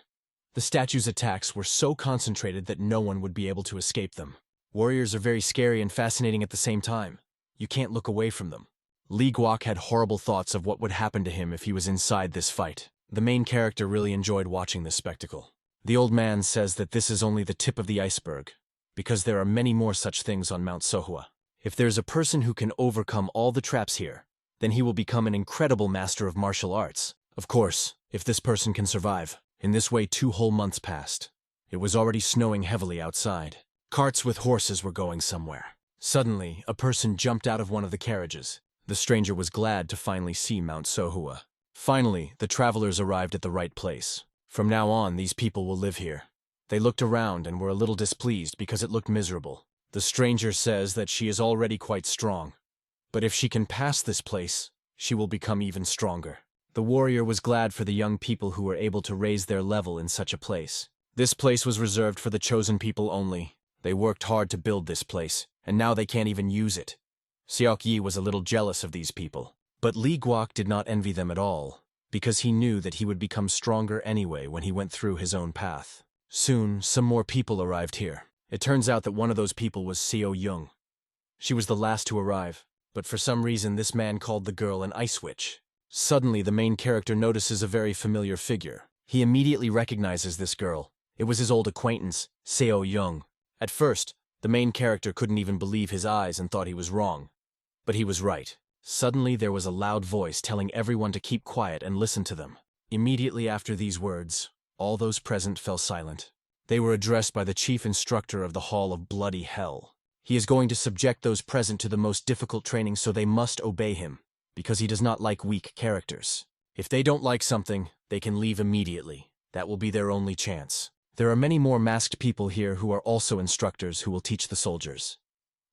The statue's attacks were so concentrated that no one would be able to escape them. Warriors are very scary and fascinating at the same time. You can't look away from them. Lee Guok had horrible thoughts of what would happen to him if he was inside this fight. The main character really enjoyed watching this spectacle. The old man says that this is only the tip of the iceberg, because there are many more such things on Mount Sohua. If there's a person who can overcome all the traps here, then he will become an incredible master of martial arts. Of course, if this person can survive. In this way, 2 whole months passed. It was already snowing heavily outside. Carts with horses were going somewhere. Suddenly, a person jumped out of one of the carriages. The stranger was glad to finally see Mount Sohua. Finally, the travelers arrived at the right place. From now on, these people will live here. They looked around and were a little displeased because it looked miserable. The stranger says that she is already quite strong, but if she can pass this place, she will become even stronger. The warrior was glad for the young people who were able to raise their level in such a place. This place was reserved for the chosen people only. They worked hard to build this place, and now they can't even use it. Seok Yi was a little jealous of these people, but Lee Guok did not envy them at all, because he knew that he would become stronger anyway when he went through his own path. Soon, some more people arrived here. It turns out that one of those people was Seo Young. She was the last to arrive, but for some reason this man called the girl an ice witch. Suddenly, the main character notices a very familiar figure. He immediately recognizes this girl. It was his old acquaintance, Seo Young. At first, the main character couldn't even believe his eyes and thought he was wrong. But he was right. Suddenly, there was a loud voice telling everyone to keep quiet and listen to them. Immediately after these words, all those present fell silent. They were addressed by the chief instructor of the Hall of Bloody Hell. He is going to subject those present to the most difficult training, so they must obey him, because he does not like weak characters. If they don't like something, they can leave immediately. That will be their only chance. There are many more masked people here who are also instructors who will teach the soldiers.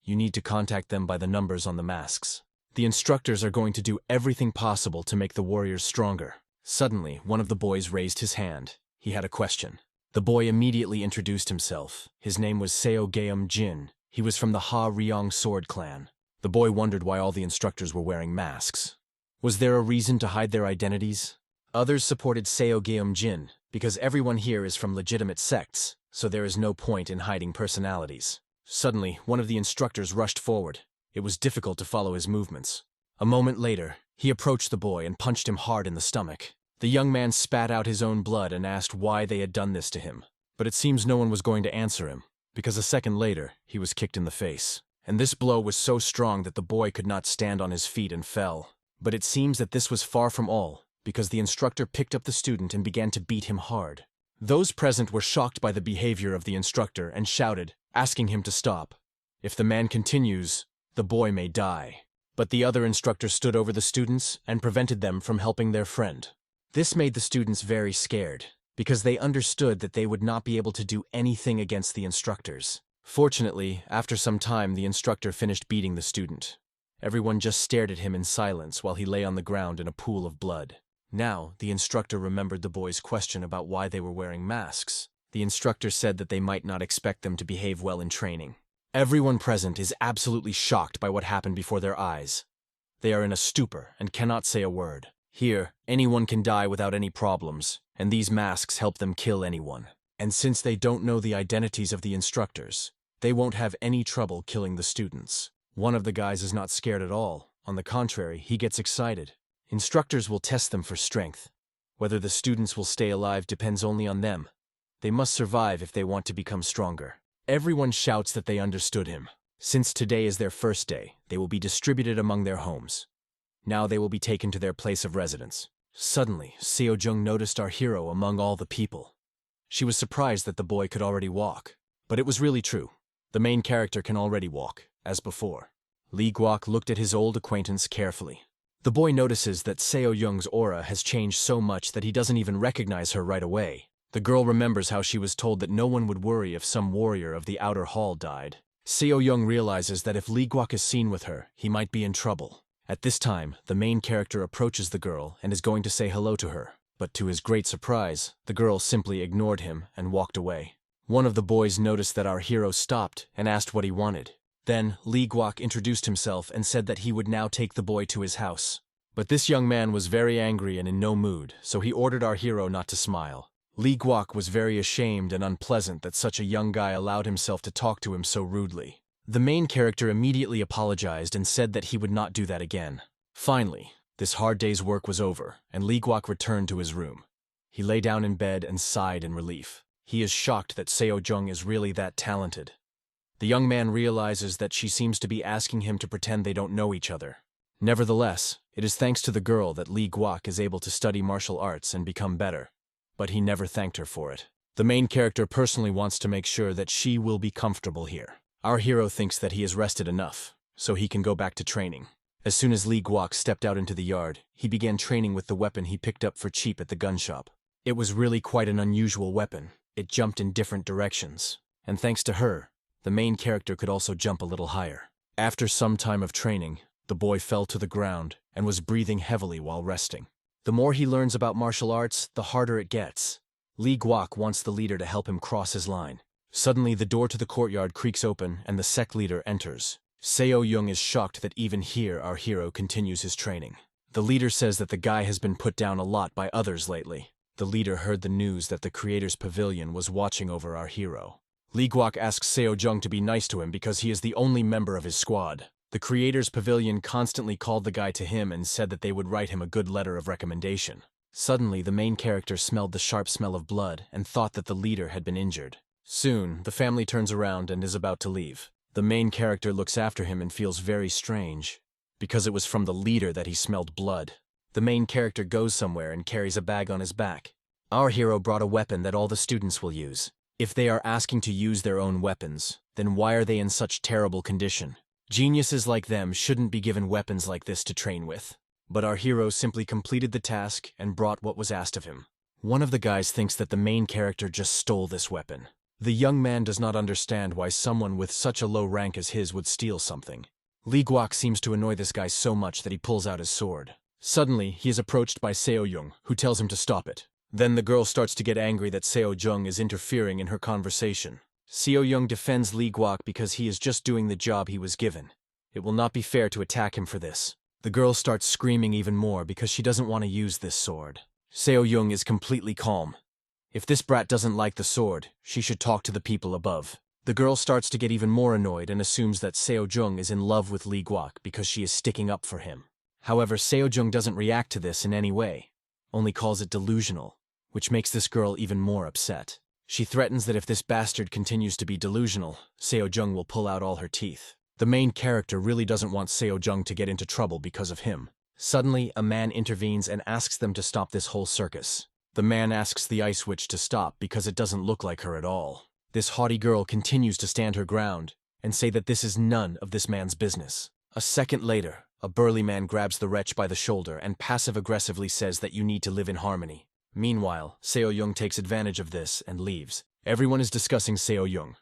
You need to contact them by the numbers on the masks. The instructors are going to do everything possible to make the warriors stronger. Suddenly, one of the boys raised his hand. He had a question. The boy immediately introduced himself. His name was Seo Geum Jin. He was from the Ha Ryong Sword Clan. The boy wondered why all the instructors were wearing masks. Was there a reason to hide their identities? Others supported Seo Geum Jin, because everyone here is from legitimate sects, so there is no point in hiding personalities. Suddenly, one of the instructors rushed forward. It was difficult to follow his movements. A moment later, he approached the boy and punched him hard in the stomach. The young man spat out his own blood and asked why they had done this to him. But it seems no one was going to answer him, because a second later, he was kicked in the face. And this blow was so strong that the boy could not stand on his feet and fell. But it seems that this was far from all, because the instructor picked up the student and began to beat him hard. Those present were shocked by the behavior of the instructor and shouted, asking him to stop. If the man continues, the boy may die. But the other instructor stood over the students and prevented them from helping their friend. This made the students very scared, because they understood that they would not be able to do anything against the instructors. Fortunately, after some time, the instructor finished beating the student. Everyone just stared at him in silence while he lay on the ground in a pool of blood. Now, the instructor remembered the boys' question about why they were wearing masks. The instructor said that they might not expect them to behave well in training. Everyone present is absolutely shocked by what happened before their eyes. They are in a stupor and cannot say a word. Here, anyone can die without any problems, and these masks help them kill anyone. And since they don't know the identities of the instructors, they won't have any trouble killing the students. One of the guys is not scared at all. On the contrary, he gets excited. Instructors will test them for strength. Whether the students will stay alive depends only on them. They must survive if they want to become stronger. Everyone shouts that they understood him. Since today is their first day, they will be distributed among their homes. Now they will be taken to their place of residence. Suddenly, Seo-jung noticed our hero among all the people. She was surprised that the boy could already walk. But it was really true. The main character can already walk, as before. Lee Guok looked at his old acquaintance carefully. The boy notices that Seo-jung's aura has changed so much that he doesn't even recognize her right away. The girl remembers how she was told that no one would worry if some warrior of the outer hall died. Seo-jung realizes that if Lee Guok is seen with her, he might be in trouble. At this time, the main character approaches the girl and is going to say hello to her. But to his great surprise, the girl simply ignored him and walked away. One of the boys noticed that our hero stopped and asked what he wanted. Then, Lee Guok introduced himself and said that he would now take the boy to his house. But this young man was very angry and in no mood, so he ordered our hero not to smile. Lee Guok was very ashamed and unpleasant that such a young guy allowed himself to talk to him so rudely. The main character immediately apologized and said that he would not do that again. Finally, this hard day's work was over, and Lee Guok returned to his room. He lay down in bed and sighed in relief. He is shocked that Seo-jung is really that talented. The young man realizes that she seems to be asking him to pretend they don't know each other. Nevertheless, it is thanks to the girl that Lee Guok is able to study martial arts and become better. But he never thanked her for it. The main character personally wants to make sure that she will be comfortable here. Our hero thinks that he has rested enough, so he can go back to training. As soon as Lee Guok stepped out into the yard, he began training with the weapon he picked up for cheap at the gun shop. It was really quite an unusual weapon. It jumped in different directions. And thanks to her, the main character could also jump a little higher. After some time of training, the boy fell to the ground and was breathing heavily while resting. The more he learns about martial arts, the harder it gets. Lee Guok wants the leader to help him cross his line. Suddenly, the door to the courtyard creaks open and the sect leader enters. Seo-jung is shocked that even here our hero continues his training. The leader says that the guy has been put down a lot by others lately. The leader heard the news that the creator's pavilion was watching over our hero. Lee Guok asks Seo-jung to be nice to him because he is the only member of his squad. The creator's pavilion constantly called the guy to him and said that they would write him a good letter of recommendation. Suddenly, the main character smelled the sharp smell of blood and thought that the leader had been injured. Soon, the family turns around and is about to leave. The main character looks after him and feels very strange, because it was from the leader that he smelled blood. The main character goes somewhere and carries a bag on his back. Our hero brought a weapon that all the students will use. If they are asking to use their own weapons, then why are they in such terrible condition? Geniuses like them shouldn't be given weapons like this to train with. But our hero simply completed the task and brought what was asked of him. One of the guys thinks that the main character just stole this weapon. The young man does not understand why someone with such a low rank as his would steal something. Lee Guok seems to annoy this guy so much that he pulls out his sword. Suddenly, he is approached by Seo-jung, who tells him to stop it. Then the girl starts to get angry that Seo-jung is interfering in her conversation. Seo-jung defends Lee Guok because he is just doing the job he was given. It will not be fair to attack him for this. The girl starts screaming even more because she doesn't want to use this sword. Seo-jung is completely calm. If this brat doesn't like the sword, she should talk to the people above. The girl starts to get even more annoyed and assumes that Seo-jung is in love with Lee Guok because she is sticking up for him. However, Seo-jung doesn't react to this in any way, only calls it delusional, which makes this girl even more upset. She threatens that if this bastard continues to be delusional, Seo-jung will pull out all her teeth. The main character really doesn't want Seo-jung to get into trouble because of him. Suddenly, a man intervenes and asks them to stop this whole circus. The man asks the ice witch to stop because it doesn't look like her at all. This haughty girl continues to stand her ground and say that this is none of this man's business. A second later, a burly man grabs the wretch by the shoulder and passive-aggressively says that you need to live in harmony. Meanwhile, Seo-jung takes advantage of this and leaves. Everyone is discussing Seo-jung.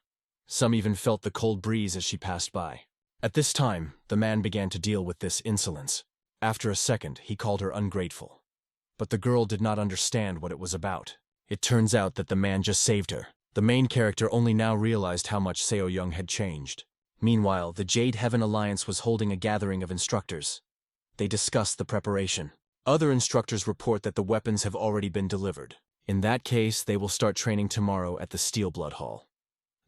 Some even felt the cold breeze as she passed by. At this time, the man began to deal with this insolence. After a second, he called her ungrateful. But the girl did not understand what it was about. It turns out that the man just saved her. The main character only now realized how much Seo Young had changed. Meanwhile, the Jade Heaven Alliance was holding a gathering of instructors. They discussed the preparation. Other instructors report that the weapons have already been delivered. In that case, they will start training tomorrow at the Steelblood Hall.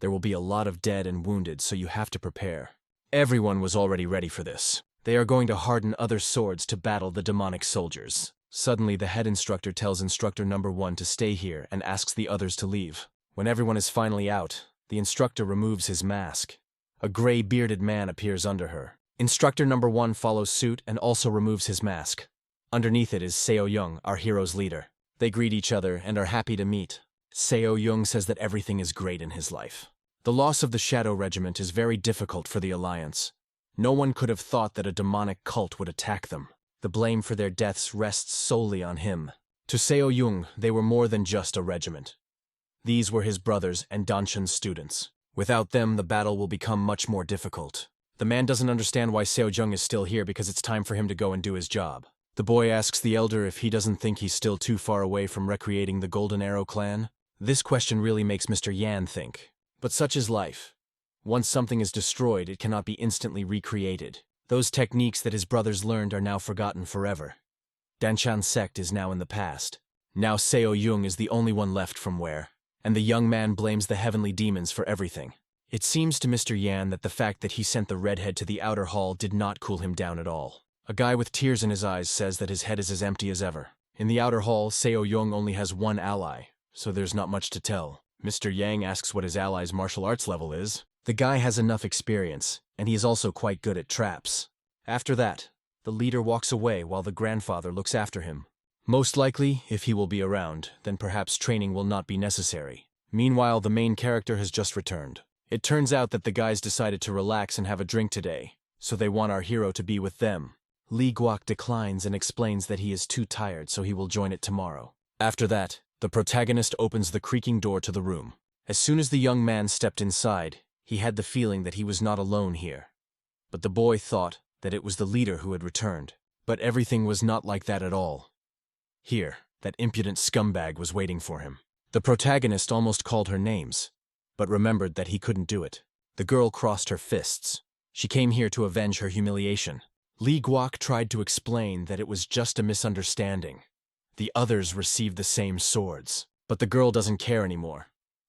There will be a lot of dead and wounded, so you have to prepare. Everyone was already ready for this. They are going to harden other swords to battle the demonic soldiers. Suddenly, the head instructor tells instructor number 1 to stay here and asks the others to leave. When everyone is finally out, the instructor removes his mask. A gray bearded man appears under her. Instructor number 1 follows suit and also removes his mask. Underneath it is Seo Young, our hero's leader. They greet each other and are happy to meet. Seo Young says that everything is great in his life. The loss of the Shadow Regiment is very difficult for the Alliance. No one could have thought that a demonic cult would attack them. The blame for their deaths rests solely on him. To Seo Young, they were more than just a regiment. These were his brothers and Danshan's students. Without them, the battle will become much more difficult. The man doesn't understand why Seo Young is still here because it's time for him to go and do his job. The boy asks the elder if he doesn't think he's still too far away from recreating the Golden Arrow clan. This question really makes Mr. Yan think. But such is life. Once something is destroyed, it cannot be instantly recreated. Those techniques that his brothers learned are now forgotten forever. Danshan's sect is now in the past. Now Seo Young is the only one left from where. And the young man blames the heavenly demons for everything. It seems to Mr. Yan that the fact that he sent the redhead to the outer hall did not cool him down at all. A guy with tears in his eyes says that his head is as empty as ever. In the outer hall, Seo Young only has one ally, so there's not much to tell. Mr. Yang asks what his ally's martial arts level is. The guy has enough experience, and he is also quite good at traps. After that, the leader walks away while the grandfather looks after him. Most likely, if he will be around, then perhaps training will not be necessary. Meanwhile, the main character has just returned. It turns out that the guys decided to relax and have a drink today, so they want our hero to be with them. Lee Guok declines and explains that he is too tired, so he will join it tomorrow. After that, the protagonist opens the creaking door to the room. As soon as the young man stepped inside, he had the feeling that he was not alone here. But the boy thought that it was the leader who had returned. But everything was not like that at all. Here, that impudent scumbag was waiting for him. The protagonist almost called her names, but remembered that he couldn't do it. The girl crossed her fists. She came here to avenge her humiliation. Lee Guok tried to explain that it was just a misunderstanding. The others received the same swords, but the girl doesn't care anymore.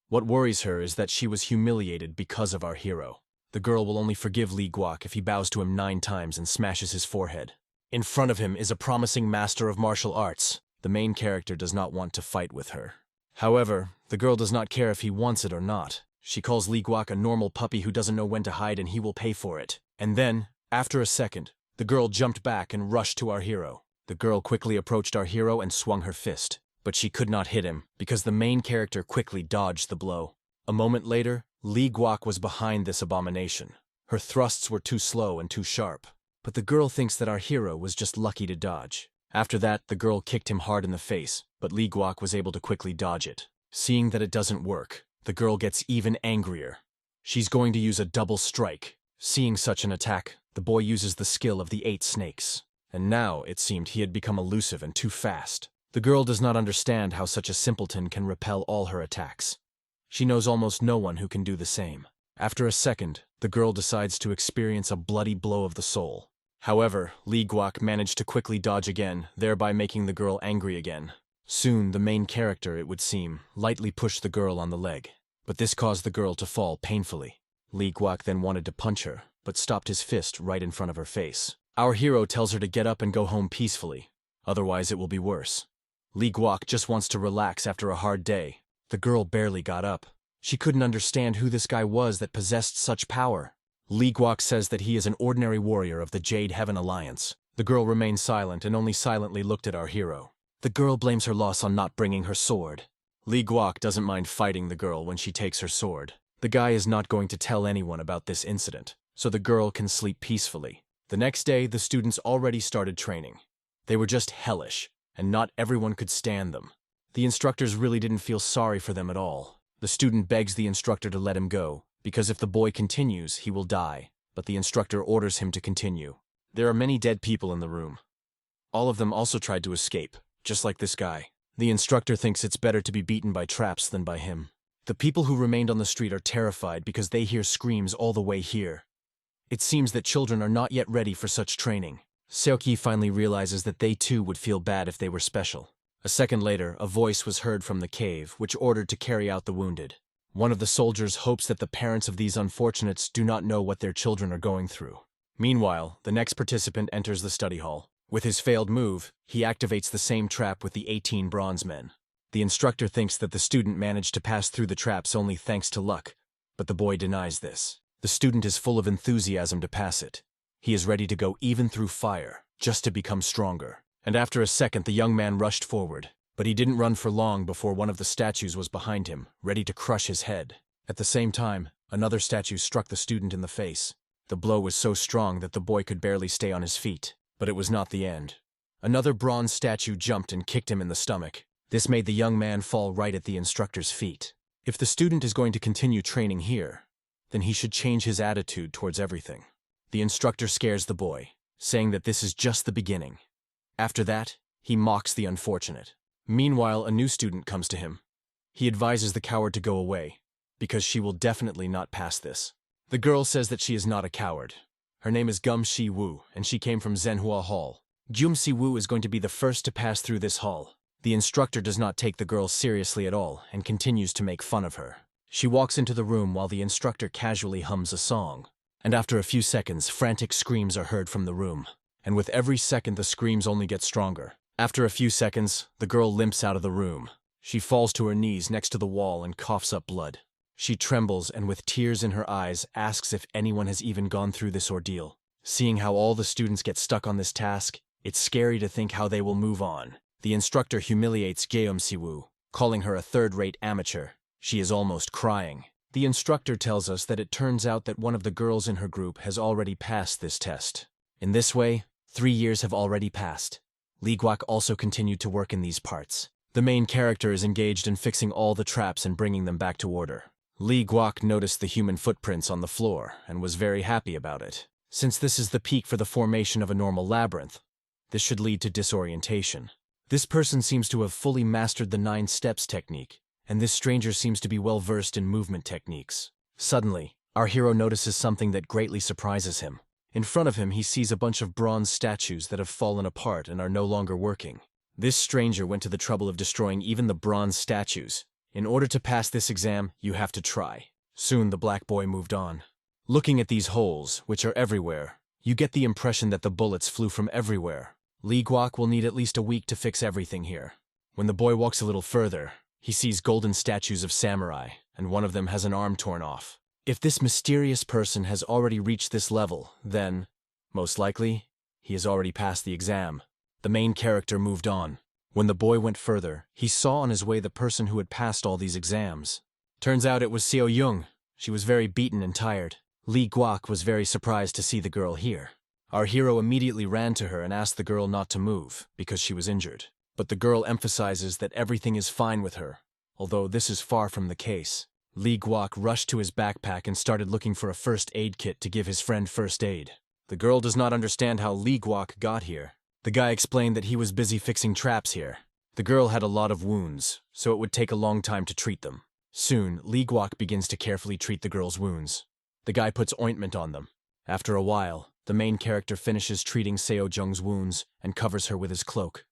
What worries her is that she was humiliated because of our hero. The girl will only forgive Lee Guok if he bows to him 9 times and smashes his forehead. In front of him is a promising master of martial arts. The main character does not want to fight with her. However, the girl does not care if he wants it or not. She calls Lee Guok a normal puppy who doesn't know when to hide and he will pay for it. And then, after a second, the girl jumped back and rushed to our hero. The girl quickly approached our hero and swung her fist, but she could not hit him because the main character quickly dodged the blow. A moment later, Lee Guok was behind this abomination. Her thrusts were too slow and too sharp, but the girl thinks that our hero was just lucky to dodge. After that, the girl kicked him hard in the face, but Lee Guok was able to quickly dodge it. Seeing that it doesn't work, the girl gets even angrier. She's going to use a double strike. Seeing such an attack, the boy uses the skill of the 8 snakes. And now, it seemed, he had become elusive and too fast. The girl does not understand how such a simpleton can repel all her attacks. She knows almost no one who can do the same. After a second, the girl decides to experience a bloody blow of the soul. However, Lee Guok managed to quickly dodge again, thereby making the girl angry again. Soon, the main character, it would seem, lightly pushed the girl on the leg. But this caused the girl to fall painfully. Lee Guok then wanted to punch her, but stopped his fist right in front of her face. Our hero tells her to get up and go home peacefully. Otherwise, it will be worse. Lee Guok just wants to relax after a hard day. The girl barely got up. She couldn't understand who this guy was that possessed such power. Lee Guok says that he is an ordinary warrior of the Jade Heaven Alliance. The girl remained silent and only silently looked at our hero. The girl blames her loss on not bringing her sword. Lee Guok doesn't mind fighting the girl when she takes her sword. The guy is not going to tell anyone about this incident, so the girl can sleep peacefully. The next day, the students already started training. They were just hellish, and not everyone could stand them. The instructors really didn't feel sorry for them at all. The student begs the instructor to let him go, because if the boy continues, he will die. but the instructor orders him to continue. There are many dead people in the room. All of them also tried to escape, just like this guy. The instructor thinks it's better to be beaten by traps than by him. The people who remained on the street are terrified because they hear screams all the way here. It seems that children are not yet ready for such training. Seoki finally realizes that they too would feel bad if they were special. A second later, a voice was heard from the cave, which ordered to carry out the wounded. One of the soldiers hopes that the parents of these unfortunates do not know what their children are going through. Meanwhile, the next participant enters the study hall. With his failed move, he activates the same trap with the 18 bronze men. The instructor thinks that the student managed to pass through the traps only thanks to luck, but the boy denies this. The student is full of enthusiasm to pass it. He is ready to go even through fire, just to become stronger. And after a second, the young man rushed forward. But he didn't run for long before one of the statues was behind him, ready to crush his head. At the same time, another statue struck the student in the face. The blow was so strong that the boy could barely stay on his feet. But it was not the end. Another bronze statue jumped and kicked him in the stomach. This made the young man fall right at the instructor's feet. If the student is going to continue training here, then he should change his attitude towards everything. The instructor scares the boy, saying that this is just the beginning. After that, he mocks the unfortunate. Meanwhile, a new student comes to him. He advises the coward to go away, because she will definitely not pass this. The girl says that she is not a coward. Her name is Gum Si Woo, and she came from Zhenhua Hall. Gum Si Woo is going to be the first to pass through this hall. The instructor does not take the girl seriously at all and continues to make fun of her. She walks into the room while the instructor casually hums a song. And after a few seconds, frantic screams are heard from the room. And with every second, the screams only get stronger. After a few seconds, the girl limps out of the room. She falls to her knees next to the wall and coughs up blood. She trembles and with tears in her eyes asks if anyone has even gone through this ordeal. Seeing how all the students get stuck on this task, it's scary to think how they will move on. The instructor humiliates Gum Si Woo, calling her a third-rate amateur. She is almost crying. The instructor tells us that it turns out that one of the girls in her group has already passed this test. In this way, 3 years have already passed. Lee Guak also continued to work in these parts. The main character is engaged in fixing all the traps and bringing them back to order. Lee Guak noticed the human footprints on the floor and was very happy about it. Since this is the peak for the formation of a normal labyrinth, this should lead to disorientation. This person seems to have fully mastered the 9 steps technique, and this stranger seems to be well versed in movement techniques. Suddenly, our hero notices something that greatly surprises him. In front of him, he sees a bunch of bronze statues that have fallen apart and are no longer working. This stranger went to the trouble of destroying even the bronze statues. In order to pass this exam, you have to try. Soon the black boy moved on. Looking at these holes, which are everywhere, you get the impression that the bullets flew from everywhere. Lee Guak will need at least a week to fix everything here. When the boy walks a little further, he sees golden statues of samurai, and one of them has an arm torn off. If this mysterious person has already reached this level, then, most likely, he has already passed the exam. The main character moved on. When the boy went further, he saw on his way the person who had passed all these exams. Turns out it was Seo Yoon. She was very beaten and tired. Lee Guak was very surprised to see the girl here. Our hero immediately ran to her and asked the girl not to move, because she was injured. But the girl emphasizes that everything is fine with her, although this is far from the case. Lee Guak rushed to his backpack and started looking for a first aid kit to give his friend first aid. The girl does not understand how Lee Guak got here. The guy explained that he was busy fixing traps here. The girl had a lot of wounds, so it would take a long time to treat them. Soon, Lee Guak begins to carefully treat the girl's wounds. The guy puts ointment on them. After a while, the main character finishes treating Seo Jung's wounds and covers her with his cloak.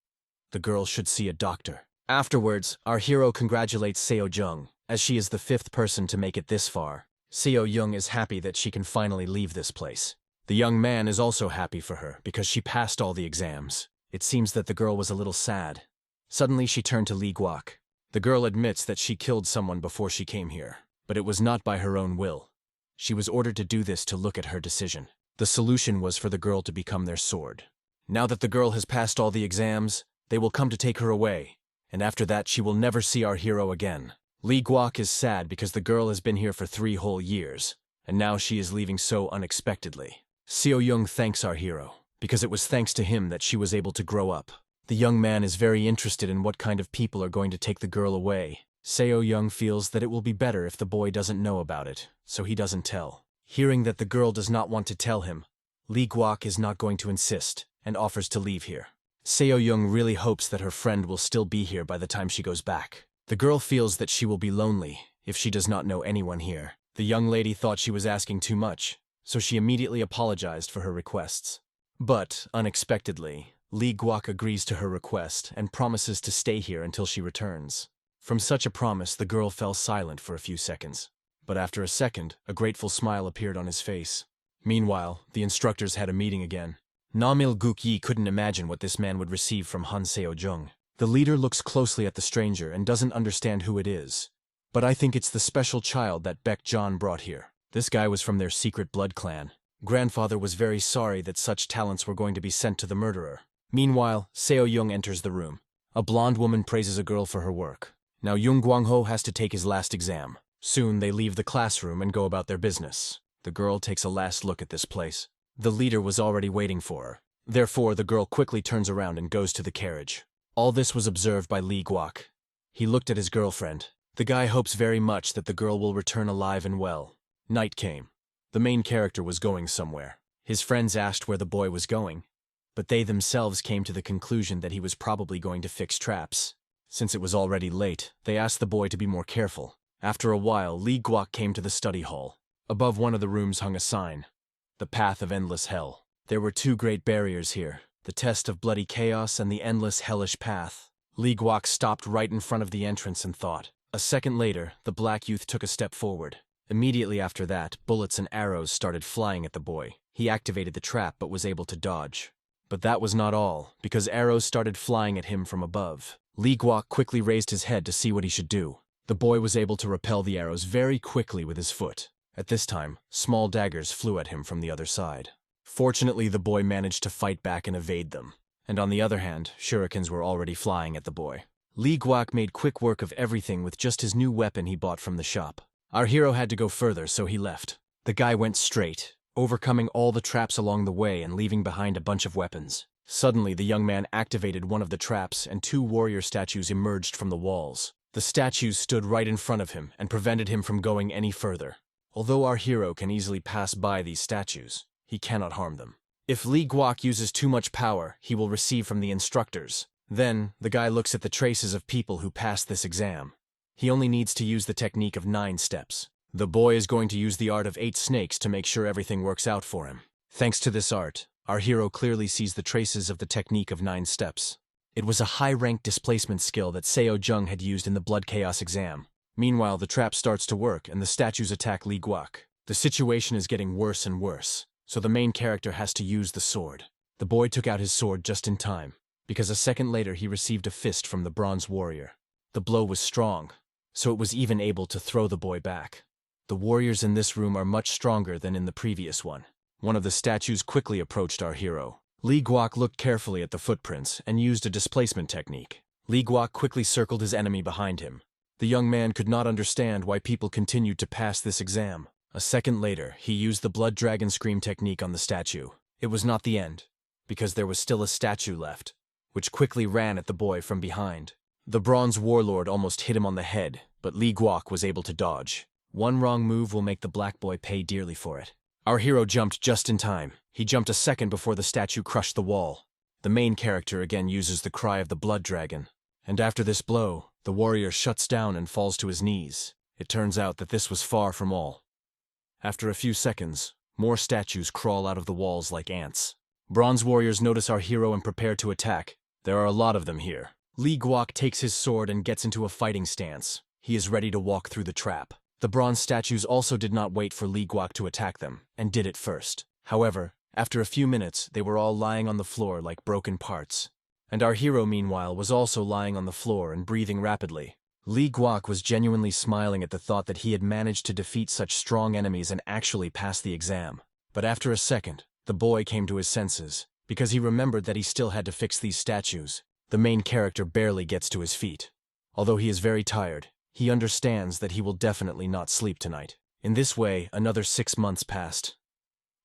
The girl should see a doctor. Afterwards, our hero congratulates Seo Jung, as she is the 5th person to make it this far. Seo Jung is happy that she can finally leave this place. The young man is also happy for her because she passed all the exams. It seems that the girl was a little sad. Suddenly she turned to Lee Guak. The girl admits that she killed someone before she came here, but it was not by her own will. She was ordered to do this to look at her decision. The solution was for the girl to become their sword. Now that the girl has passed all the exams, they will come to take her away, and after that she will never see our hero again. Lee Guak is sad because the girl has been here for 3 whole years, and now she is leaving so unexpectedly. Seo Jung thanks our hero, because it was thanks to him that she was able to grow up. The young man is very interested in what kind of people are going to take the girl away. Seo Jung feels that it will be better if the boy doesn't know about it, so he doesn't tell. Hearing that the girl does not want to tell him, Lee Guok is not going to insist and offers to leave here. Seo Young really hopes that her friend will still be here by the time she goes back. The girl feels that she will be lonely if she does not know anyone here. The young lady thought she was asking too much, so she immediately apologized for her requests. But, unexpectedly, Lee Guok agrees to her request and promises to stay here until she returns. From such a promise, the girl fell silent for a few seconds. But after a second, a grateful smile appeared on his face. Meanwhile, the instructors had a meeting again. Namil Guk Yi couldn't imagine what this man would receive from Han Seo Jung. The leader looks closely at the stranger and doesn't understand who it is. But I think it's the special child that Baek John brought here. This guy was from their secret blood clan. Grandfather was very sorry that such talents were going to be sent to the murderer. Meanwhile, Seo Young enters the room. A blonde woman praises a girl for her work. Now Yoon Gwang-ho has to take his last exam. Soon they leave the classroom and go about their business. The girl takes a last look at this place. The leader was already waiting for her. Therefore, the girl quickly turns around and goes to the carriage. All this was observed by Lee Guok. He looked at his girlfriend. The guy hopes very much that the girl will return alive and well. Night came. The main character was going somewhere. His friends asked where the boy was going, but they themselves came to the conclusion that he was probably going to fix traps. Since it was already late, they asked the boy to be more careful. After a while, Lee Guok came to the study hall. Above one of the rooms hung a sign. The Path of Endless Hell. There were two great barriers here, the Test of Bloody Chaos and the Endless Hellish Path. Lee Guok stopped right in front of the entrance and thought. A second later, the black youth took a step forward. Immediately after that, bullets and arrows started flying at the boy. He activated the trap but was able to dodge. But that was not all, because arrows started flying at him from above. Lee Guok quickly raised his head to see what he should do. The boy was able to repel the arrows very quickly with his foot. At this time, small daggers flew at him from the other side. Fortunately, the boy managed to fight back and evade them. And on the other hand, shurikens were already flying at the boy. Lee Guok made quick work of everything with just his new weapon he bought from the shop. Our hero had to go further, so he left. The guy went straight, overcoming all the traps along the way and leaving behind a bunch of weapons. Suddenly, the young man activated one of the traps and two warrior statues emerged from the walls. The statues stood right in front of him and prevented him from going any further. Although our hero can easily pass by these statues, he cannot harm them. If Lee Guok uses too much power, he will receive from the instructors. Then, the guy looks at the traces of people who passed this exam. He only needs to use the technique of 9 steps. The boy is going to use the art of 8 snakes to make sure everything works out for him. Thanks to this art, our hero clearly sees the traces of the technique of 9 steps. It was a high-ranked displacement skill that Seo Jung had used in the Blood Chaos exam. Meanwhile, the trap starts to work and the statues attack Lee Guok. The situation is getting worse and worse, so the main character has to use the sword. The boy took out his sword just in time, because a second later he received a fist from the bronze warrior. The blow was strong, so it was even able to throw the boy back. The warriors in this room are much stronger than in the previous one. One of the statues quickly approached our hero. Lee Guok looked carefully at the footprints and used a displacement technique. Lee Guok quickly circled his enemy behind him. The young man could not understand why people continued to pass this exam. A second later, he used the Blood Dragon Scream technique on the statue. It was not the end, because there was still a statue left, which quickly ran at the boy from behind. The bronze warlord almost hit him on the head, but Lee Guok was able to dodge. One wrong move will make the black boy pay dearly for it. Our hero jumped just in time. He jumped a second before the statue crushed the wall. The main character again uses the cry of the blood dragon. And after this blow, the warrior shuts down and falls to his knees. It turns out that this was far from all. After a few seconds, more statues crawl out of the walls like ants. Bronze warriors notice our hero and prepare to attack. There are a lot of them here. Lee Guok takes his sword and gets into a fighting stance. He is ready to walk through the trap. The bronze statues also did not wait for Lee Guok to attack them, and did it first. However, after a few minutes, they were all lying on the floor like broken parts. And our hero, meanwhile, was also lying on the floor and breathing rapidly. Lee Guok was genuinely smiling at the thought that he had managed to defeat such strong enemies and actually pass the exam. But after a second, the boy came to his senses, because he remembered that he still had to fix these statues. The main character barely gets to his feet. Although he is very tired, he understands that he will definitely not sleep tonight. In this way, another 6 months passed.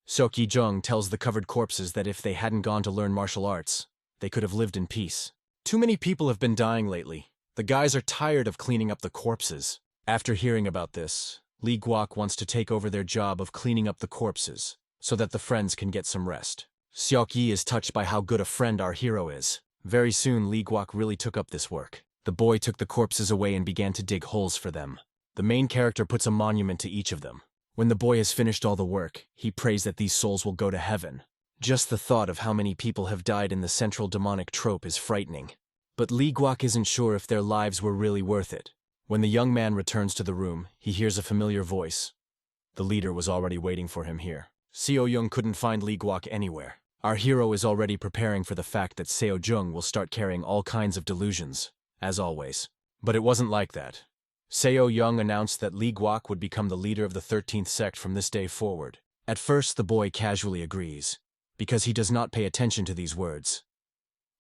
Seok Yi-jung tells the covered corpses that if they hadn't gone to learn martial arts, they could have lived in peace. Too many people have been dying lately. The guys are tired of cleaning up the corpses. After hearing about this, Lee Guok wants to take over their job of cleaning up the corpses, so that the friends can get some rest. Seok Yi is touched by how good a friend our hero is. Very soon, Lee Guok really took up this work. The boy took the corpses away and began to dig holes for them. The main character puts a monument to each of them. When the boy has finished all the work, he prays that these souls will go to heaven. Just the thought of how many people have died in the central demonic trope is frightening. But Lee Guok isn't sure if their lives were really worth it. When the young man returns to the room, he hears a familiar voice. The leader was already waiting for him here. Seo Young couldn't find Lee Guok anywhere. Our hero is already preparing for the fact that Seo Jung will start carrying all kinds of delusions, as always. But it wasn't like that. Seo Young announced that Lee Guok would become the leader of the 13th sect from this day forward. At first, the boy casually agrees, because he does not pay attention to these words.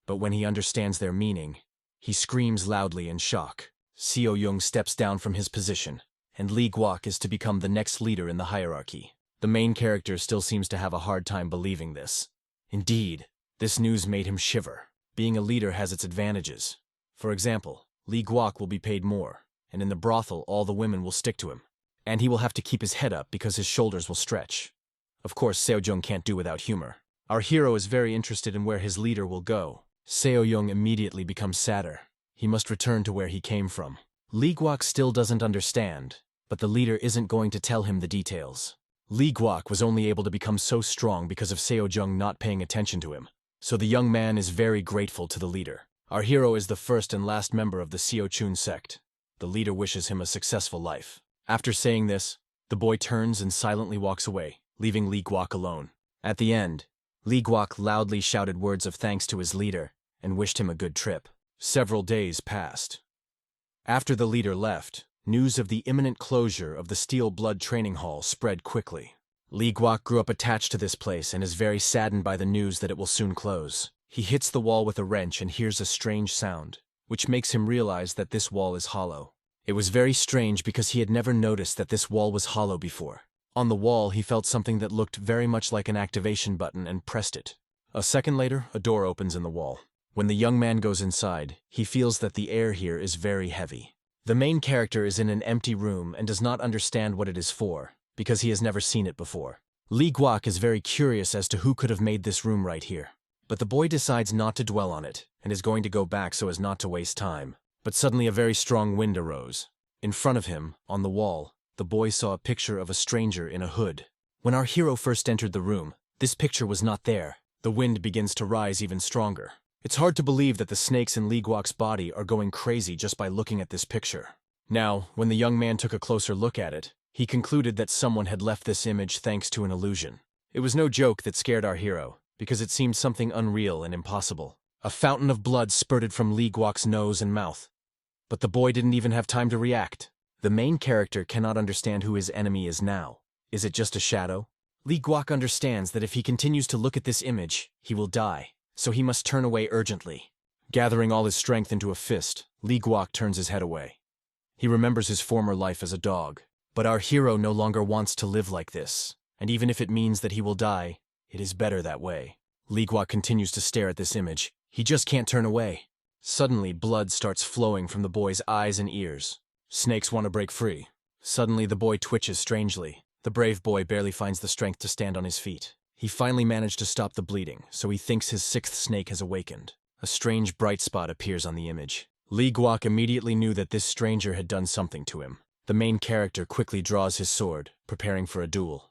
But when he understands their meaning, he screams loudly in shock. Seo Young steps down from his position, and Lee Guok is to become the next leader in the hierarchy. The main character still seems to have a hard time believing this. Indeed, this news made him shiver. Being a leader has its advantages. For example, Lee Guok will be paid more, and in the brothel all the women will stick to him. And he will have to keep his head up because his shoulders will stretch. Of course, Seo Jung can't do without humor. Our hero is very interested in where his leader will go. Seo Young immediately becomes sadder. He must return to where he came from. Lee Guok still doesn't understand, but the leader isn't going to tell him the details. Lee Guok was only able to become so strong because of Seo Jung not paying attention to him. So the young man is very grateful to the leader. Our hero is the first and last member of the Seo Chun sect. The leader wishes him a successful life. After saying this, the boy turns and silently walks away, leaving Lee Guok alone. At the end, Lee Guok loudly shouted words of thanks to his leader and wished him a good trip. Several days passed. After the leader left, news of the imminent closure of the Steel Blood Training Hall spread quickly. Lee Guok grew up attached to this place and is very saddened by the news that it will soon close. He hits the wall with a wrench and hears a strange sound, which makes him realize that this wall is hollow. It was very strange because he had never noticed that this wall was hollow before. On the wall, he felt something that looked very much like an activation button and pressed it. A second later, a door opens in the wall. When the young man goes inside, he feels that the air here is very heavy. The main character is in an empty room and does not understand what it is for, because he has never seen it before. Lee Guok is very curious as to who could have made this room right here. But the boy decides not to dwell on it, and is going to go back so as not to waste time. But suddenly a very strong wind arose. In front of him, on the wall, the boy saw a picture of a stranger in a hood. When our hero first entered the room, this picture was not there. The wind begins to rise even stronger. It's hard to believe that the snakes in Lee Guok's body are going crazy just by looking at this picture. Now, when the young man took a closer look at it, he concluded that someone had left this image thanks to an illusion. It was no joke that scared our hero, because it seemed something unreal and impossible. A fountain of blood spurted from Lee Guok's nose and mouth. But the boy didn't even have time to react. The main character cannot understand who his enemy is now. Is it just a shadow? Lee Guok understands that if he continues to look at this image, he will die. So he must turn away urgently. Gathering all his strength into a fist, Lee Guok turns his head away. He remembers his former life as a dog. But our hero no longer wants to live like this, and even if it means that he will die, it is better that way. Lee Guok continues to stare at this image. He just can't turn away. Suddenly, blood starts flowing from the boy's eyes and ears. Snakes want to break free. Suddenly, the boy twitches strangely. The brave boy barely finds the strength to stand on his feet. He finally managed to stop the bleeding, so he thinks his sixth snake has awakened. A strange bright spot appears on the image. Lee Guok immediately knew that this stranger had done something to him. The main character quickly draws his sword, preparing for a duel.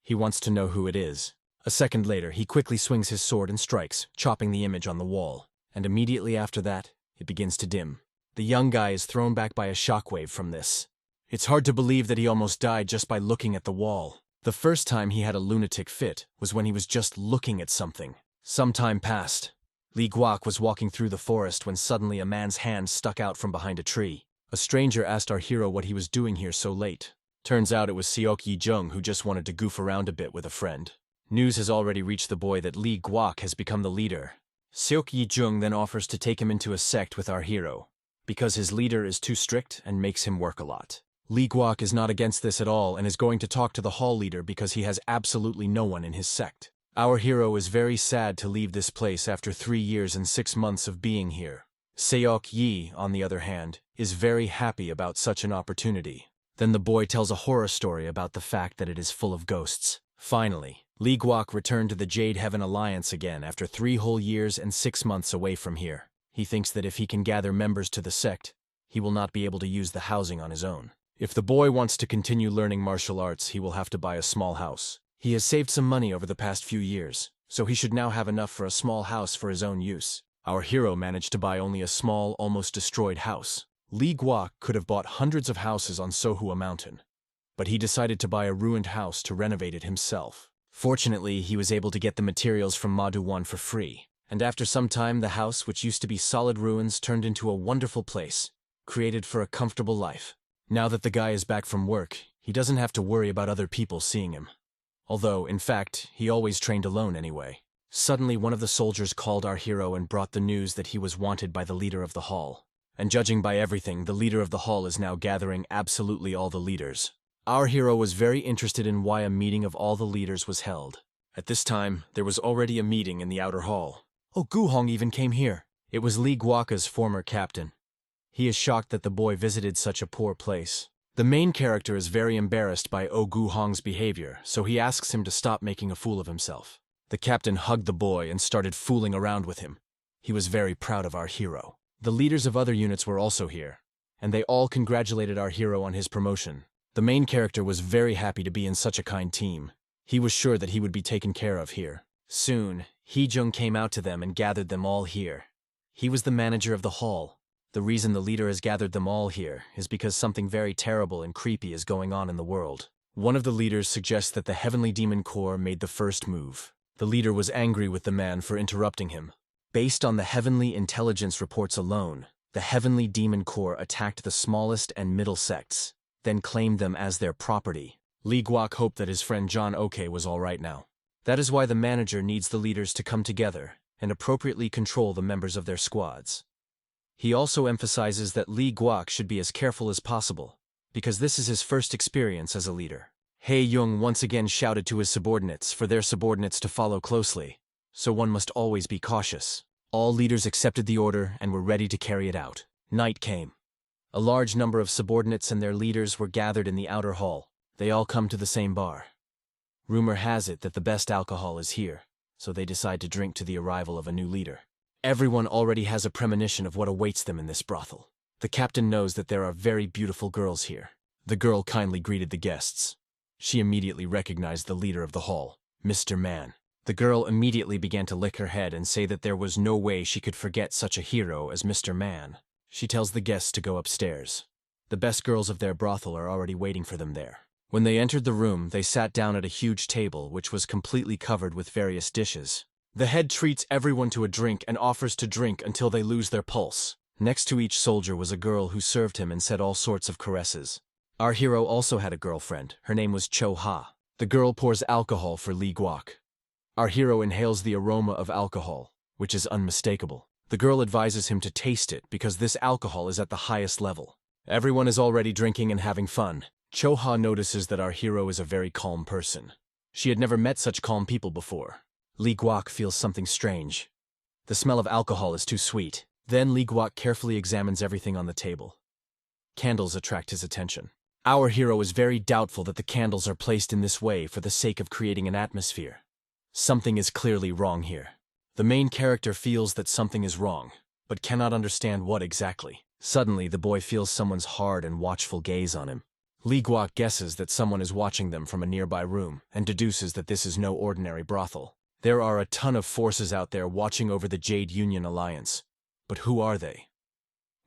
He wants to know who it is. A second later, he quickly swings his sword and strikes, chopping the image on the wall. And immediately after that, it begins to dim. The young guy is thrown back by a shockwave from this. It's hard to believe that he almost died just by looking at the wall. The first time he had a lunatic fit was when he was just looking at something. Some time passed. Lee Guok was walking through the forest when suddenly a man's hand stuck out from behind a tree. A stranger asked our hero what he was doing here so late. Turns out it was Seok Yi Jung who just wanted to goof around a bit with a friend. News has already reached the boy that Lee Guok has become the leader. Seok Yi Jung then offers to take him into a sect with our hero, because his leader is too strict and makes him work a lot. Lee Guok is not against this at all and is going to talk to the hall leader because he has absolutely no one in his sect. Our hero is very sad to leave this place after 3 years and 6 months of being here. Seok Yi, on the other hand, is very happy about such an opportunity. Then the boy tells a horror story about the fact that it is full of ghosts. Finally, Lee Guok returned to the Jade Heaven Alliance again after 3 whole years and 6 months away from here. He thinks that if he can gather members to the sect, he will not be able to use the housing on his own. If the boy wants to continue learning martial arts, he will have to buy a small house. He has saved some money over the past few years, so he should now have enough for a small house for his own use. Our hero managed to buy only a small, almost destroyed house. Lee Guok could have bought hundreds of houses on Sohua Mountain, but he decided to buy a ruined house to renovate it himself. Fortunately, he was able to get the materials from Maduwan for free, and after some time the house, which used to be solid ruins, turned into a wonderful place, created for a comfortable life. Now that the guy is back from work, he doesn't have to worry about other people seeing him. Although, in fact, he always trained alone anyway. Suddenly one of the soldiers called our hero and brought the news that he was wanted by the leader of the hall. And judging by everything, the leader of the hall is now gathering absolutely all the leaders. Our hero was very interested in why a meeting of all the leaders was held. At this time, there was already a meeting in the outer hall. Oh, Guhong even came here. It was Lee Guoka's former captain. He is shocked that the boy visited such a poor place. The main character is very embarrassed by Oh Guhong's behavior, so he asks him to stop making a fool of himself. The captain hugged the boy and started fooling around with him. He was very proud of our hero. The leaders of other units were also here, and they all congratulated our hero on his promotion. The main character was very happy to be in such a kind team. He was sure that he would be taken care of here. Soon, Heejung came out to them and gathered them all here. He was the manager of the hall. The reason the leader has gathered them all here is because something very terrible and creepy is going on in the world. One of the leaders suggests that the Heavenly Demon Corps made the first move. The leader was angry with the man for interrupting him. Based on the Heavenly Intelligence reports alone, the Heavenly Demon Corps attacked the smallest and middle sects, then claimed them as their property. Lee Guok hoped that his friend John Oke was all right now. That is why the manager needs the leaders to come together and appropriately control the members of their squads. He also emphasizes that Lee Guok should be as careful as possible, because this is his first experience as a leader. Hae-young once again shouted to his subordinates for their subordinates to follow closely, so one must always be cautious. All leaders accepted the order and were ready to carry it out. Night came. A large number of subordinates and their leaders were gathered in the outer hall. They all come to the same bar. Rumor has it that the best alcohol is here, so they decide to drink to the arrival of a new leader. Everyone already has a premonition of what awaits them in this brothel. The captain knows that there are very beautiful girls here. The girl kindly greeted the guests. She immediately recognized the leader of the hall, Mr. Man. The girl immediately began to lick her head and say that there was no way she could forget such a hero as Mr. Man. She tells the guests to go upstairs. The best girls of their brothel are already waiting for them there. When they entered the room, they sat down at a huge table which was completely covered with various dishes. The head treats everyone to a drink and offers to drink until they lose their pulse. Next to each soldier was a girl who served him and said all sorts of caresses. Our hero also had a girlfriend. Her name was Cho Ha. The girl pours alcohol for Lee Guok. Our hero inhales the aroma of alcohol, which is unmistakable. The girl advises him to taste it because this alcohol is at the highest level. Everyone is already drinking and having fun. Cho Ha notices that our hero is a very calm person. She had never met such calm people before. Lee Guok feels something strange. The smell of alcohol is too sweet. Then Lee Guok carefully examines everything on the table. Candles attract his attention. Our hero is very doubtful that the candles are placed in this way for the sake of creating an atmosphere. Something is clearly wrong here. The main character feels that something is wrong, but cannot understand what exactly. Suddenly, the boy feels someone's hard and watchful gaze on him. Lee Guok guesses that someone is watching them from a nearby room and deduces that this is no ordinary brothel. There are a ton of forces out there watching over the Jade Union Alliance. But who are they?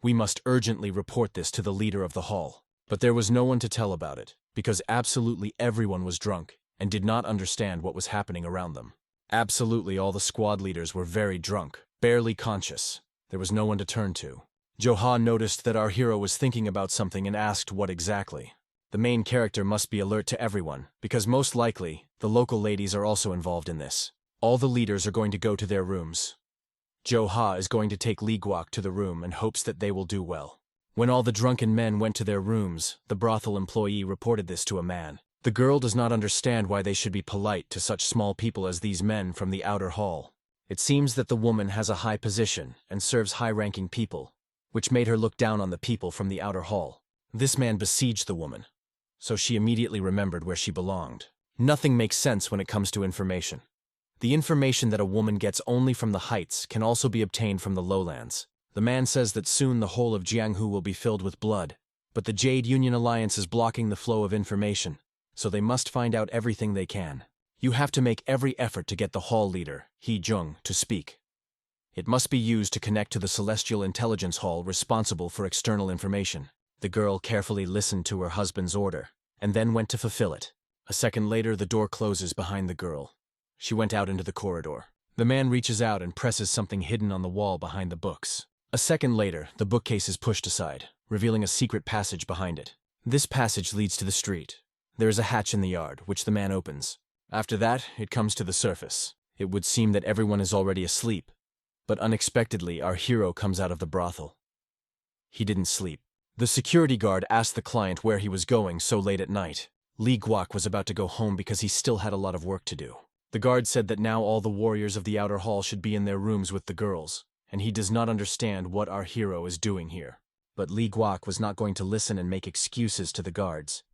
We must urgently report this to the leader of the hall. But there was no one to tell about it, because absolutely everyone was drunk and did not understand what was happening around them. Absolutely all the squad leaders were very drunk, barely conscious. There was no one to turn to. Johan noticed that our hero was thinking about something and asked what exactly. The main character must be alert to everyone, because most likely, the local ladies are also involved in this. All the leaders are going to go to their rooms. Jo-ha is going to take Lee Guok to the room and hopes that they will do well. When all the drunken men went to their rooms, the brothel employee reported this to a man. The girl does not understand why they should be polite to such small people as these men from the outer hall. It seems that the woman has a high position and serves high-ranking people, which made her look down on the people from the outer hall. This man besieged the woman. so she immediately remembered where she belonged. Nothing makes sense when it comes to information. The information that a woman gets only from the heights can also be obtained from the lowlands. The man says that soon the whole of Jianghu will be filled with blood, but the Jade Union Alliance is blocking the flow of information, so they must find out everything they can. You have to make every effort to get the hall leader, He Jung, to speak. It must be used to connect to the Celestial Intelligence Hall responsible for external information. The girl carefully listened to her husband's order, and then went to fulfill it. A second later, the door closes behind the girl. She went out into the corridor. The man reaches out and presses something hidden on the wall behind the books. A second later, the bookcase is pushed aside, revealing a secret passage behind it. This passage leads to the street. There is a hatch in the yard, which the man opens. After that, it comes to the surface. It would seem that everyone is already asleep, but unexpectedly, our hero comes out of the brothel. He didn't sleep. The security guard asked the client where he was going so late at night. Li Guok was about to go home because he still had a lot of work to do. The guard said that now all the warriors of the outer hall should be in their rooms with the girls, and he does not understand what our hero is doing here. But Li Guok was not going to listen and make excuses to the guards.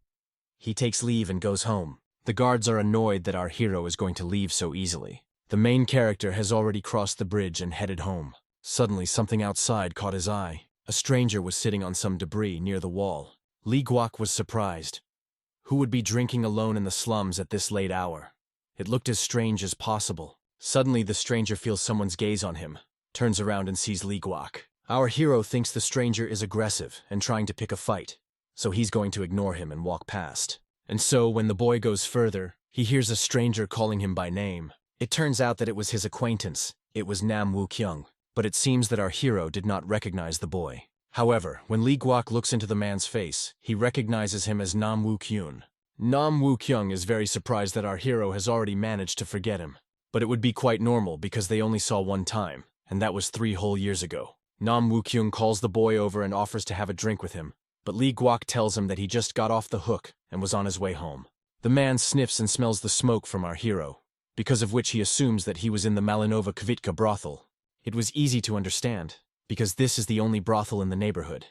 He takes leave and goes home. The guards are annoyed that our hero is going to leave so easily. The main character has already crossed the bridge and headed home. Suddenly, something outside caught his eye. A stranger was sitting on some debris near the wall. Li Guok was surprised. Who would be drinking alone in the slums at this late hour? It looked as strange as possible. Suddenly, the stranger feels someone's gaze on him, turns around and sees Li Guok. Our hero thinks the stranger is aggressive and trying to pick a fight, so he's going to ignore him and walk past. And so, when the boy goes further, he hears a stranger calling him by name. It turns out that it was his acquaintance. It was Nam Woo Kyung, but it seems that our hero did not recognize the boy. However, when Li Guok looks into the man's face, he recognizes him as Nam Woo Kyun. Nam Woo Kyung is very surprised that our hero has already managed to forget him. But it would be quite normal because they only saw one time, and that was 3 whole years ago. Nam Woo Kyung calls the boy over and offers to have a drink with him, but Li Guok tells him that he just got off the hook and was on his way home. The man sniffs and smells the smoke from our hero, because of which he assumes that he was in the Malinova Kvitka brothel. It was easy to understand, because this is the only brothel in the neighborhood.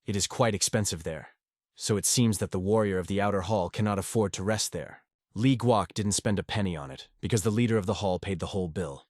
It is quite expensive there, so it seems that the warrior of the outer hall cannot afford to rest there. Li Guok didn't spend a penny on it, because the leader of the hall paid the whole bill.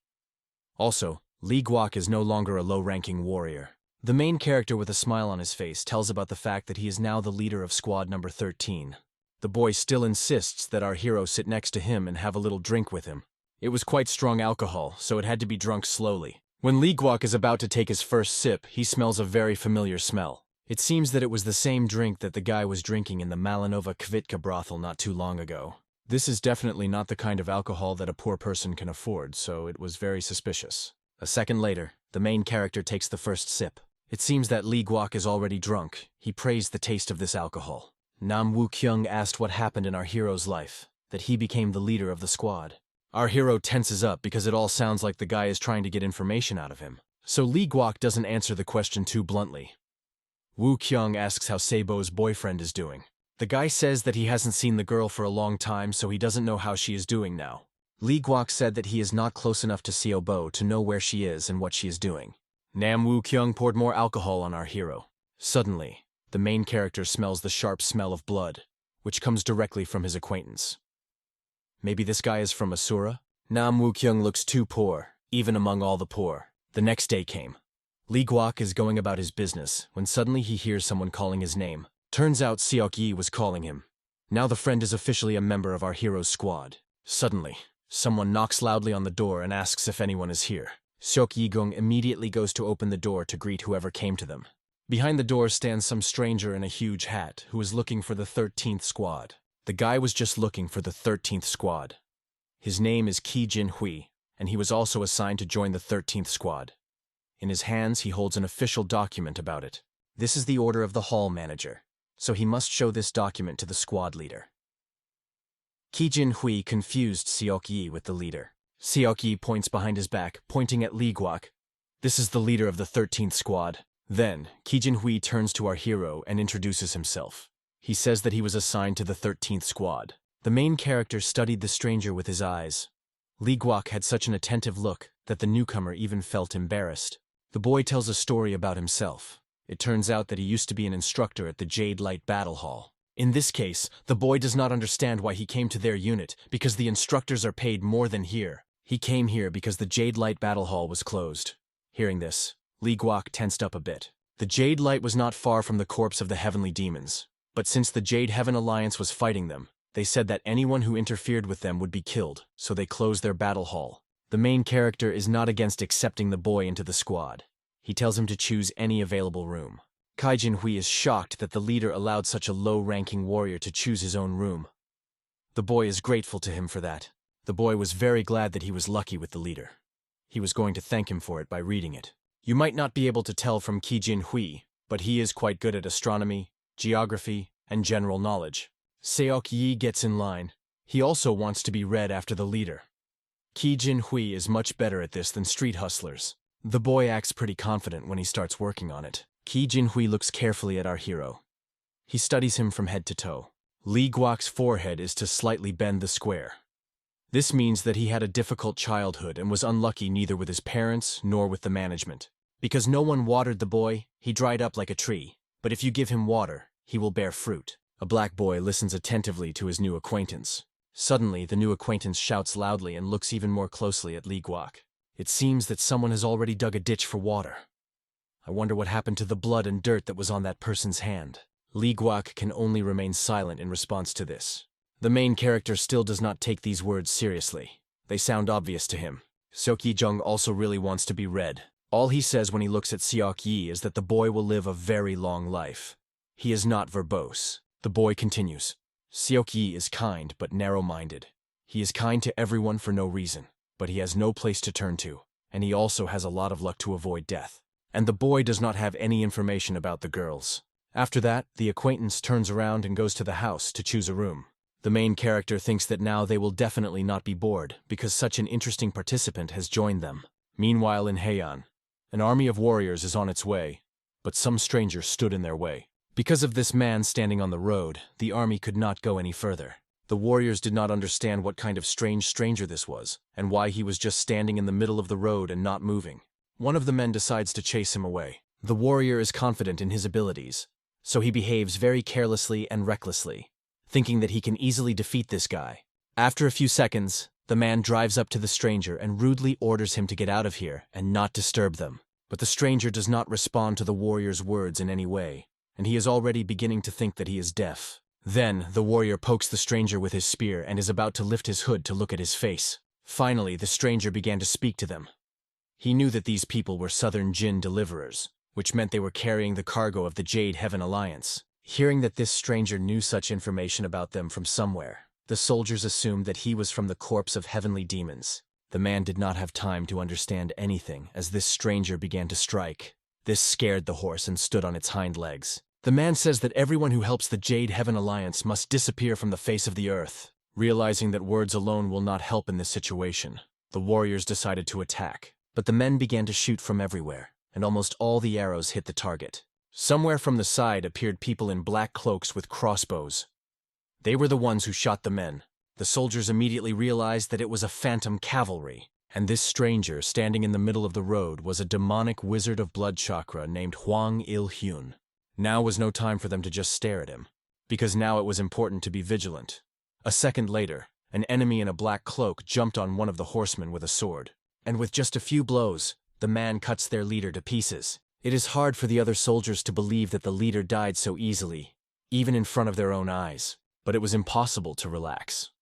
Also, Li Guok is no longer a low-ranking warrior. The main character with a smile on his face tells about the fact that he is now the leader of squad number 13. The boy still insists that our hero sit next to him and have a little drink with him. It was quite strong alcohol, so it had to be drunk slowly. When Li Guok is about to take his first sip, he smells a very familiar smell. It seems that it was the same drink that the guy was drinking in the Malinova Kvitka brothel not too long ago. This is definitely not the kind of alcohol that a poor person can afford, so it was very suspicious. A second later, the main character takes the first sip. It seems that Li Guok is already drunk. He praised the taste of this alcohol. Nam Woo Kyung asked what happened in our hero's life, that he became the leader of the squad. Our hero tenses up because it all sounds like the guy is trying to get information out of him. So Li Guok doesn't answer the question too bluntly. Woo Kyung asks how Seibo's boyfriend is doing. The guy says that he hasn't seen the girl for a long time, so he doesn't know how she is doing now. Li Guok said that he is not close enough to Seibo to know where she is and what she is doing. Nam Woo Kyung poured more alcohol on our hero. Suddenly, the main character smells the sharp smell of blood, which comes directly from his acquaintance. Maybe this guy is from Asura? Nam Woo Kyung looks too poor, even among all the poor. The next day came. Li Guok is going about his business when suddenly he hears someone calling his name. Turns out Seok Yi was calling him. Now the friend is officially a member of our hero's squad. Suddenly, someone knocks loudly on the door and asks if anyone is here. Seok Yi-gung immediately goes to open the door to greet whoever came to them. Behind the door stands some stranger in a huge hat who is looking for the 13th squad. The guy was just looking for the 13th squad. His name is Ki Jin Hui, and he was also assigned to join the 13th squad. In his hands, he holds an official document about it. This is the order of the hall manager, so he must show this document to the squad leader. Ki Jin Hui confused Seok Yi with the leader. Seok Yi points behind his back, pointing at Li Guok. This is the leader of the 13th squad. Then, Ki Jin Hui turns to our hero and introduces himself. He says that he was assigned to the 13th squad. The main character studied the stranger with his eyes. Li Guok had such an attentive look that the newcomer even felt embarrassed. The boy tells a story about himself. It turns out that he used to be an instructor at the Jade Light Battle Hall. In this case, the boy does not understand why he came to their unit, because the instructors are paid more than here. He came here because the Jade Light Battle Hall was closed. Hearing this, Lee Guok tensed up a bit. The Jade Light was not far from the corpse of the heavenly demons, but since the Jade Heaven Alliance was fighting them, they said that anyone who interfered with them would be killed, so they closed their battle hall. The main character is not against accepting the boy into the squad. He tells him to choose any available room. Kaijin Hui is shocked that the leader allowed such a low-ranking warrior to choose his own room. The boy is grateful to him for that. The boy was very glad that he was lucky with the leader. He was going to thank him for it by reading it. You might not be able to tell from Kaijin Hui, but he is quite good at astronomy, geography, and general knowledge. Seok Yi gets in line. He also wants to be read after the leader. Kaijin Hui is much better at this than street hustlers. The boy acts pretty confident when he starts working on it. Kaijin Hui looks carefully at our hero. He studies him from head to toe. Lee Guok's forehead is to slightly bend the square. This means that he had a difficult childhood and was unlucky neither with his parents nor with the management. Because no one watered the boy, he dried up like a tree. But if you give him water, he will bear fruit. A black boy listens attentively to his new acquaintance. Suddenly, the new acquaintance shouts loudly and looks even more closely at Lee Guok. It seems that someone has already dug a ditch for water. I wonder what happened to the blood and dirt that was on that person's hand. Lee Guok can only remain silent in response to this. The main character still does not take these words seriously. They sound obvious to him. Seok Yi-jung also really wants to be read. All he says when he looks at Seok Yi is that the boy will live a very long life. He is not verbose. The boy continues. Seok Yi is kind but narrow-minded. He is kind to everyone for no reason, but he has no place to turn to, and he also has a lot of luck to avoid death. And the boy does not have any information about the girls. After that, the acquaintance turns around and goes to the house to choose a room. The main character thinks that now they will definitely not be bored because such an interesting participant has joined them. Meanwhile in Heian, an army of warriors is on its way, but some stranger stood in their way. Because of this man standing on the road, the army could not go any further. The warriors did not understand what kind of strange stranger this was, and why he was just standing in the middle of the road and not moving. One of the men decides to chase him away. The warrior is confident in his abilities, so he behaves very carelessly and recklessly, thinking that he can easily defeat this guy. After a few seconds, the man drives up to the stranger and rudely orders him to get out of here and not disturb them. But the stranger does not respond to the warrior's words in any way, and he is already beginning to think that he is deaf. Then, the warrior pokes the stranger with his spear and is about to lift his hood to look at his face. Finally, the stranger began to speak to them. He knew that these people were Southern Jin deliverers, which meant they were carrying the cargo of the Jade Heaven Alliance. Hearing that this stranger knew such information about them from somewhere, the soldiers assumed that he was from the corpse of heavenly demons. The man did not have time to understand anything as this stranger began to strike. This scared the horse and stood on its hind legs. The man says that everyone who helps the Jade Heaven Alliance must disappear from the face of the earth. Realizing that words alone will not help in this situation, the warriors decided to attack. But the men began to shoot from everywhere, and almost all the arrows hit the target. Somewhere from the side appeared people in black cloaks with crossbows. They were the ones who shot the men. The soldiers immediately realized that it was a phantom cavalry, and this stranger standing in the middle of the road was a demonic wizard of blood chakra named Hwang Il-hyun. Now was no time for them to just stare at him, because now it was important to be vigilant. A second later, an enemy in a black cloak jumped on one of the horsemen with a sword, and with just a few blows, the man cuts their leader to pieces. It is hard for the other soldiers to believe that the leader died so easily, even in front of their own eyes, but it was impossible to relax.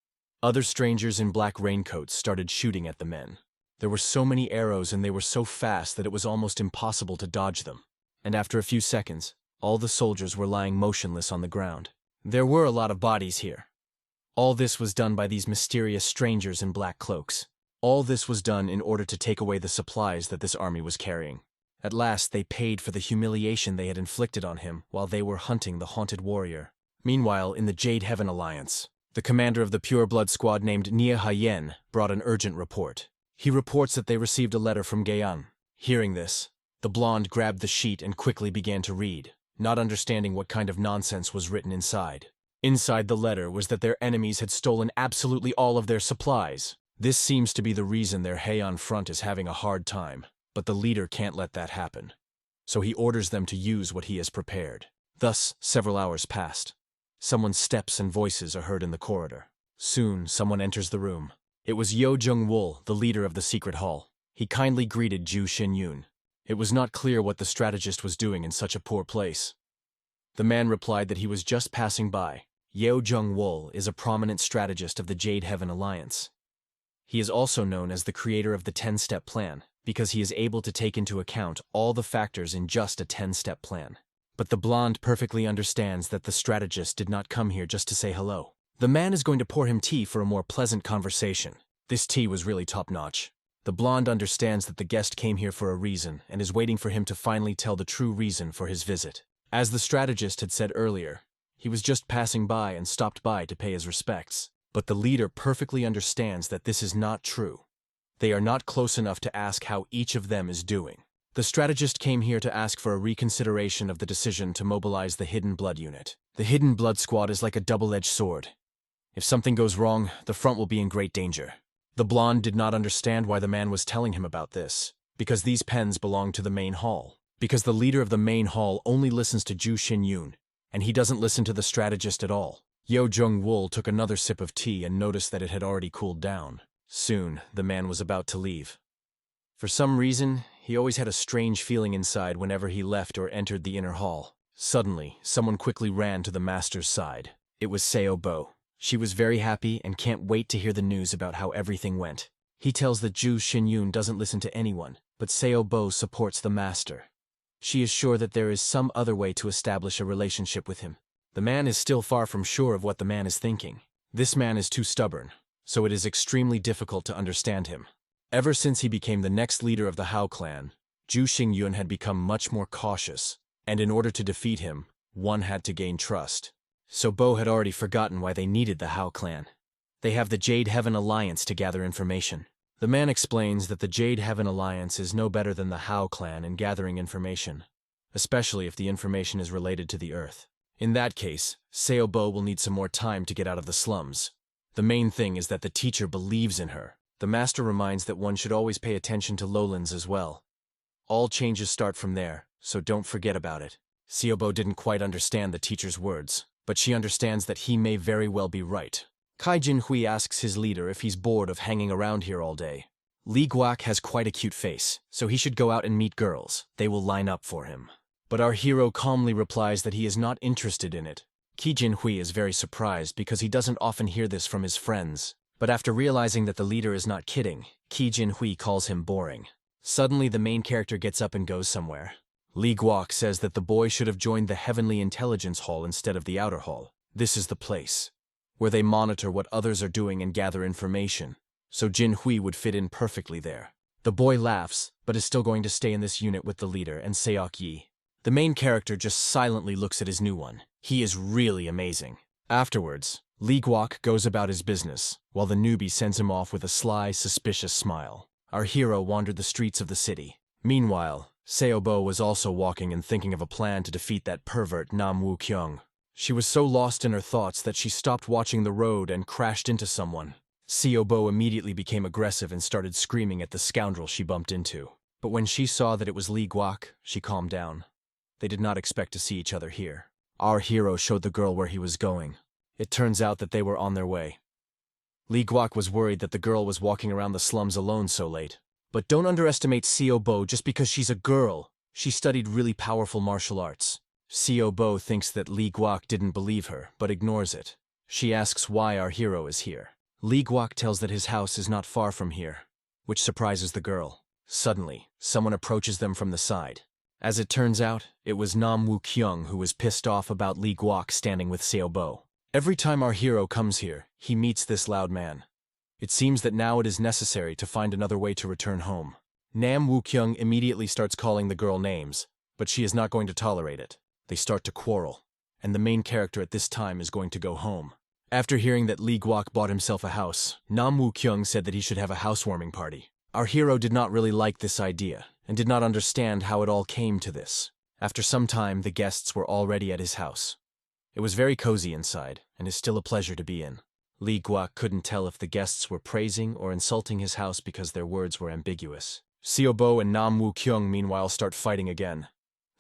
Other strangers in black raincoats started shooting at the men. There were so many arrows and they were so fast that it was almost impossible to dodge them. And after a few seconds, all the soldiers were lying motionless on the ground. There were a lot of bodies here. All this was done by these mysterious strangers in black cloaks. All this was done in order to take away the supplies that this army was carrying. At last, they paid for the humiliation they had inflicted on him while they were hunting the haunted warrior. Meanwhile, in the Jade Heaven Alliance, the commander of the Pure Blood Squad named Nia Hayen brought an urgent report. He reports that they received a letter from Gaean. Hearing this, the blonde grabbed the sheet and quickly began to read, not understanding what kind of nonsense was written inside. Inside the letter was that their enemies had stolen absolutely all of their supplies. This seems to be the reason their Heian front is having a hard time, but the leader can't let that happen. So he orders them to use what he has prepared. Thus, several hours passed. Someone's steps and voices are heard in the corridor. Soon, someone enters the room. It was Yo Jung-wol, the leader of the secret hall. He kindly greeted Ju Shin-yoon. It was not clear what the strategist was doing in such a poor place. The man replied that he was just passing by. Yo Jung-wol is a prominent strategist of the Jade Heaven Alliance. He is also known as the creator of the 10-step plan, because he is able to take into account all the factors in just a 10-step plan. But the blonde perfectly understands that the strategist did not come here just to say hello. The man is going to pour him tea for a more pleasant conversation. This tea was really top-notch. The blonde understands that the guest came here for a reason and is waiting for him to finally tell the true reason for his visit. As the strategist had said earlier, he was just passing by and stopped by to pay his respects. But the leader perfectly understands that this is not true. They are not close enough to ask how each of them is doing. The strategist came here to ask for a reconsideration of the decision to mobilize the Hidden Blood unit. The Hidden Blood squad is like a double-edged sword. If something goes wrong, the front will be in great danger. The blonde did not understand why the man was telling him about this, because these pens belong to the main hall. Because the leader of the main hall only listens to Ju Shin-yoon, and he doesn't listen to the strategist at all. Yo Jung-wol took another sip of tea and noticed that it had already cooled down. Soon, the man was about to leave. For some reason, he always had a strange feeling inside whenever he left or entered the inner hall. Suddenly, someone quickly ran to the master's side. It was Seo-bo. She was very happy and can't wait to hear the news about how everything went. He tells that Ju Shin-yoon doesn't listen to anyone, but Seo-bo supports the master. She is sure that there is some other way to establish a relationship with him. The man is still far from sure of what the man is thinking. This man is too stubborn, so it is extremely difficult to understand him. Ever since he became the next leader of the Hao clan, Ju Shin-yoon had become much more cautious, and in order to defeat him, one had to gain trust. So Bo had already forgotten why they needed the Hao clan. They have the Jade Heaven Alliance to gather information. The man explains that the Jade Heaven Alliance is no better than the Hao clan in gathering information, especially if the information is related to the Earth. In that case, Seo-bo will need some more time to get out of the slums. The main thing is that the teacher believes in her. The master reminds that one should always pay attention to lowlands as well. All changes start from there, so don't forget about it. Seo-bo didn't quite understand the teacher's words, but she understands that he may very well be right. Kai Jin-hui asks his leader if he's bored of hanging around here all day. Lee Guak has quite a cute face, so he should go out and meet girls. They will line up for him. But our hero calmly replies that he is not interested in it. Ki Jin-hui is very surprised because he doesn't often hear this from his friends. But after realizing that the leader is not kidding, Ki Jin-hui calls him boring. Suddenly the main character gets up and goes somewhere. Lee Guak says that the boy should have joined the Heavenly Intelligence Hall instead of the Outer Hall. This is the place where they monitor what others are doing and gather information, so Jin-hui would fit in perfectly there. The boy laughs, but is still going to stay in this unit with the leader and Seok-yi. The main character just silently looks at his new one. He is really amazing. Afterwards, Lee Guak goes about his business, while the newbie sends him off with a sly, suspicious smile. Our hero wandered the streets of the city. Meanwhile, Seo-bo was also walking and thinking of a plan to defeat that pervert Nam Woo-kyung. She was so lost in her thoughts that she stopped watching the road and crashed into someone. Seo-bo immediately became aggressive and started screaming at the scoundrel she bumped into. But when she saw that it was Lee Guak, she calmed down. They did not expect to see each other here. Our hero showed the girl where he was going. It turns out that they were on their way. Lee Guak was worried that the girl was walking around the slums alone so late. But don't underestimate Seo-bo just because she's a girl. She studied really powerful martial arts. Seo-bo thinks that Lee Guak didn't believe her, but ignores it. She asks why our hero is here. Lee Guak tells that his house is not far from here, which surprises the girl. Suddenly, someone approaches them from the side. As it turns out, it was Nam Woo-kyung who was pissed off about Lee Guak standing with Seo-bo. Every time our hero comes here, he meets this loud man. It seems that now it is necessary to find another way to return home. Nam Woo-kyung immediately starts calling the girl names, but she is not going to tolerate it. They start to quarrel, and the main character at this time is going to go home. After hearing that Lee Guak bought himself a house, Nam Woo-kyung said that he should have a housewarming party. Our hero did not really like this idea, and did not understand how it all came to this. After some time, the guests were already at his house. It was very cozy inside, and is still a pleasure to be in. Lee Guak couldn't tell if the guests were praising or insulting his house because their words were ambiguous. Seo-bo and Nam Woo-kyung meanwhile start fighting again.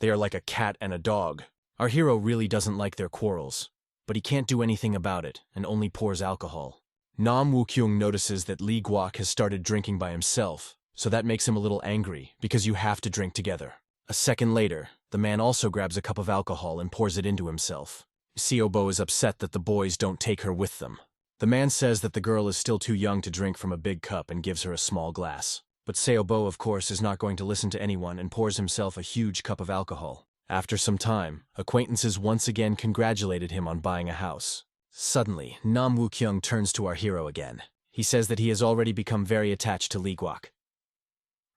They are like a cat and a dog. Our hero really doesn't like their quarrels. but he can't do anything about it and only pours alcohol. Nam Woo-kyung notices that Lee Guak has started drinking by himself, so that makes him a little angry because you have to drink together. A second later, the man also grabs a cup of alcohol and pours it into himself. Seobo is upset that the boys don't take her with them. The man says that the girl is still too young to drink from a big cup and gives her a small glass. But Seobo, of course, is not going to listen to anyone and pours himself a huge cup of alcohol. After some time, acquaintances once again congratulated him on buying a house. Suddenly, Nam Woo-kyung turns to our hero again. He says that he has already become very attached to Lee Guak.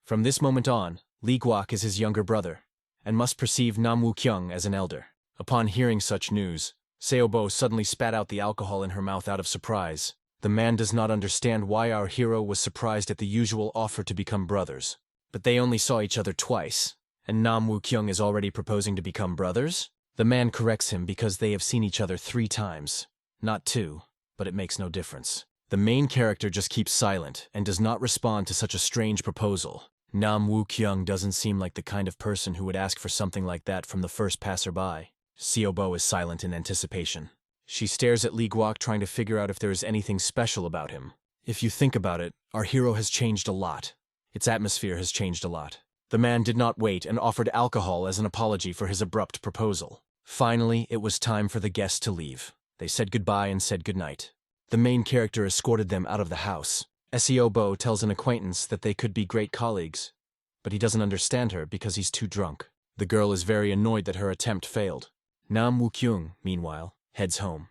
From this moment on, Lee Guak is his younger brother, and must perceive Nam Woo-kyung as an elder. Upon hearing such news, Seobo suddenly spat out the alcohol in her mouth out of surprise. The man does not understand why our hero was surprised at the usual offer to become brothers. But they only saw each other twice, and Nam Woo-kyung is already proposing to become brothers? The man corrects him because they have seen each other 3 times. Not 2, but it makes no difference. The main character just keeps silent and does not respond to such a strange proposal. Nam Woo-kyung doesn't seem like the kind of person who would ask for something like that from the first passerby. Seobo is silent in anticipation. She stares at Lee Guak, trying to figure out if there is anything special about him. If you think about it, our hero has changed a lot. Its atmosphere has changed a lot. The man did not wait and offered alcohol as an apology for his abrupt proposal. Finally, it was time for the guests to leave. They said goodbye and said goodnight. The main character escorted them out of the house. Seobo tells an acquaintance that they could be great colleagues, but he doesn't understand her because he's too drunk. The girl is very annoyed that her attempt failed. Nam Woo-kyung, meanwhile, heads home.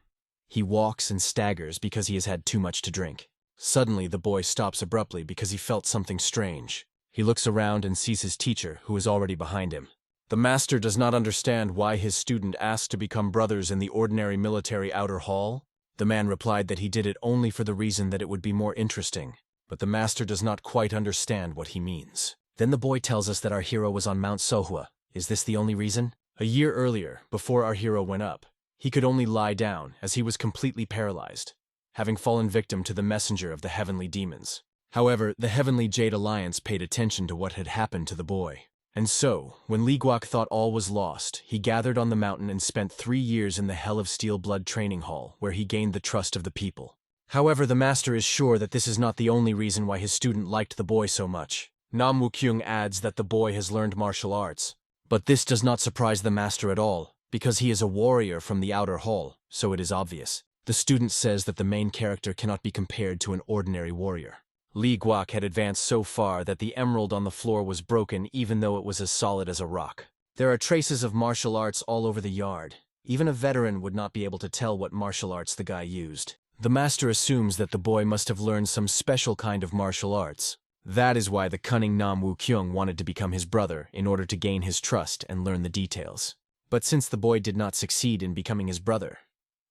He walks and staggers because he has had too much to drink. Suddenly, the boy stops abruptly because he felt something strange. He looks around and sees his teacher, who is already behind him. The master does not understand why his student asked to become brothers in the ordinary military outer hall. The man replied that he did it only for the reason that it would be more interesting, but the master does not quite understand what he means. Then the boy tells us that our hero was on Mount Sohwa. Is this the only reason? A year earlier, before our hero went up, he could only lie down as he was completely paralyzed, having fallen victim to the messenger of the heavenly demons. However, the Heavenly Jade Alliance paid attention to what had happened to the boy. And so, when Lee Guak thought all was lost, he gathered on the mountain and spent 3 years in the Hell of Steel Blood training hall, where he gained the trust of the people. However, the master is sure that this is not the only reason why his student liked the boy so much. Nam Woo-kyung adds that the boy has learned martial arts. But this does not surprise the master at all, because he is a warrior from the outer hall, so it is obvious. The student says that the main character cannot be compared to an ordinary warrior. Lee Guak had advanced so far that the emerald on the floor was broken even though it was as solid as a rock. There are traces of martial arts all over the yard. Even a veteran would not be able to tell what martial arts the guy used. The master assumes that the boy must have learned some special kind of martial arts. That is why the cunning Nam Woo-kyung wanted to become his brother in order to gain his trust and learn the details. But since the boy did not succeed in becoming his brother,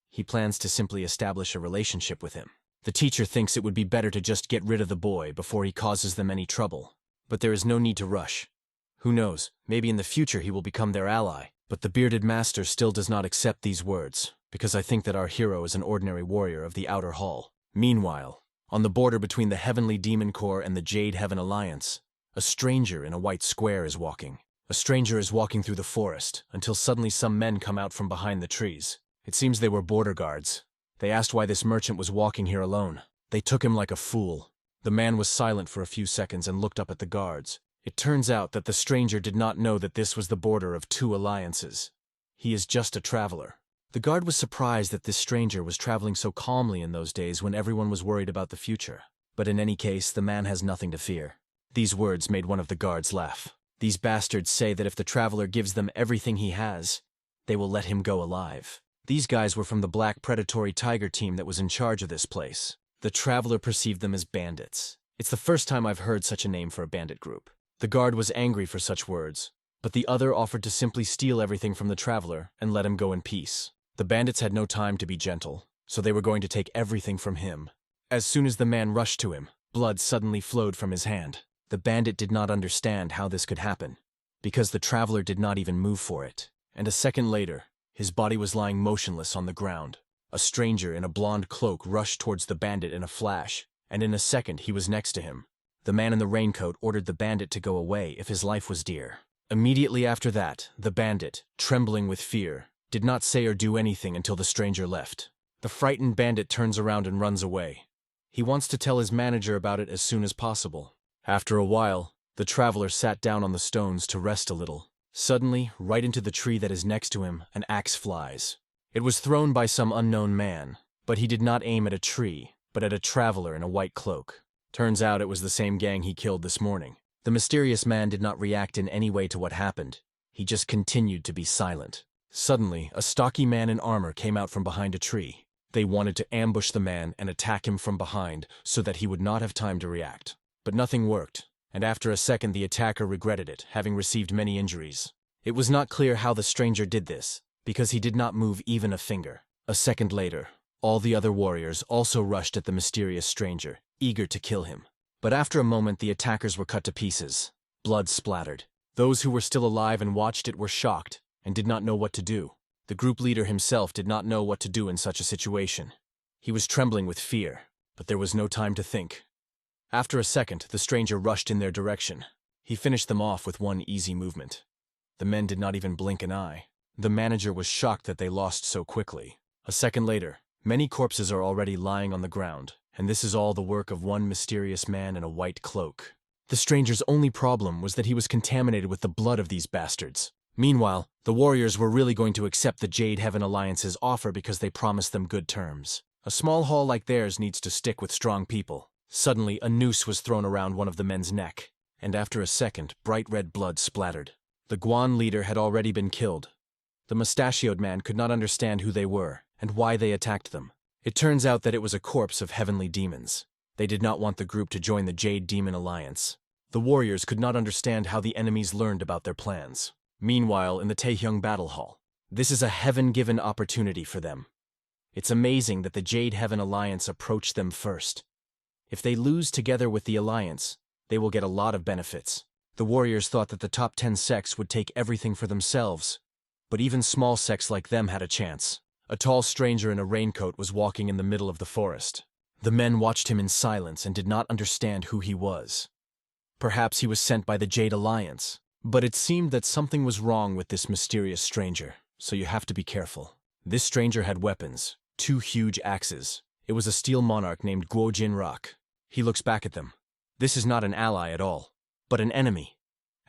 he plans to simply establish a relationship with him. The teacher thinks it would be better to just get rid of the boy before he causes them any trouble. But there is no need to rush. Who knows, maybe in the future he will become their ally. But the bearded master still does not accept these words, because I think that our hero is an ordinary warrior of the outer hall. Meanwhile, on the border between the Heavenly Demon Corps and the Jade Heaven Alliance, a stranger in a white square is walking. A stranger is walking through the forest, until suddenly some men come out from behind the trees. It seems they were border guards. They asked why this merchant was walking here alone. They took him like a fool. The man was silent for a few seconds and looked up at the guards. It turns out that the stranger did not know that this was the border of 2 alliances. He is just a traveler. The guard was surprised that this stranger was traveling so calmly in those days when everyone was worried about the future. But in any case, the man has nothing to fear. These words made one of the guards laugh. These bastards say that if the traveler gives them everything he has, they will let him go alive. These guys were from the black predatory tiger team that was in charge of this place. The traveler perceived them as bandits. It's the first time I've heard such a name for a bandit group. The guard was angry for such words, but the other offered to simply steal everything from the traveler and let him go in peace. The bandits had no time to be gentle, so they were going to take everything from him. As soon as the man rushed to him, blood suddenly flowed from his hand. The bandit did not understand how this could happen, because the traveler did not even move for it. And a second later, his body was lying motionless on the ground. A stranger in a blonde cloak rushed towards the bandit in a flash, and in a second he was next to him. The man in the raincoat ordered the bandit to go away if his life was dear. Immediately after that, the bandit, trembling with fear, did not say or do anything until the stranger left. The frightened bandit turns around and runs away. He wants to tell his manager about it as soon as possible. After a while, the traveler sat down on the stones to rest a little. Suddenly, right into the tree that is next to him, an axe flies. It was thrown by some unknown man, but he did not aim at a tree, but at a traveler in a white cloak. Turns out it was the same gang he killed this morning. The mysterious man did not react in any way to what happened. He just continued to be silent. Suddenly, a stocky man in armor came out from behind a tree. They wanted to ambush the man and attack him from behind so that he would not have time to react. But nothing worked, and after a second the attacker regretted it, having received many injuries. It was not clear how the stranger did this, because he did not move even a finger. A second later, all the other warriors also rushed at the mysterious stranger, eager to kill him. But after a moment the attackers were cut to pieces. Blood splattered. Those who were still alive and watched it were shocked and did not know what to do. The group leader himself did not know what to do in such a situation. He was trembling with fear, but there was no time to think. After a second, the stranger rushed in their direction. He finished them off with one easy movement. The men did not even blink an eye. The manager was shocked that they lost so quickly. A second later, many corpses are already lying on the ground, and this is all the work of one mysterious man in a white cloak. The stranger's only problem was that he was contaminated with the blood of these bastards. Meanwhile, the warriors were really going to accept the Jade Heaven Alliance's offer because they promised them good terms. A small hall like theirs needs to stick with strong people. Suddenly, a noose was thrown around one of the men's neck, and after a second, bright red blood splattered. The Guan leader had already been killed. The mustachioed man could not understand who they were and why they attacked them. It turns out that it was a corpse of heavenly demons. They did not want the group to join the Jade Demon Alliance. The warriors could not understand how the enemies learned about their plans. Meanwhile, in the Taehyung Battle Hall, this is a heaven-given opportunity for them. It's amazing that the Jade Heaven Alliance approached them first. If they lose together with the Alliance, they will get a lot of benefits. The warriors thought that the top 10 sects would take everything for themselves, but even small sects like them had a chance. A tall stranger in a raincoat was walking in the middle of the forest. The men watched him in silence and did not understand who he was. Perhaps he was sent by the Jade Alliance, but it seemed that something was wrong with this mysterious stranger, so you have to be careful. This stranger had weapons, 2 huge axes. It was a steel monarch named Guo Jinrak. He looks back at them. This is not an ally at all, but an enemy.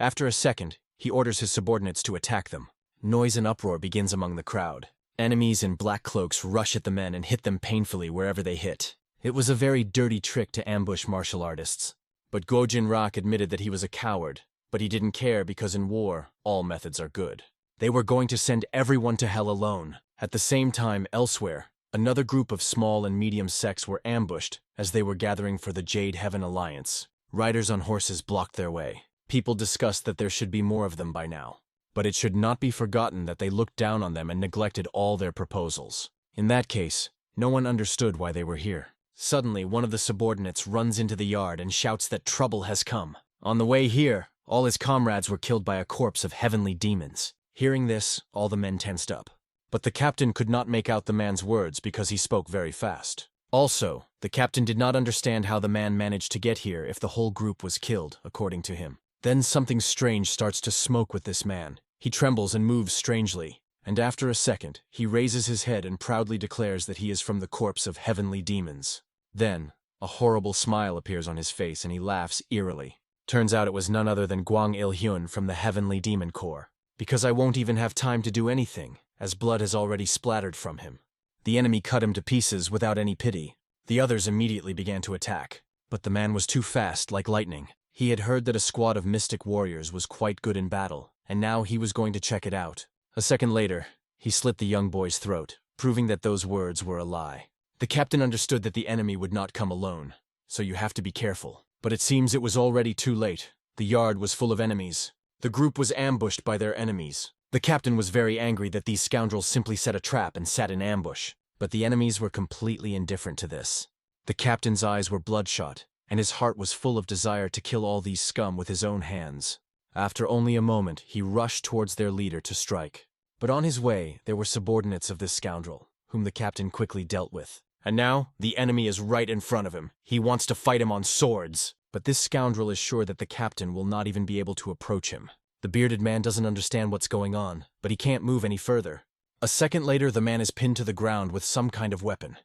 After a second, he orders his subordinates to attack them. Noise and uproar begins among the crowd. Enemies in black cloaks rush at the men and hit them painfully wherever they hit. It was a very dirty trick to ambush martial artists. But Guo Jinrak admitted that he was a coward, but he didn't care because in war, all methods are good. They were going to send everyone to hell alone. At the same time, elsewhere, another group of small and medium sects were ambushed as they were gathering for the Jade Heaven Alliance. Riders on horses blocked their way. People discussed that there should be more of them by now. But it should not be forgotten that they looked down on them and neglected all their proposals. In that case, no one understood why they were here. Suddenly, one of the subordinates runs into the yard and shouts that trouble has come. On the way here, all his comrades were killed by a corpse of heavenly demons. Hearing this, all the men tensed up. But the captain could not make out the man's words because he spoke very fast. Also, the captain did not understand how the man managed to get here if the whole group was killed, according to him. Then something strange starts to smoke with this man. He trembles and moves strangely, and after a second, he raises his head and proudly declares that he is from the corpse of heavenly demons. Then, a horrible smile appears on his face and he laughs eerily. Turns out it was none other than Gwang Il-hyun from the Heavenly Demon Corps. Because I won't even have time to do anything, as blood has already splattered from him. The enemy cut him to pieces without any pity. The others immediately began to attack. But the man was too fast, like lightning. He had heard that a squad of mystic warriors was quite good in battle, and now he was going to check it out. A second later, he slit the young boy's throat, proving that those words were a lie. The captain understood that the enemy would not come alone, so you have to be careful. But it seems it was already too late. The yard was full of enemies. The group was ambushed by their enemies. The captain was very angry that these scoundrels simply set a trap and sat in ambush. But the enemies were completely indifferent to this. The captain's eyes were bloodshot, and his heart was full of desire to kill all these scum with his own hands. After only a moment, he rushed towards their leader to strike. But on his way, there were subordinates of this scoundrel, whom the captain quickly dealt with. And now, the enemy is right in front of him. He wants to fight him on swords. But this scoundrel is sure that the captain will not even be able to approach him. The bearded man doesn't understand what's going on, but he can't move any further. A second later, the man is pinned to the ground with some kind of weapon.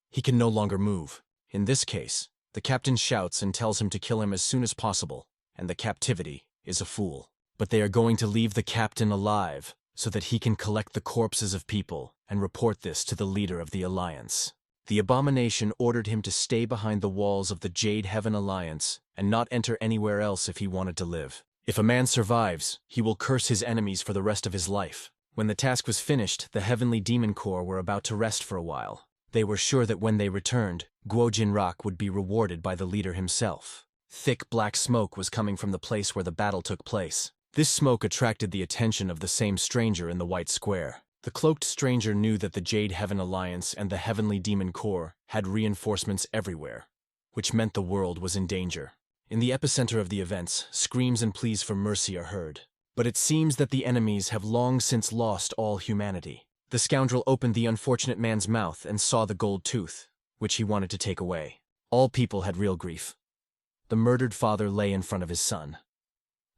He can no longer move. In this case, the captain shouts and tells him to kill him as soon as possible, and the captivity is a fool. But they are going to leave the captain alive so that he can collect the corpses of people and report this to the leader of the Alliance. The abomination ordered him to stay behind the walls of the Jade Heaven Alliance and not enter anywhere else if he wanted to live. If a man survives, he will curse his enemies for the rest of his life. When the task was finished, the Heavenly Demon Corps were about to rest for a while. They were sure that when they returned, Guo Jinrak would be rewarded by the leader himself. Thick black smoke was coming from the place where the battle took place. This smoke attracted the attention of the same stranger in the white square. The cloaked stranger knew that the Jade Heaven Alliance and the Heavenly Demon Corps had reinforcements everywhere, which meant the world was in danger. In the epicenter of the events, screams and pleas for mercy are heard. But it seems that the enemies have long since lost all humanity. The scoundrel opened the unfortunate man's mouth and saw the gold tooth, which he wanted to take away. All people had real grief. The murdered father lay in front of his son.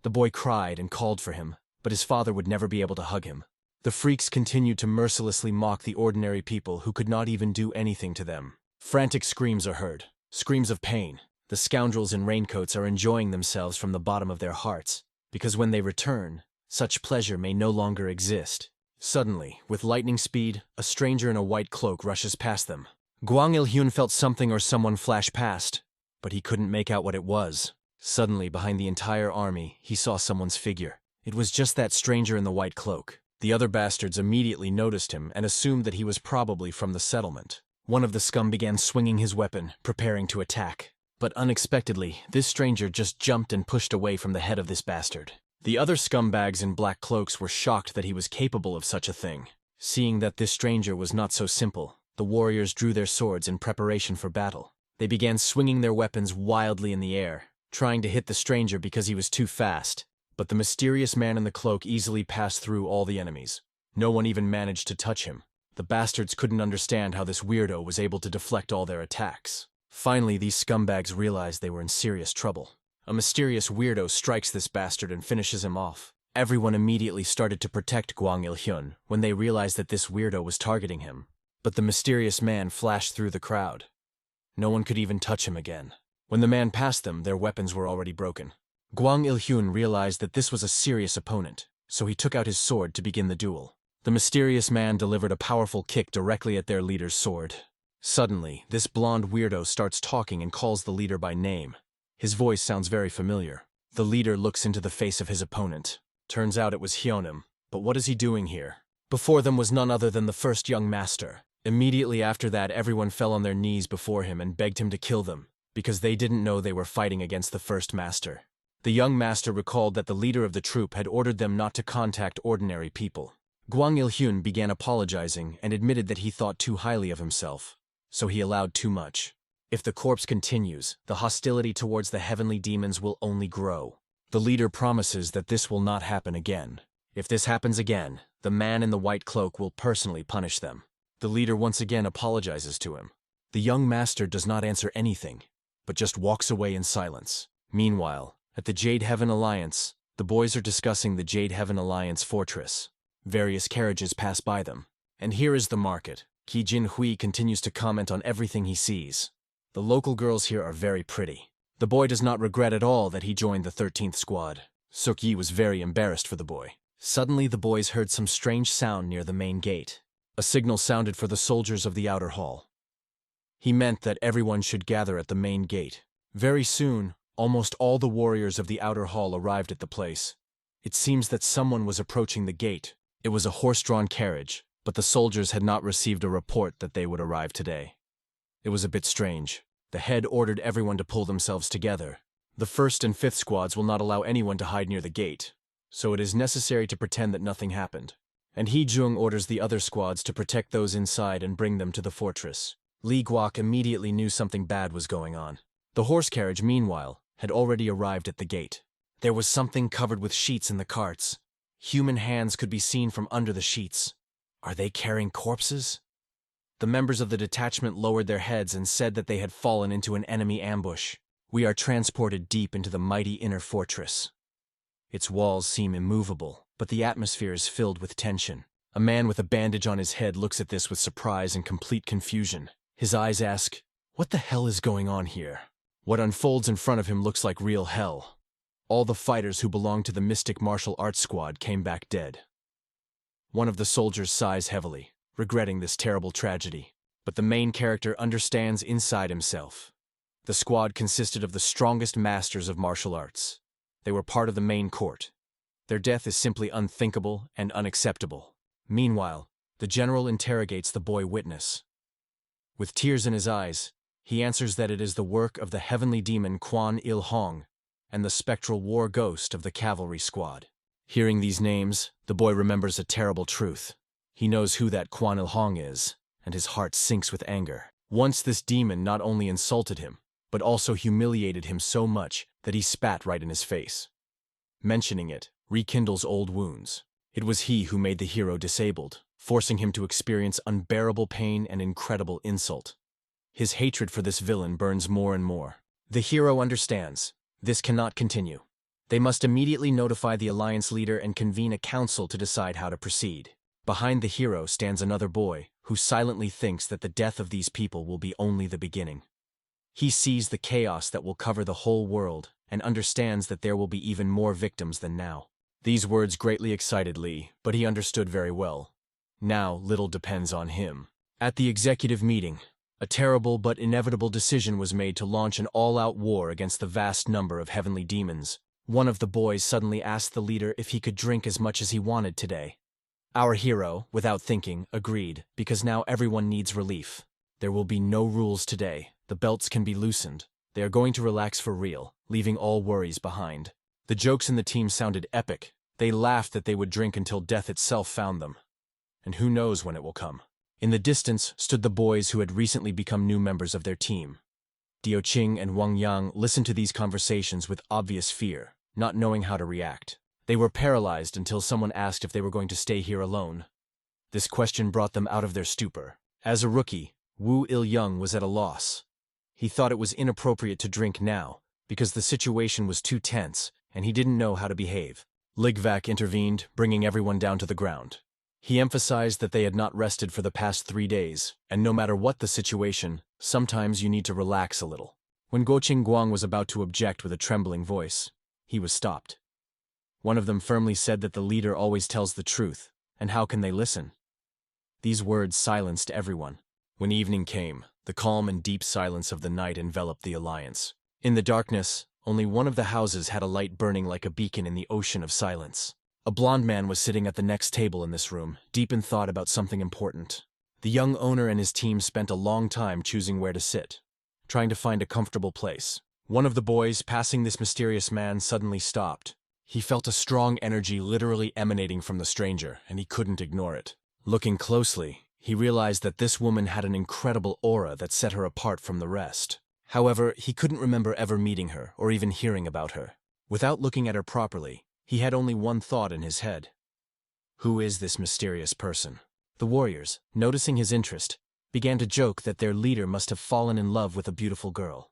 The boy cried and called for him, but his father would never be able to hug him. The freaks continued to mercilessly mock the ordinary people who could not even do anything to them. Frantic screams are heard, screams of pain. The scoundrels in raincoats are enjoying themselves from the bottom of their hearts, because when they return, such pleasure may no longer exist. Suddenly, with lightning speed, a stranger in a white cloak rushes past them. Gwang Il-hyun felt something or someone flash past, but he couldn't make out what it was. Suddenly, behind the entire army, he saw someone's figure. It was just that stranger in the white cloak. The other bastards immediately noticed him and assumed that he was probably from the settlement. One of the scum began swinging his weapon, preparing to attack. But unexpectedly, this stranger just jumped and pushed away from the head of this bastard. The other scumbags in black cloaks were shocked that he was capable of such a thing. Seeing that this stranger was not so simple, the warriors drew their swords in preparation for battle. They began swinging their weapons wildly in the air, trying to hit the stranger because he was too fast. But the mysterious man in the cloak easily passed through all the enemies. No one even managed to touch him. The bastards couldn't understand how this weirdo was able to deflect all their attacks. Finally, these scumbags realized they were in serious trouble. A mysterious weirdo strikes this bastard and finishes him off. Everyone immediately started to protect Gwang Il-hyun when they realized that this weirdo was targeting him. But the mysterious man flashed through the crowd. No one could even touch him again. When the man passed them, their weapons were already broken. Gwang Il-hyun realized that this was a serious opponent, so he took out his sword to begin the duel. The mysterious man delivered a powerful kick directly at their leader's sword. Suddenly, this blonde weirdo starts talking and calls the leader by name. His voice sounds very familiar. The leader looks into the face of his opponent. Turns out it was Hyonim. But what is he doing here? Before them was none other than the first young master. Immediately after that, everyone fell on their knees before him and begged him to kill them, because they didn't know they were fighting against the first master. The young master recalled that the leader of the troop had ordered them not to contact ordinary people. Gwang Il-hyun began apologizing and admitted that he thought too highly of himself, so he allowed too much. If the corpse continues, the hostility towards the heavenly demons will only grow. The leader promises that this will not happen again. If this happens again, the man in the white cloak will personally punish them. The leader once again apologizes to him. The young master does not answer anything, but just walks away in silence. Meanwhile, at the Jade Heaven Alliance, the boys are discussing the Jade Heaven Alliance fortress. Various carriages pass by them. And here is the market. Ki Jin-hui continues to comment on everything he sees. The local girls here are very pretty. The boy does not regret at all that he joined the 13th squad. Suk-yi was very embarrassed for the boy. Suddenly the boys heard some strange sound near the main gate. A signal sounded for the soldiers of the outer hall. He meant that everyone should gather at the main gate. Very soon, almost all the warriors of the outer hall arrived at the place. It seems that someone was approaching the gate. It was a horse-drawn carriage, but the soldiers had not received a report that they would arrive today. It was a bit strange. The head ordered everyone to pull themselves together. The 1st and 5th squads will not allow anyone to hide near the gate, so it is necessary to pretend that nothing happened. And Hee-jung orders the other squads to protect those inside and bring them to the fortress. Lee Guok immediately knew something bad was going on. The horse carriage, meanwhile, had already arrived at the gate. There was something covered with sheets in the carts. Human hands could be seen from under the sheets. Are they carrying corpses? The members of the detachment lowered their heads and said that they had fallen into an enemy ambush. We are transported deep into the mighty inner fortress. Its walls seem immovable, but the atmosphere is filled with tension. A man with a bandage on his head looks at this with surprise and complete confusion. His eyes ask, "What the hell is going on here?" What unfolds in front of him looks like real hell. All the fighters who belonged to the Mystic Martial Arts Squad came back dead. One of the soldiers sighs heavily, regretting this terrible tragedy. But the main character understands inside himself. The squad consisted of the strongest masters of martial arts. They were part of the main court. Their death is simply unthinkable and unacceptable. Meanwhile, the general interrogates the boy witness. With tears in his eyes, he answers that it is the work of the heavenly demon Quan Il Hong and the spectral war ghost of the Cavalry squad. Hearing these names, the boy remembers a terrible truth. He knows who that Quan Il Hong is, and his heart sinks with anger. Once this demon not only insulted him, but also humiliated him so much that he spat right in his face. Mentioning it rekindles old wounds. It was he who made the hero disabled, forcing him to experience unbearable pain and incredible insult. His hatred for this villain burns more and more. The hero understands. This cannot continue. They must immediately notify the Alliance leader and convene a council to decide how to proceed. Behind the hero stands another boy, who silently thinks that the death of these people will be only the beginning. He sees the chaos that will cover the whole world, and understands that there will be even more victims than now. These words greatly excited Lee, but he understood very well. Now little depends on him. At the executive meeting, a terrible but inevitable decision was made to launch an all-out war against the vast number of heavenly demons. One of the boys suddenly asked the leader if he could drink as much as he wanted today. Our hero, without thinking, agreed, because now everyone needs relief. There will be no rules today. The belts can be loosened. They are going to relax for real, leaving all worries behind. The jokes in the team sounded epic. They laughed that they would drink until death itself found them. And who knows when it will come. In the distance stood the boys who had recently become new members of their team. Dio Qing and Wang Yang listened to these conversations with obvious fear, not knowing how to react. They were paralyzed until someone asked if they were going to stay here alone. This question brought them out of their stupor. As a rookie, Wu Il-young was at a loss. He thought it was inappropriate to drink now, because the situation was too tense, and he didn't know how to behave. Ligvac intervened, bringing everyone down to the ground. He emphasized that they had not rested for the past 3 days, and no matter what the situation, sometimes you need to relax a little. When Guoqing Guang was about to object with a trembling voice, he was stopped. One of them firmly said that the leader always tells the truth, and how can they listen? These words silenced everyone. When evening came, the calm and deep silence of the night enveloped the Alliance. In the darkness, only one of the houses had a light burning like a beacon in the ocean of silence. A blond man was sitting at the next table in this room, deep in thought about something important. The young owner and his team spent a long time choosing where to sit, trying to find a comfortable place. One of the boys passing this mysterious man suddenly stopped. He felt a strong energy literally emanating from the stranger, and he couldn't ignore it. Looking closely, he realized that this woman had an incredible aura that set her apart from the rest. However, he couldn't remember ever meeting her or even hearing about her. Without looking at her properly, he had only one thought in his head. Who is this mysterious person? The warriors, noticing his interest, began to joke that their leader must have fallen in love with a beautiful girl.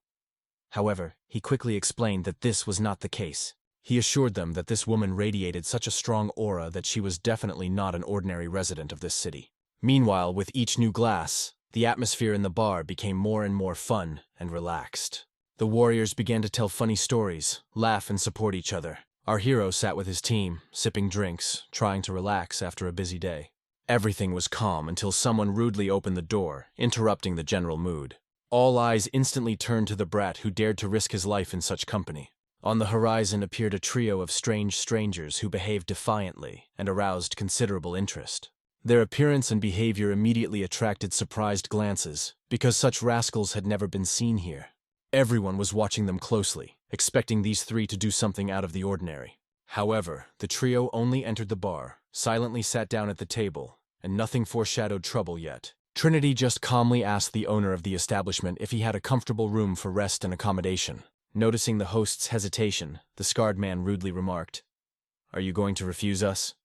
However, he quickly explained that this was not the case. He assured them that this woman radiated such a strong aura that she was definitely not an ordinary resident of this city. Meanwhile, with each new glass, the atmosphere in the bar became more and more fun and relaxed. The warriors began to tell funny stories, laugh and support each other. Our hero sat with his team, sipping drinks, trying to relax after a busy day. Everything was calm until someone rudely opened the door, interrupting the general mood. All eyes instantly turned to the brat who dared to risk his life in such company. On the horizon appeared a trio of strange strangers who behaved defiantly and aroused considerable interest. Their appearance and behavior immediately attracted surprised glances, because such rascals had never been seen here. Everyone was watching them closely, expecting these three to do something out of the ordinary. However, the trio only entered the bar, silently sat down at the table, and nothing foreshadowed trouble yet. Trinity just calmly asked the owner of the establishment if he had a comfortable room for rest and accommodation. Noticing the host's hesitation, the scarred man rudely remarked, "Are you going to refuse us?"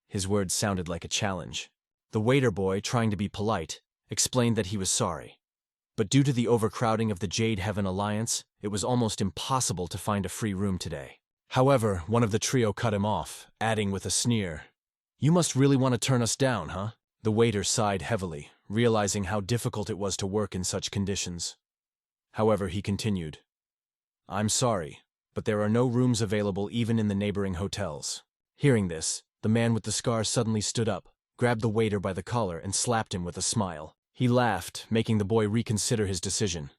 His words sounded like a challenge. The waiter boy, trying to be polite, explained that he was sorry. But due to the overcrowding of the Jade Heaven Alliance, it was almost impossible to find a free room today. However, one of the trio cut him off, adding with a sneer, You must really want to turn us down, huh? The waiter sighed heavily, realizing how difficult it was to work in such conditions. However, he continued, I'm sorry, but there are no rooms available even in the neighboring hotels. Hearing this, the man with the scar suddenly stood up, grabbed the waiter by the collar, and slapped him with a smile. He laughed, making the boy reconsider his decision.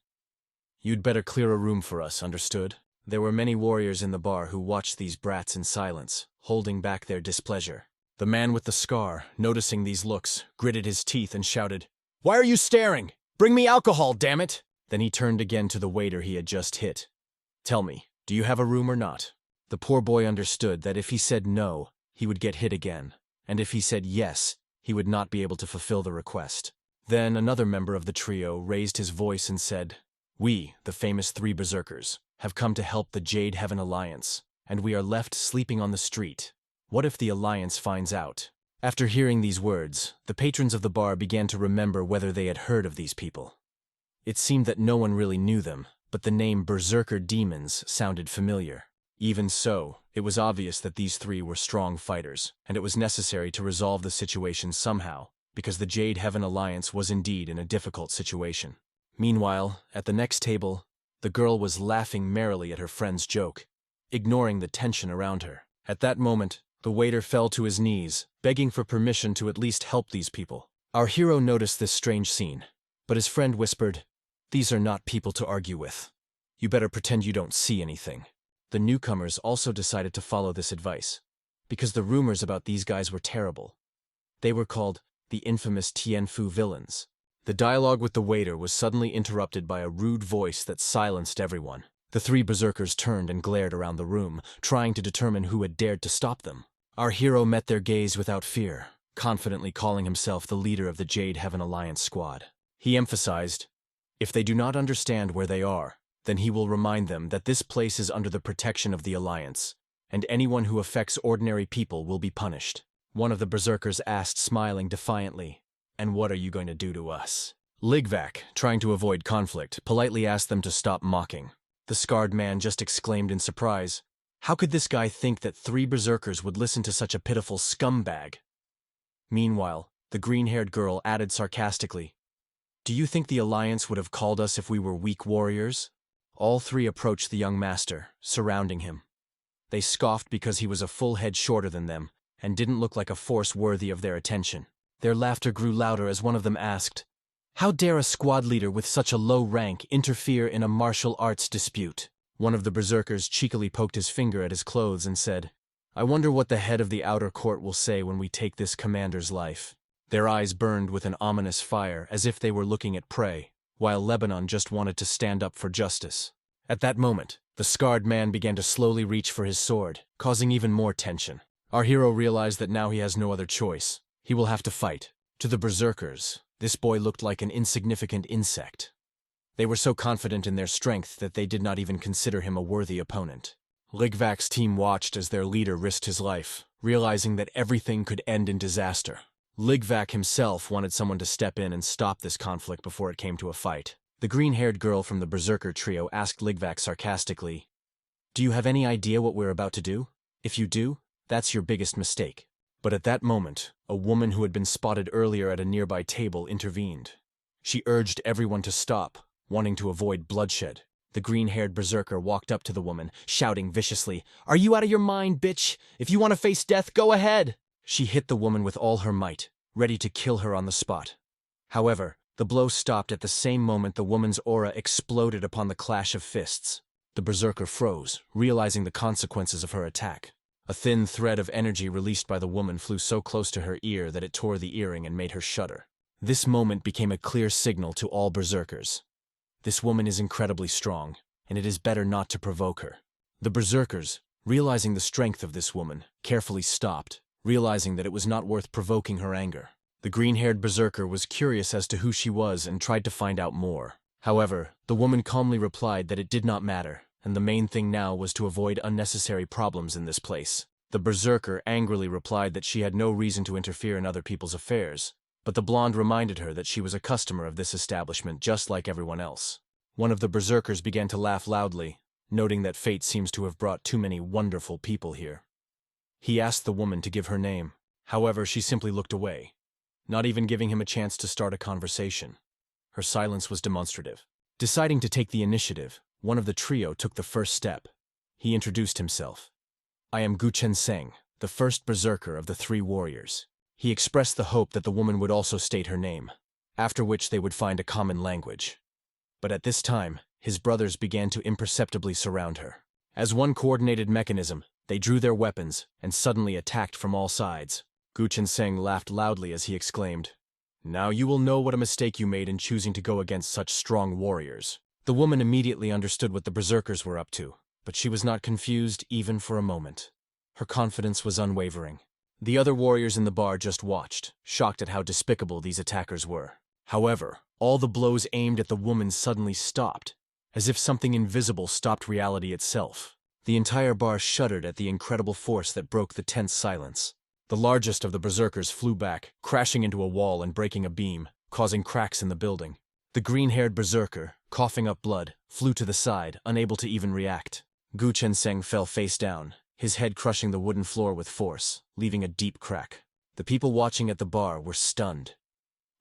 You'd better clear a room for us, understood? There were many warriors in the bar who watched these brats in silence, holding back their displeasure. The man with the scar, noticing these looks, gritted his teeth and shouted, Why are you staring? Bring me alcohol, damn it! Then he turned again to the waiter he had just hit. Tell me, do you have a room or not? The poor boy understood that if he said no, he would get hit again, and if he said yes, he would not be able to fulfill the request. Then another member of the trio raised his voice and said, We, the famous three berserkers, have come to help the Jade Heaven Alliance, and we are left sleeping on the street. What if the Alliance finds out? After hearing these words, the patrons of the bar began to remember whether they had heard of these people. It seemed that no one really knew them, but the name Berserker Demons sounded familiar. Even so, it was obvious that these three were strong fighters, and it was necessary to resolve the situation somehow, because the Jade Heaven Alliance was indeed in a difficult situation. Meanwhile, at the next table, the girl was laughing merrily at her friend's joke, ignoring the tension around her. At that moment, the waiter fell to his knees, begging for permission to at least help these people. Our hero noticed this strange scene, but his friend whispered, These are not people to argue with. You better pretend you don't see anything. The newcomers also decided to follow this advice, because the rumors about these guys were terrible. They were called the infamous Tianfu villains. The dialogue with the waiter was suddenly interrupted by a rude voice that silenced everyone. The three berserkers turned and glared around the room, trying to determine who had dared to stop them. Our hero met their gaze without fear, confidently calling himself the leader of the Jade Heaven Alliance squad. He emphasized, If they do not understand where they are, then he will remind them that this place is under the protection of the Alliance, and anyone who affects ordinary people will be punished. One of the berserkers asked, smiling defiantly, And what are you going to do to us? Ligvac, trying to avoid conflict, politely asked them to stop mocking. The scarred man just exclaimed in surprise, How could this guy think that three berserkers would listen to such a pitiful scumbag? Meanwhile, the green-haired girl added sarcastically, Do you think the Alliance would have called us if we were weak warriors? All three approached the young master, surrounding him. They scoffed because he was a full head shorter than them, and didn't look like a force worthy of their attention. Their laughter grew louder as one of them asked, How dare a squad leader with such a low rank interfere in a martial arts dispute? One of the berserkers cheekily poked his finger at his clothes and said, I wonder what the head of the outer court will say when we take this commander's life. Their eyes burned with an ominous fire as if they were looking at prey, while Lebanon just wanted to stand up for justice. At that moment, the scarred man began to slowly reach for his sword, causing even more tension. Our hero realized that now he has no other choice. He will have to fight. To the berserkers, this boy looked like an insignificant insect. They were so confident in their strength that they did not even consider him a worthy opponent. Ligvac's team watched as their leader risked his life, realizing that everything could end in disaster. Ligvac himself wanted someone to step in and stop this conflict before it came to a fight. The green-haired girl from the berserker trio asked Ligvac sarcastically, Do you have any idea what we're about to do? If you do, that's your biggest mistake. But at that moment, a woman who had been spotted earlier at a nearby table intervened. She urged everyone to stop, wanting to avoid bloodshed. The green-haired berserker walked up to the woman, shouting viciously, Are you out of your mind, bitch? If you want to face death, go ahead! She hit the woman with all her might, ready to kill her on the spot. However, the blow stopped at the same moment the woman's aura exploded upon the clash of fists. The berserker froze, realizing the consequences of her attack. A thin thread of energy released by the woman flew so close to her ear that it tore the earring and made her shudder. This moment became a clear signal to all berserkers. This woman is incredibly strong, and it is better not to provoke her. The berserkers, realizing the strength of this woman, carefully stopped, realizing that it was not worth provoking her anger. The green-haired berserker was curious as to who she was and tried to find out more. However, the woman calmly replied that it did not matter, and the main thing now was to avoid unnecessary problems in this place. The berserker angrily replied that she had no reason to interfere in other people's affairs, but the blonde reminded her that she was a customer of this establishment just like everyone else. One of the berserkers began to laugh loudly, noting that fate seems to have brought too many wonderful people here. He asked the woman to give her name. However, she simply looked away, not even giving him a chance to start a conversation. Her silence was demonstrative. Deciding to take the initiative, one of the trio took the first step. He introduced himself. "I am Gu Chenseng, the first berserker of the three warriors." He expressed the hope that the woman would also state her name, after which they would find a common language. But at this time, his brothers began to imperceptibly surround her. As one coordinated mechanism, they drew their weapons and suddenly attacked from all sides. Gu Chenseng laughed loudly as he exclaimed, "Now you will know what a mistake you made in choosing to go against such strong warriors." The woman immediately understood what the berserkers were up to, but she was not confused even for a moment. Her confidence was unwavering. The other warriors in the bar just watched, shocked at how despicable these attackers were. However, all the blows aimed at the woman suddenly stopped, as if something invisible stopped reality itself. The entire bar shuddered at the incredible force that broke the tense silence. The largest of the berserkers flew back, crashing into a wall and breaking a beam, causing cracks in the building. The green-haired berserker, coughing up blood, flew to the side, unable to even react. Gu Chenseng fell face down, his head crushing the wooden floor with force, leaving a deep crack. The people watching at the bar were stunned.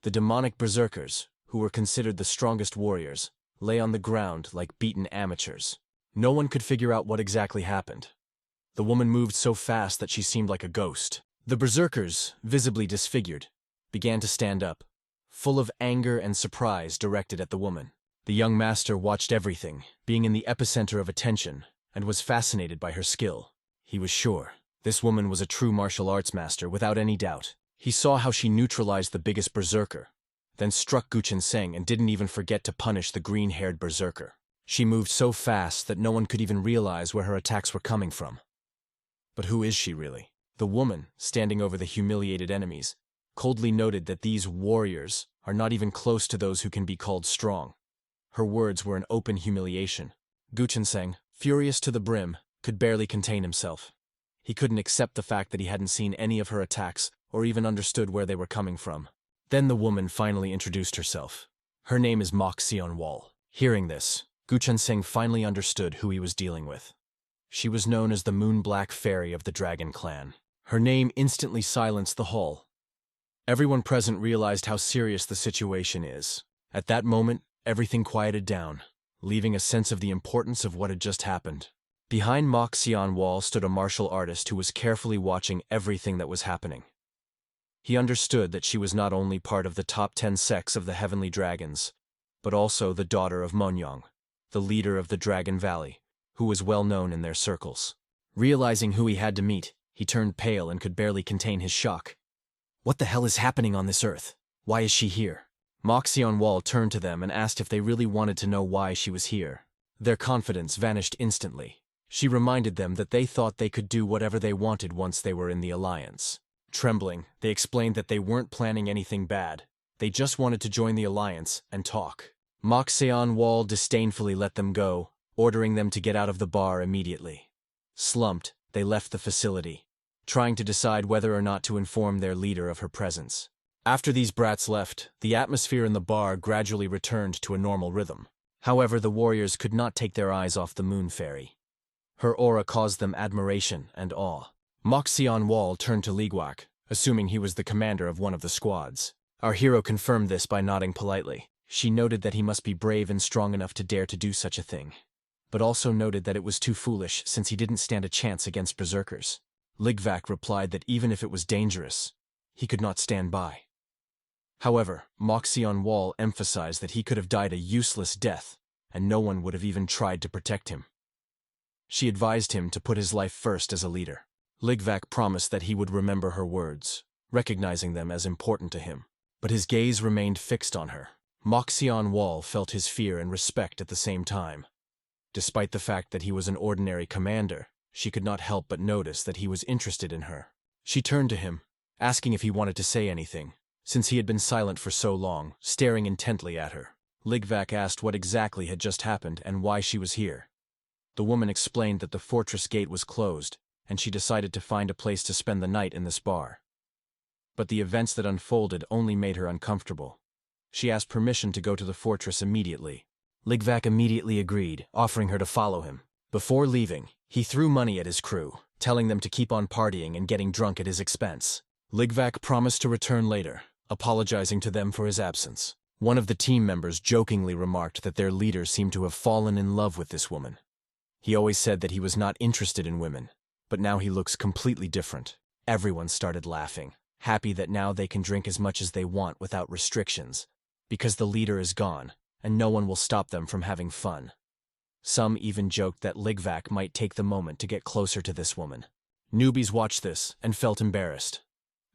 The demonic berserkers, who were considered the strongest warriors, lay on the ground like beaten amateurs. No one could figure out what exactly happened. The woman moved so fast that she seemed like a ghost. The berserkers, visibly disfigured, began to stand up, full of anger and surprise directed at the woman. The young master watched everything, being in the epicenter of attention, and was fascinated by her skill. He was sure this woman was a true martial arts master without any doubt. He saw how she neutralized the biggest berserker, then struck Gu Chenseng and didn't even forget to punish the green-haired berserker. She moved so fast that no one could even realize where her attacks were coming from. But who is she really? The woman, standing over the humiliated enemies, coldly noted that these warriors are not even close to those who can be called strong. Her words were an open humiliation. Gu Chenseng, furious to the brim, could barely contain himself. He couldn't accept the fact that he hadn't seen any of her attacks or even understood where they were coming from. Then the woman finally introduced herself. Her name is Mok Sion-wol. Hearing this, Gu Chenseng finally understood who he was dealing with. She was known as the Moon Black Fairy of the Dragon Clan. Her name instantly silenced the hall. Everyone present realized how serious the situation is. At that moment, everything quieted down, leaving a sense of the importance of what had just happened. Behind Mok Sion-wol stood a martial artist who was carefully watching everything that was happening. He understood that she was not only part of the top 10 sects of the Heavenly Dragons, but also the daughter of Monyong, the leader of the Dragon Valley, who was well known in their circles. Realizing who he had to meet, he turned pale and could barely contain his shock. What the hell is happening on this earth? Why is she here? Mok Sion-wol turned to them and asked if they really wanted to know why she was here. Their confidence vanished instantly. She reminded them that they thought they could do whatever they wanted once they were in the alliance. Trembling, they explained that they weren't planning anything bad. They just wanted to join the alliance and talk. Mok Sion-wol disdainfully let them go, ordering them to get out of the bar immediately. Slumped, they left the facility, trying to decide whether or not to inform their leader of her presence. After these brats left, the atmosphere in the bar gradually returned to a normal rhythm. However, the warriors could not take their eyes off the Moon Fairy. Her aura caused them admiration and awe. Mok Sion-wol turned to Ligwak, assuming he was the commander of one of the squads. Our hero confirmed this by nodding politely. She noted that he must be brave and strong enough to dare to do such a thing, but also noted that it was too foolish since he didn't stand a chance against berserkers. Ligvac replied that even if it was dangerous, he could not stand by. However, Mok Sion-wol emphasized that he could have died a useless death, and no one would have even tried to protect him. She advised him to put his life first as a leader. Ligvac promised that he would remember her words, recognizing them as important to him. But his gaze remained fixed on her. Mok Sion-wol felt his fear and respect at the same time. Despite the fact that he was an ordinary commander, she could not help but notice that he was interested in her. She turned to him, asking if he wanted to say anything, since he had been silent for so long, staring intently at her. Ligvac asked what exactly had just happened and why she was here. The woman explained that the fortress gate was closed, and she decided to find a place to spend the night in this bar. But the events that unfolded only made her uncomfortable. She asked permission to go to the fortress immediately. Ligvac immediately agreed, offering her to follow him. Before leaving, he threw money at his crew, telling them to keep on partying and getting drunk at his expense. Ligvac promised to return later, apologizing to them for his absence. One of the team members jokingly remarked that their leader seemed to have fallen in love with this woman. He always said that he was not interested in women, but now he looks completely different. Everyone started laughing, happy that now they can drink as much as they want without restrictions, because the leader is gone, and no one will stop them from having fun. Some even joked that Ligvac might take the moment to get closer to this woman. Newbies watched this and felt embarrassed.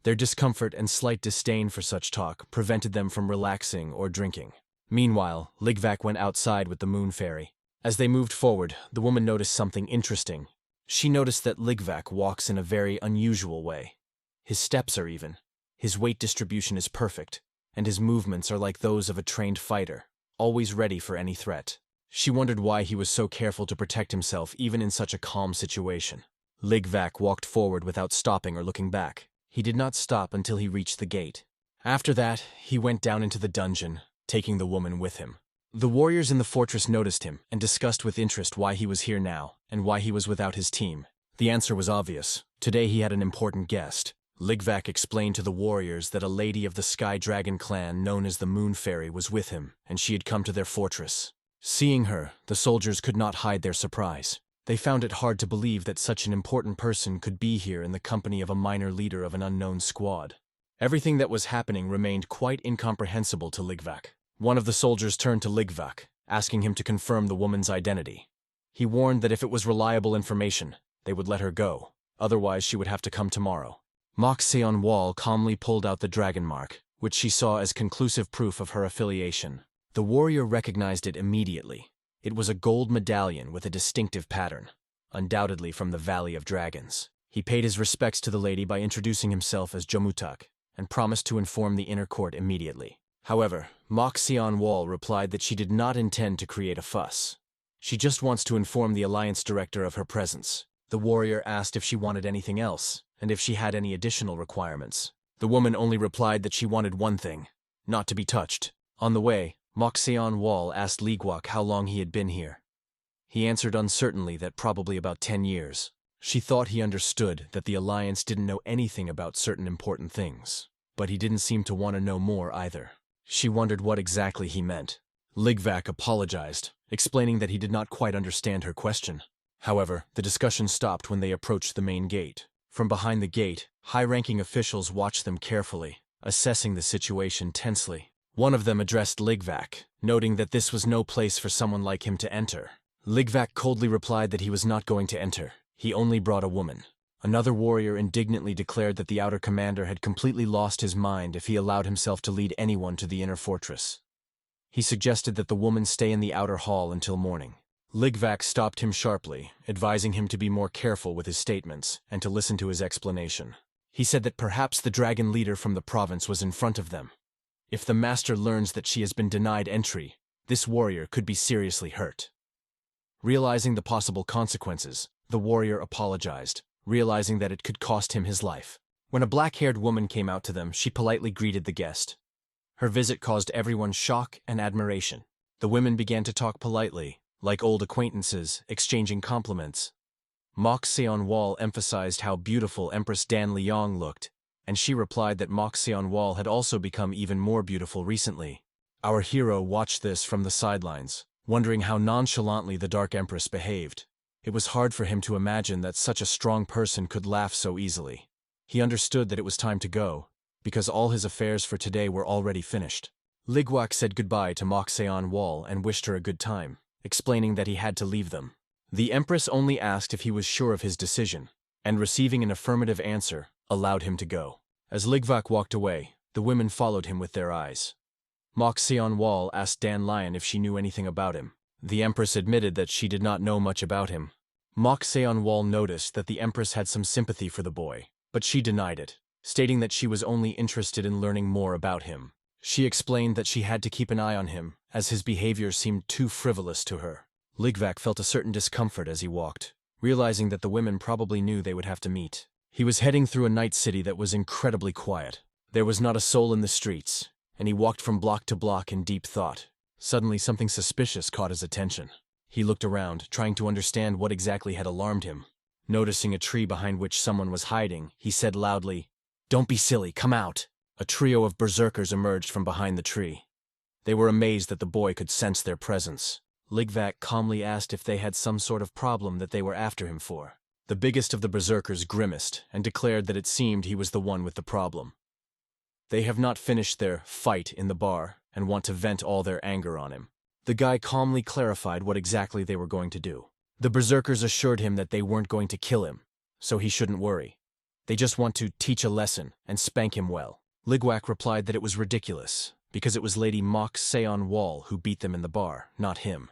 Their discomfort and slight disdain for such talk prevented them from relaxing or drinking. Meanwhile, Ligvac went outside with the Moon Fairy. As they moved forward, the woman noticed something interesting. She noticed that Ligvac walks in a very unusual way. His steps are even, his weight distribution is perfect, and his movements are like those of a trained fighter, always ready for any threat. She wondered why he was so careful to protect himself even in such a calm situation. Ligvac walked forward without stopping or looking back. He did not stop until he reached the gate. After that, he went down into the dungeon, taking the woman with him. The warriors in the fortress noticed him and discussed with interest why he was here now and why he was without his team. The answer was obvious. Today he had an important guest. Ligvac explained to the warriors that a lady of the Sky Dragon clan known as the Moon Fairy was with him, and she had come to their fortress. Seeing her, the soldiers could not hide their surprise. They found it hard to believe that such an important person could be here in the company of a minor leader of an unknown squad. Everything that was happening remained quite incomprehensible to Ligvac. One of the soldiers turned to Ligvac, asking him to confirm the woman's identity. He warned that if it was reliable information, they would let her go. Otherwise, she would have to come tomorrow. Mok Seon-wol calmly pulled out the dragon mark, which she saw as conclusive proof of her affiliation. The warrior recognized it immediately. It was a gold medallion with a distinctive pattern, undoubtedly from the Valley of Dragons. He paid his respects to the lady by introducing himself as Jomutak, and promised to inform the inner court immediately. However, Mok Seon-wol replied that she did not intend to create a fuss. She just wants to inform the Alliance Director of her presence. The warrior asked if she wanted anything else, and if she had any additional requirements. The woman only replied that she wanted one thing, not to be touched. On the way, Mok Seon-wol asked Ligvac how long he had been here. He answered uncertainly that probably about 10 years. She thought he understood that the Alliance didn't know anything about certain important things, but he didn't seem to want to know more either. She wondered what exactly he meant. Ligvac apologized, explaining that he did not quite understand her question. However, the discussion stopped when they approached the main gate. From behind the gate, high-ranking officials watched them carefully, assessing the situation tensely. One of them addressed Ligvac, noting that this was no place for someone like him to enter. Ligvac coldly replied that he was not going to enter. He only brought a woman. Another warrior indignantly declared that the outer commander had completely lost his mind if he allowed himself to lead anyone to the inner fortress. He suggested that the woman stay in the outer hall until morning. Ligvac stopped him sharply, advising him to be more careful with his statements and to listen to his explanation. He said that perhaps the dragon leader from the province was in front of them. If the master learns that she has been denied entry, this warrior could be seriously hurt. Realizing the possible consequences, the warrior apologized, realizing that it could cost him his life. When a black-haired woman came out to them, she politely greeted the guest. Her visit caused everyone shock and admiration. The women began to talk politely, like old acquaintances, exchanging compliments. Mok Seon-wol emphasized how beautiful Empress Dan Liang looked, and she replied that Mok Seon-wol had also become even more beautiful recently. Our hero watched this from the sidelines, wondering how nonchalantly the Dark Empress behaved. It was hard for him to imagine that such a strong person could laugh so easily. He understood that it was time to go, because all his affairs for today were already finished. Ligvac said goodbye to Mok Seon-wol and wished her a good time, explaining that he had to leave them. The Empress only asked if he was sure of his decision, and receiving an affirmative answer, allowed him to go. As Ligvac walked away, the women followed him with their eyes. Mok Seon-wol asked Dan Lion if she knew anything about him. The Empress admitted that she did not know much about him. Mok Seon-wol noticed that the Empress had some sympathy for the boy, but she denied it, stating that she was only interested in learning more about him. She explained that she had to keep an eye on him, as his behavior seemed too frivolous to her. Ligvac felt a certain discomfort as he walked, realizing that the women probably knew they would have to meet. He was heading through a night city that was incredibly quiet. There was not a soul in the streets, and he walked from block to block in deep thought. Suddenly something suspicious caught his attention. He looked around, trying to understand what exactly had alarmed him. Noticing a tree behind which someone was hiding, he said loudly, "Don't be silly, come out." A trio of berserkers emerged from behind the tree. They were amazed that the boy could sense their presence. Ligvac calmly asked if they had some sort of problem that they were after him for. The biggest of the berserkers grimaced and declared that it seemed he was the one with the problem. They have not finished their fight in the bar and want to vent all their anger on him. The guy calmly clarified what exactly they were going to do. The berserkers assured him that they weren't going to kill him, so he shouldn't worry. They just want to teach a lesson and spank him well. Ligvac replied that it was ridiculous, because it was Lady Mock Seon Wall who beat them in the bar, not him.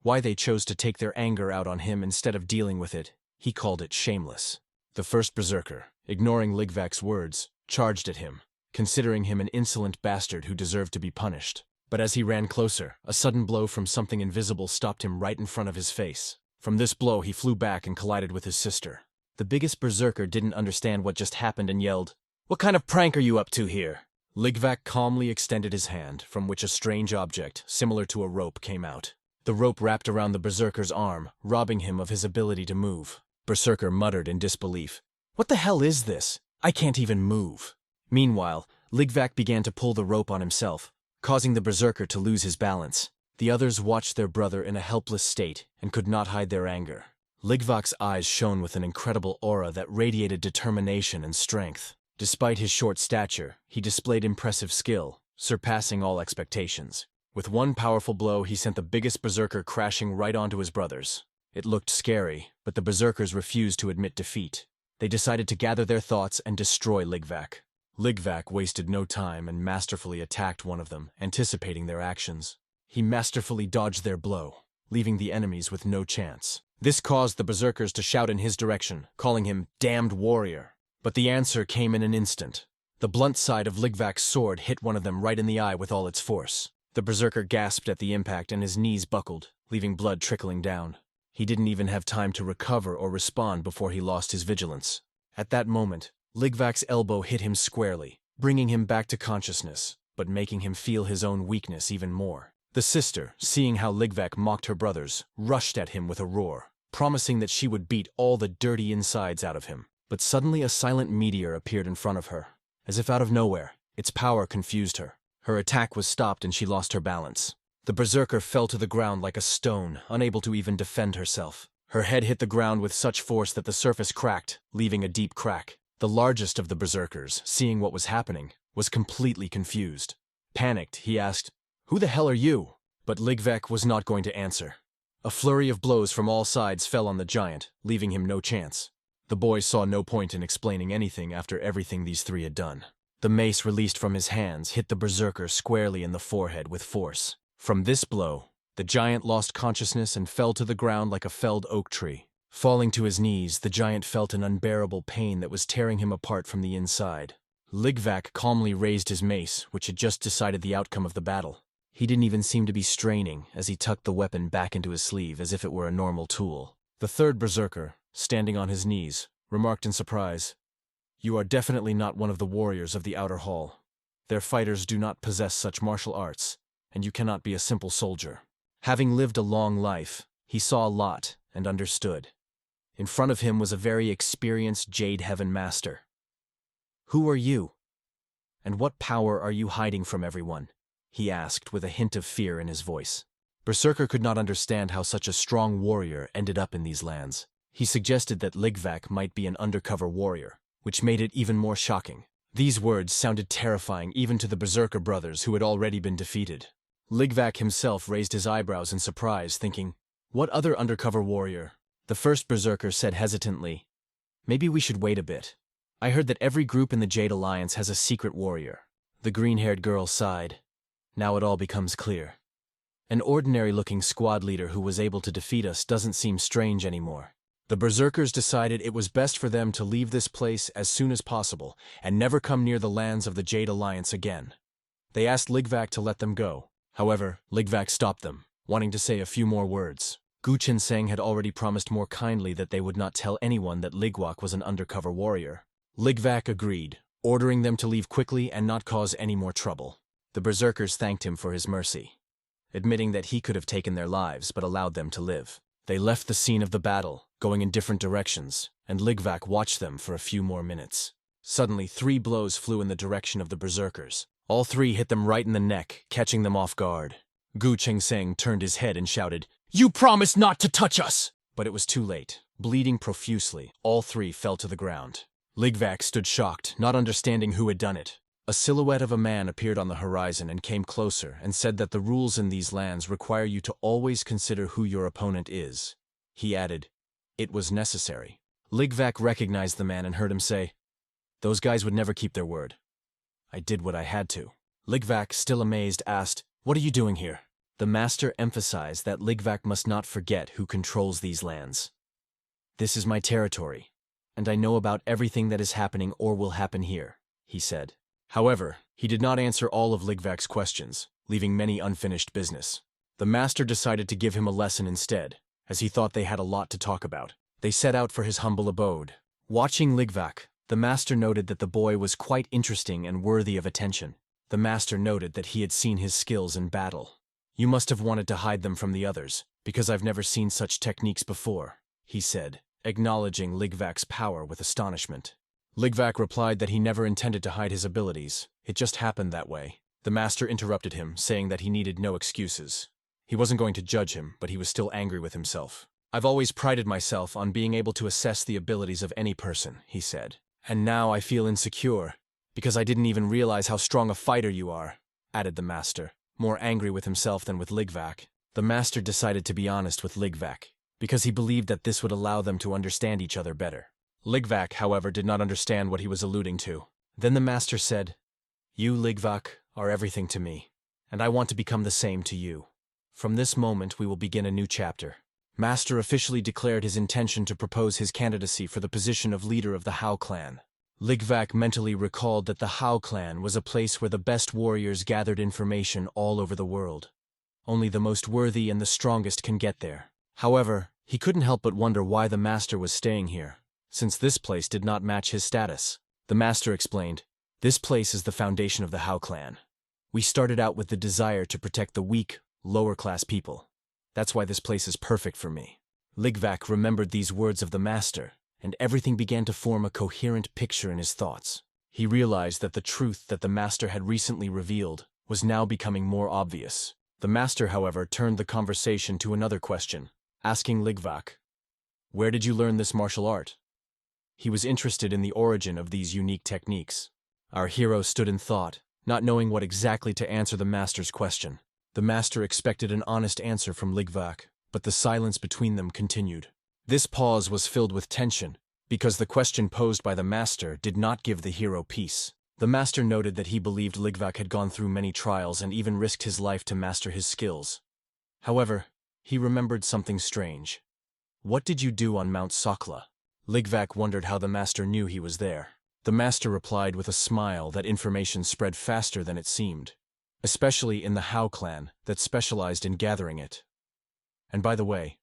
Why they chose to take their anger out on him instead of dealing with it, he called it shameless. The first berserker, ignoring Ligvac's words, charged at him, considering him an insolent bastard who deserved to be punished. But as he ran closer, a sudden blow from something invisible stopped him right in front of his face. From this blow, he flew back and collided with his sister. The biggest berserker didn't understand what just happened and yelled, "What kind of prank are you up to here?" Ligvac calmly extended his hand, from which a strange object, similar to a rope, came out. The rope wrapped around the berserker's arm, robbing him of his ability to move. Berserker muttered in disbelief, "What the hell is this? I can't even move." Meanwhile, Ligvac began to pull the rope on himself, causing the berserker to lose his balance. The others watched their brother in a helpless state and could not hide their anger. Ligvac's eyes shone with an incredible aura that radiated determination and strength. Despite his short stature, he displayed impressive skill, surpassing all expectations. With one powerful blow, he sent the biggest berserker crashing right onto his brothers. It looked scary, but the berserkers refused to admit defeat. They decided to gather their thoughts and destroy Ligvac. Ligvac wasted no time and masterfully attacked one of them, anticipating their actions. He masterfully dodged their blow, leaving the enemies with no chance. This caused the berserkers to shout in his direction, calling him "damned warrior." But the answer came in an instant. The blunt side of Ligvac's sword hit one of them right in the eye with all its force. The berserker gasped at the impact and his knees buckled, leaving blood trickling down. He didn't even have time to recover or respond before he lost his vigilance. At that moment, Ligvac's elbow hit him squarely, bringing him back to consciousness, but making him feel his own weakness even more. The sister, seeing how Ligvac mocked her brothers, rushed at him with a roar, promising that she would beat all the dirty insides out of him. But suddenly a silent meteor appeared in front of her. As if out of nowhere, its power confused her. Her attack was stopped and she lost her balance. The berserker fell to the ground like a stone, unable to even defend herself. Her head hit the ground with such force that the surface cracked, leaving a deep crack. The largest of the berserkers, seeing what was happening, was completely confused. Panicked, he asked, "Who the hell are you?" But Ligvac was not going to answer. A flurry of blows from all sides fell on the giant, leaving him no chance. The boy saw no point in explaining anything after everything these three had done. The mace released from his hands hit the berserker squarely in the forehead with force. From this blow, the giant lost consciousness and fell to the ground like a felled oak tree. Falling to his knees, the giant felt an unbearable pain that was tearing him apart from the inside. Ligvac calmly raised his mace, which had just decided the outcome of the battle. He didn't even seem to be straining as he tucked the weapon back into his sleeve as if it were a normal tool. The third berserker, standing on his knees, remarked in surprise, "You are definitely not one of the warriors of the outer hall. Their fighters do not possess such martial arts, and you cannot be a simple soldier." Having lived a long life, he saw a lot and understood. In front of him was a very experienced Jade Heaven Master. "Who are you? And what power are you hiding from everyone?" he asked with a hint of fear in his voice. Berserker could not understand how such a strong warrior ended up in these lands. He suggested that Ligvac might be an undercover warrior, which made it even more shocking. These words sounded terrifying even to the berserker brothers who had already been defeated. Ligvac himself raised his eyebrows in surprise, thinking, "What other undercover warrior?" The first berserker said hesitantly, "Maybe we should wait a bit. I heard that every group in the Jade Alliance has a secret warrior." The green-haired girl sighed. "Now it all becomes clear. An ordinary-looking squad leader who was able to defeat us doesn't seem strange anymore." The berserkers decided it was best for them to leave this place as soon as possible and never come near the lands of the Jade Alliance again. They asked Ligvac to let them go. However, Ligvac stopped them, wanting to say a few more words. Guchen Seng had already promised more kindly that they would not tell anyone that Ligvac was an undercover warrior. Ligvac agreed, ordering them to leave quickly and not cause any more trouble. The berserkers thanked him for his mercy, admitting that he could have taken their lives but allowed them to live. They left the scene of the battle, going in different directions, and Ligvac watched them for a few more minutes. Suddenly, 3 blows flew in the direction of the berserkers. All 3 hit them right in the neck, catching them off guard. Gu Chengseng turned his head and shouted, "You promised not to touch us!" But it was too late. Bleeding profusely, all 3 fell to the ground. Ligvac stood shocked, not understanding who had done it. A silhouette of a man appeared on the horizon and came closer and said that the rules in these lands require you to always consider who your opponent is. He added, "It was necessary." Ligvac recognized the man and heard him say, "Those guys would never keep their word. I did what I had to." Ligvac, still amazed, asked, "What are you doing here?" The master emphasized that Ligvac must not forget who controls these lands. "This is my territory, and I know about everything that is happening or will happen here," he said. However, he did not answer all of Ligvac's questions, leaving many unfinished business. The master decided to give him a lesson instead, as he thought they had a lot to talk about. They set out for his humble abode. Watching Ligvac, the master noted that the boy was quite interesting and worthy of attention. The master noted that he had seen his skills in battle. "You must have wanted to hide them from the others, because I've never seen such techniques before," he said, acknowledging Ligvac's power with astonishment. Ligvac replied that he never intended to hide his abilities. It just happened that way. The master interrupted him, saying that he needed no excuses. He wasn't going to judge him, but he was still angry with himself. "I've always prided myself on being able to assess the abilities of any person," he said. "And now I feel insecure, because I didn't even realize how strong a fighter you are," added the master, more angry with himself than with Ligvac. The master decided to be honest with Ligvac, because he believed that this would allow them to understand each other better. Ligvac, however, did not understand what he was alluding to. Then the master said, "You, Ligvac, are everything to me, and I want to become the same to you. From this moment we will begin a new chapter." Master officially declared his intention to propose his candidacy for the position of leader of the Hao clan. Ligvac mentally recalled that the Hao clan was a place where the best warriors gathered information all over the world. Only the most worthy and the strongest can get there. However, he couldn't help but wonder why the master was staying here, since this place did not match his status. The master explained, "This place is the foundation of the Hao clan. We started out with the desire to protect the weak, lower-class people. That's why this place is perfect for me." Ligvac remembered these words of the master, and everything began to form a coherent picture in his thoughts. He realized that the truth that the master had recently revealed was now becoming more obvious. The master, however, turned the conversation to another question, asking Ligvac, "Where did you learn this martial art?" He was interested in the origin of these unique techniques. Our hero stood in thought, not knowing what exactly to answer the master's question. The master expected an honest answer from Ligvac, but the silence between them continued. This pause was filled with tension, because the question posed by the master did not give the hero peace. The master noted that he believed Ligvac had gone through many trials and even risked his life to master his skills. However, he remembered something strange. "What did you do on Mount Sakla?" Ligvac wondered how the master knew he was there. The master replied with a smile that information spread faster than it seemed, especially in the Hao clan that specialized in gathering it. And by the way,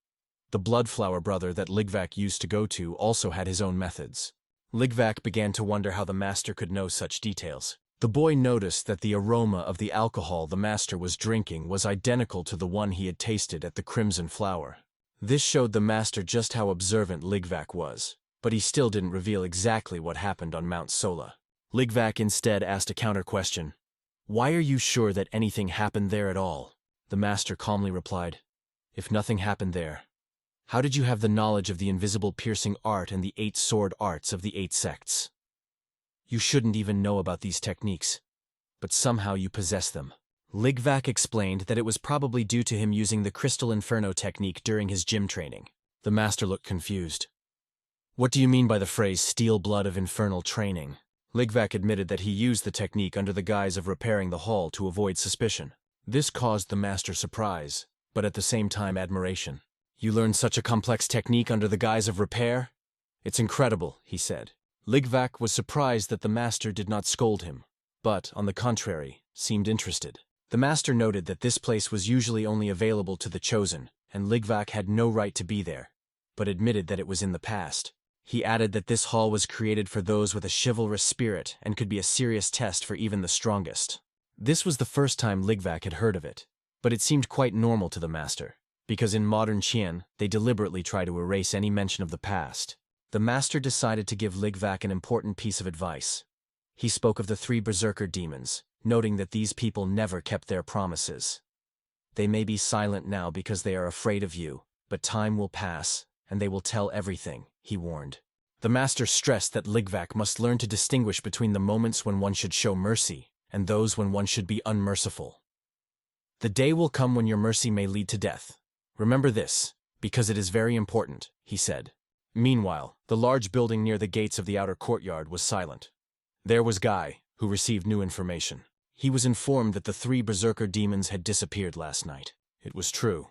the Bloodflower brother that Ligvac used to go to also had his own methods. Ligvac began to wonder how the master could know such details. The boy noticed that the aroma of the alcohol the master was drinking was identical to the one he had tasted at the Crimson Flower. This showed the master just how observant Ligvac was, but he still didn't reveal exactly what happened on Mount Sola. Ligvac instead asked a counter-question. "Why are you sure that anything happened there at all?" The master calmly replied, "If nothing happened there, how did you have the knowledge of the invisible piercing art and the 8 sword arts of the 8 sects? You shouldn't even know about these techniques, but somehow you possess them." Ligvac explained that it was probably due to him using the Crystal Inferno technique during his gym training. The master looked confused. "What do you mean by the phrase steel blood of infernal training?" Ligvac admitted that he used the technique under the guise of repairing the hall to avoid suspicion. This caused the master surprise, but at the same time admiration. "You learned such a complex technique under the guise of repair? It's incredible," he said. Ligvac was surprised that the master did not scold him, but, on the contrary, seemed interested. The master noted that this place was usually only available to the chosen, and Ligvac had no right to be there, but admitted that it was in the past. He added that this hall was created for those with a chivalrous spirit and could be a serious test for even the strongest. This was the first time Ligvac had heard of it, but it seemed quite normal to the master, because in modern Qian, they deliberately try to erase any mention of the past. The master decided to give Ligvac an important piece of advice. He spoke of the 3 berserker demons, noting that these people never kept their promises. They may be silent now because they are afraid of you, but time will pass, and they will tell everything, he warned. The master stressed that Ligvac must learn to distinguish between the moments when one should show mercy and those when one should be unmerciful. The day will come when your mercy may lead to death. Remember this, because it is very important, he said. Meanwhile, the large building near the gates of the outer courtyard was silent. There was Guy, who received new information. He was informed that the 3 berserker demons had disappeared last night. It was true.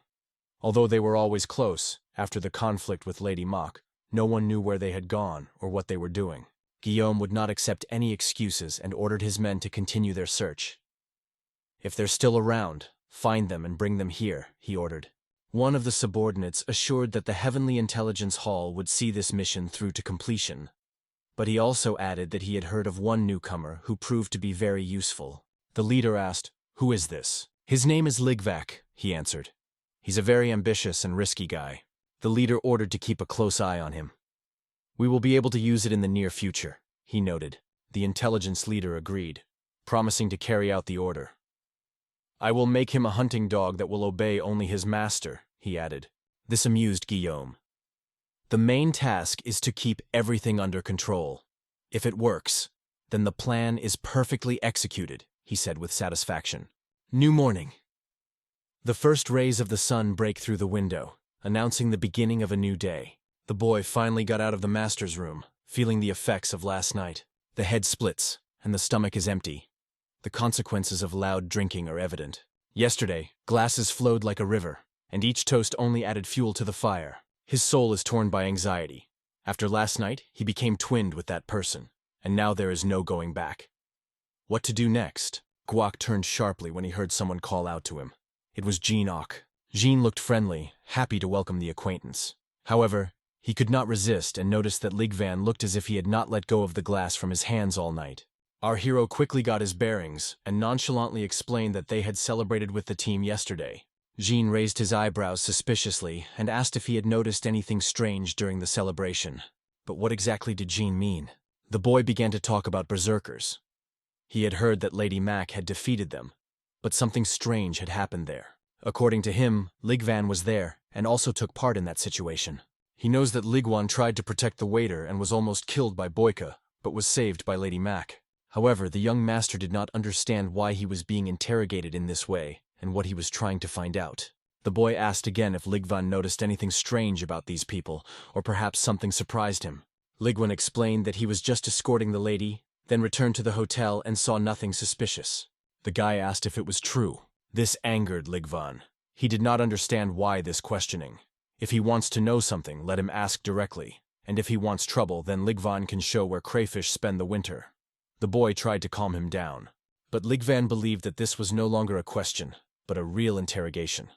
Although they were always close, after the conflict with Lady Mock, no one knew where they had gone or what they were doing. Guillaume would not accept any excuses and ordered his men to continue their search. If they're still around, find them and bring them here, he ordered. One of the subordinates assured that the Heavenly Intelligence Hall would see this mission through to completion. But he also added that he had heard of one newcomer who proved to be very useful. The leader asked, "Who is this?" "His name is Ligvac," he answered. "He's a very ambitious and risky guy." The leader ordered to keep a close eye on him. "We will be able to use it in the near future," he noted. The intelligence leader agreed, promising to carry out the order. "I will make him a hunting dog that will obey only his master," he added. This amused Guillaume. "The main task is to keep everything under control. If it works, then the plan is perfectly executed," he said with satisfaction. New morning. The first rays of the sun break through the window, announcing the beginning of a new day. The boy finally got out of the master's room, feeling the effects of last night. The head splits, and the stomach is empty. The consequences of loud drinking are evident. Yesterday, glasses flowed like a river, and each toast only added fuel to the fire. His soul is torn by anxiety. After last night, he became twinned with that person, and now there is no going back. What to do next? Guac turned sharply when he heard someone call out to him. It was Jean Ock. Jean looked friendly, happy to welcome the acquaintance. However, he could not resist and noticed that Ligvan looked as if he had not let go of the glass from his hands all night. Our hero quickly got his bearings and nonchalantly explained that they had celebrated with the team yesterday. Jean raised his eyebrows suspiciously and asked if he had noticed anything strange during the celebration. But what exactly did Jean mean? The boy began to talk about berserkers. He had heard that Lady Mac had defeated them, but something strange had happened there. According to him, Ligvan was there and also took part in that situation. He knows that Ligwan tried to protect the waiter and was almost killed by Boyka, but was saved by Lady Mac. However, the young master did not understand why he was being interrogated in this way and what he was trying to find out. The boy asked again if Ligvan noticed anything strange about these people, or perhaps something surprised him. Ligwan explained that he was just escorting the lady, then returned to the hotel and saw nothing suspicious. The guy asked if it was true. This angered Ligvan. He did not understand why this questioning. If he wants to know something, let him ask directly, and if he wants trouble, then Ligvan can show where crayfish spend the winter. The boy tried to calm him down, but Ligvan believed that this was no longer a question, but a real interrogation.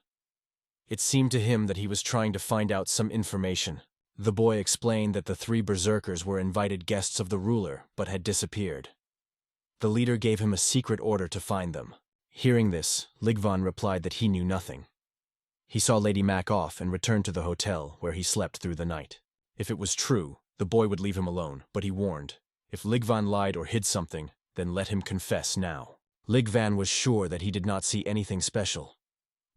It seemed to him that he was trying to find out some information. The boy explained that the 3 berserkers were invited guests of the ruler, but had disappeared. The leader gave him a secret order to find them. Hearing this, Ligvan replied that he knew nothing. He saw Lady Mac off and returned to the hotel, where he slept through the night. If it was true, the boy would leave him alone, but he warned, if Ligvan lied or hid something, then let him confess now. Ligvan was sure that he did not see anything special.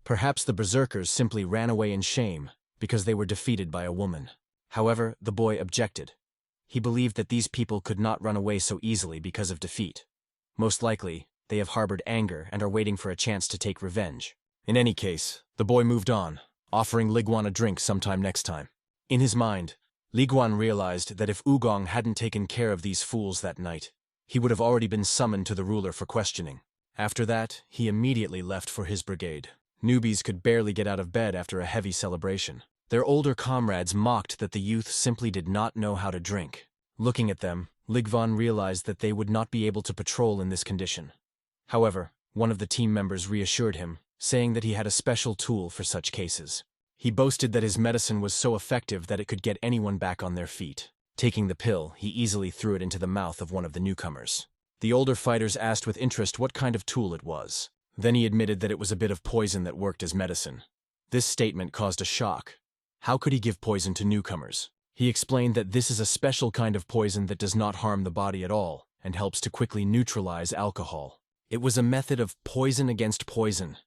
Perhaps the berserkers simply ran away in shame because they were defeated by a woman. However, the boy objected. He believed that these people could not run away so easily because of defeat. Most likely, they have harbored anger and are waiting for a chance to take revenge. In any case, the boy moved on, offering Ligwan a drink sometime next time. In his mind, Ligwan realized that if Ugong hadn't taken care of these fools that night, he would have already been summoned to the ruler for questioning. After that, he immediately left for his brigade. Newbies could barely get out of bed after a heavy celebration. Their older comrades mocked that the youth simply did not know how to drink. Looking at them, Ligvan realized that they would not be able to patrol in this condition. However, one of the team members reassured him, saying that he had a special tool for such cases. He boasted that his medicine was so effective that it could get anyone back on their feet. Taking the pill, he easily threw it into the mouth of one of the newcomers. The older fighters asked with interest what kind of tool it was. Then he admitted that it was a bit of poison that worked as medicine. This statement caused a shock. How could he give poison to newcomers? He explained that this is a special kind of poison that does not harm the body at all and helps to quickly neutralize alcohol. It was a method of poison against poison,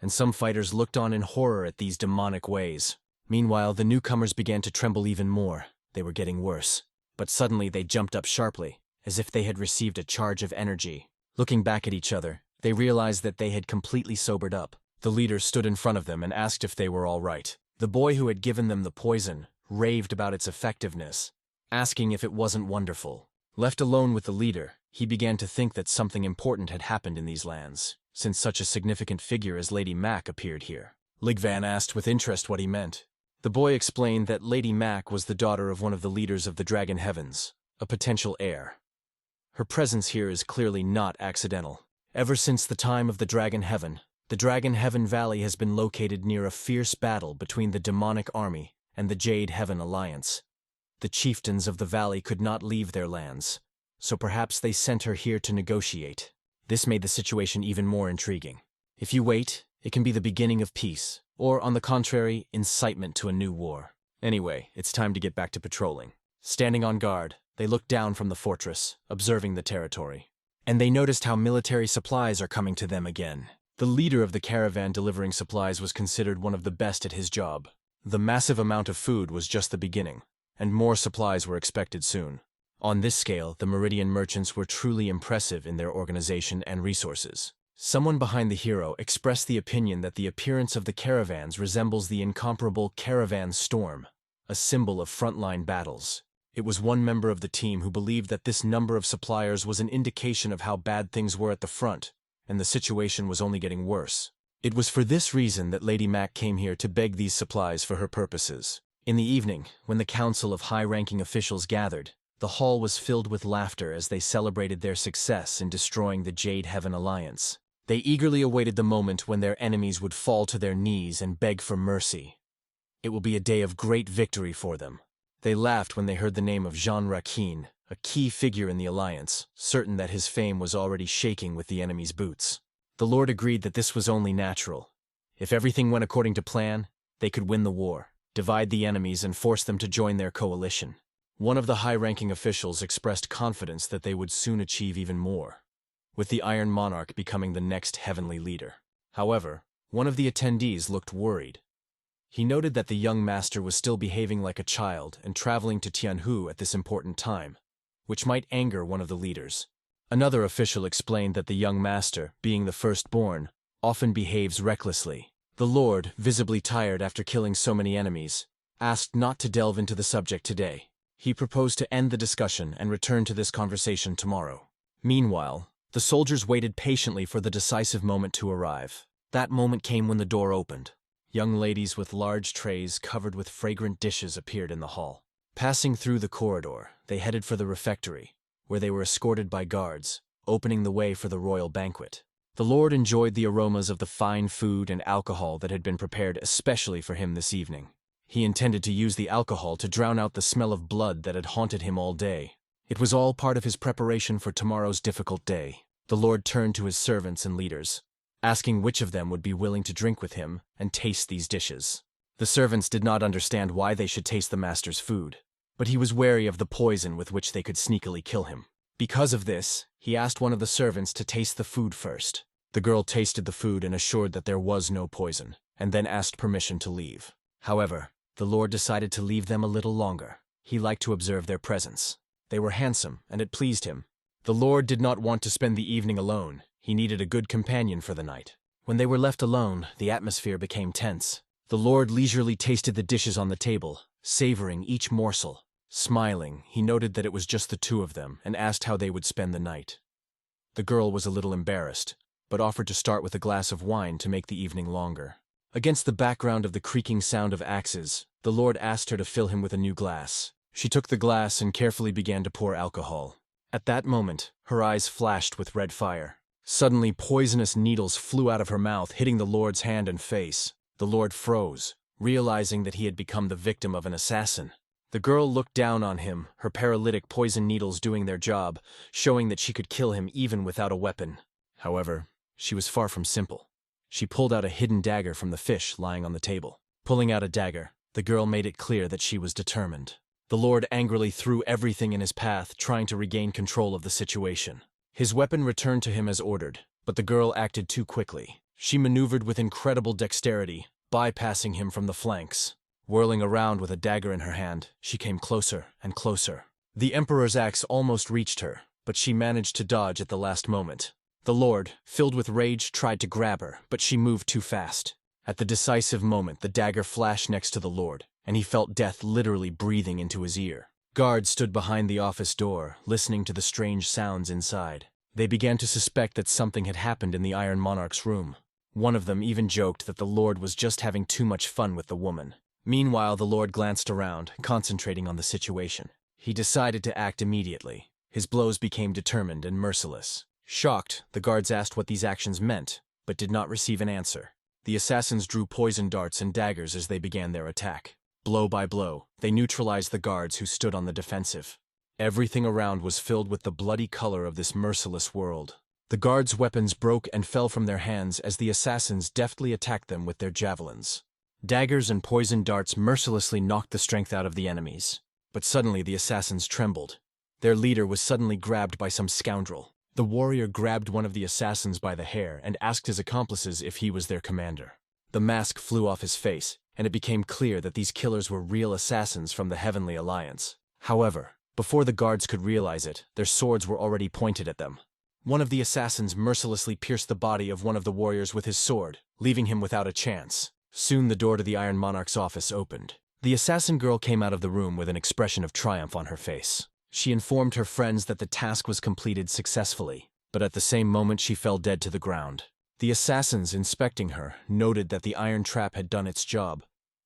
and some fighters looked on in horror at these demonic ways. Meanwhile, the newcomers began to tremble even more. They were getting worse. But suddenly they jumped up sharply, as if they had received a charge of energy. Looking back at each other, they realized that they had completely sobered up. The leader stood in front of them and asked if they were all right. The boy who had given them the poison raved about its effectiveness, asking if it wasn't wonderful. Left alone with the leader, he began to think that something important had happened in these lands, since such a significant figure as Lady Mac appeared here. Ligvan asked with interest what he meant. The boy explained that Lady Mac was the daughter of one of the leaders of the Dragon Heavens, a potential heir. Her presence here is clearly not accidental. Ever since the time of the Dragon Heaven Valley has been located near a fierce battle between the demonic army and the Jade Heaven Alliance. The chieftains of the valley could not leave their lands, so perhaps they sent her here to negotiate. This made the situation even more intriguing. If you wait, it can be the beginning of peace, or, on the contrary, incitement to a new war. Anyway, it's time to get back to patrolling. Standing on guard, they looked down from the fortress, observing the territory. And they noticed how military supplies are coming to them again. The leader of the caravan delivering supplies was considered one of the best at his job. The massive amount of food was just the beginning, and more supplies were expected soon. On this scale, the Meridian merchants were truly impressive in their organization and resources. Someone behind the hero expressed the opinion that the appearance of the caravans resembles the incomparable caravan storm, a symbol of frontline battles. It was one member of the team who believed that this number of suppliers was an indication of how bad things were at the front, and the situation was only getting worse. It was for this reason that Lady Mac came here to beg these supplies for her purposes. In the evening, when the council of high-ranking officials gathered, the hall was filled with laughter as they celebrated their success in destroying the Jade Heaven Alliance. They eagerly awaited the moment when their enemies would fall to their knees and beg for mercy. It will be a day of great victory for them. They laughed when they heard the name of Jean Raquin, a key figure in the alliance, certain that his fame was already shaking with the enemy's boots. The Lord agreed that this was only natural. If everything went according to plan, they could win the war, divide the enemies, and force them to join their coalition. One of the high-ranking officials expressed confidence that they would soon achieve even more, with the Iron Monarch becoming the next heavenly leader. However, one of the attendees looked worried. He noted that the young master was still behaving like a child and traveling to Tianhu at this important time, which might anger one of the leaders. Another official explained that the young master, being the firstborn, often behaves recklessly. The Lord, visibly tired after killing so many enemies, asked not to delve into the subject today. He proposed to end the discussion and return to this conversation tomorrow. Meanwhile, the soldiers waited patiently for the decisive moment to arrive. That moment came when the door opened. Young ladies with large trays covered with fragrant dishes appeared in the hall. Passing through the corridor, they headed for the refectory, where they were escorted by guards, opening the way for the royal banquet. The Lord enjoyed the aromas of the fine food and alcohol that had been prepared especially for him this evening. He intended to use the alcohol to drown out the smell of blood that had haunted him all day. It was all part of his preparation for tomorrow's difficult day. The Lord turned to his servants and leaders, asking which of them would be willing to drink with him and taste these dishes. The servants did not understand why they should taste the master's food, but he was wary of the poison with which they could sneakily kill him. Because of this, he asked one of the servants to taste the food first. The girl tasted the food and assured that there was no poison, and then asked permission to leave. However, the Lord decided to leave them a little longer. He liked to observe their presence. They were handsome, and it pleased him. The Lord did not want to spend the evening alone. He needed a good companion for the night. When they were left alone, the atmosphere became tense. The Lord leisurely tasted the dishes on the table, savoring each morsel. Smiling, he noted that it was just the two of them and asked how they would spend the night. The girl was a little embarrassed, but offered to start with a glass of wine to make the evening longer. Against the background of the creaking sound of axes, the Lord asked her to fill him with a new glass. She took the glass and carefully began to pour alcohol. At that moment, her eyes flashed with red fire. Suddenly, poisonous needles flew out of her mouth, hitting the Lord's hand and face. The Lord froze, realizing that he had become the victim of an assassin. The girl looked down on him, her paralytic poison needles doing their job, showing that she could kill him even without a weapon. However, she was far from simple. She pulled out a hidden dagger from the fish lying on the table. Pulling out a dagger, the girl made it clear that she was determined. The Lord angrily threw everything in his path, trying to regain control of the situation. His weapon returned to him as ordered, but the girl acted too quickly. She maneuvered with incredible dexterity, bypassing him from the flanks. Whirling around with a dagger in her hand, she came closer and closer. The Emperor's axe almost reached her, but she managed to dodge at the last moment. The Lord, filled with rage, tried to grab her, but she moved too fast. At the decisive moment, the dagger flashed next to the Lord, and he felt death literally breathing into his ear. Guards stood behind the office door, listening to the strange sounds inside. They began to suspect that something had happened in the Iron Monarch's room. One of them even joked that the Lord was just having too much fun with the woman. Meanwhile, the Lord glanced around, concentrating on the situation. He decided to act immediately. His blows became determined and merciless. Shocked, the guards asked what these actions meant, but did not receive an answer. The assassins drew poison darts and daggers as they began their attack. Blow by blow, they neutralized the guards who stood on the defensive. Everything around was filled with the bloody color of this merciless world. The guards' weapons broke and fell from their hands as the assassins deftly attacked them with their javelins. Daggers and poison darts mercilessly knocked the strength out of the enemies. But suddenly the assassins trembled. Their leader was suddenly grabbed by some scoundrel. The warrior grabbed one of the assassins by the hair and asked his accomplices if he was their commander. The mask flew off his face, and it became clear that these killers were real assassins from the Heavenly Alliance. However, before the guards could realize it, their swords were already pointed at them. One of the assassins mercilessly pierced the body of one of the warriors with his sword, leaving him without a chance. Soon the door to the Iron Monarch's office opened. The assassin girl came out of the room with an expression of triumph on her face. She informed her friends that the task was completed successfully, but at the same moment she fell dead to the ground. The assassins, inspecting her, noted that the iron trap had done its job,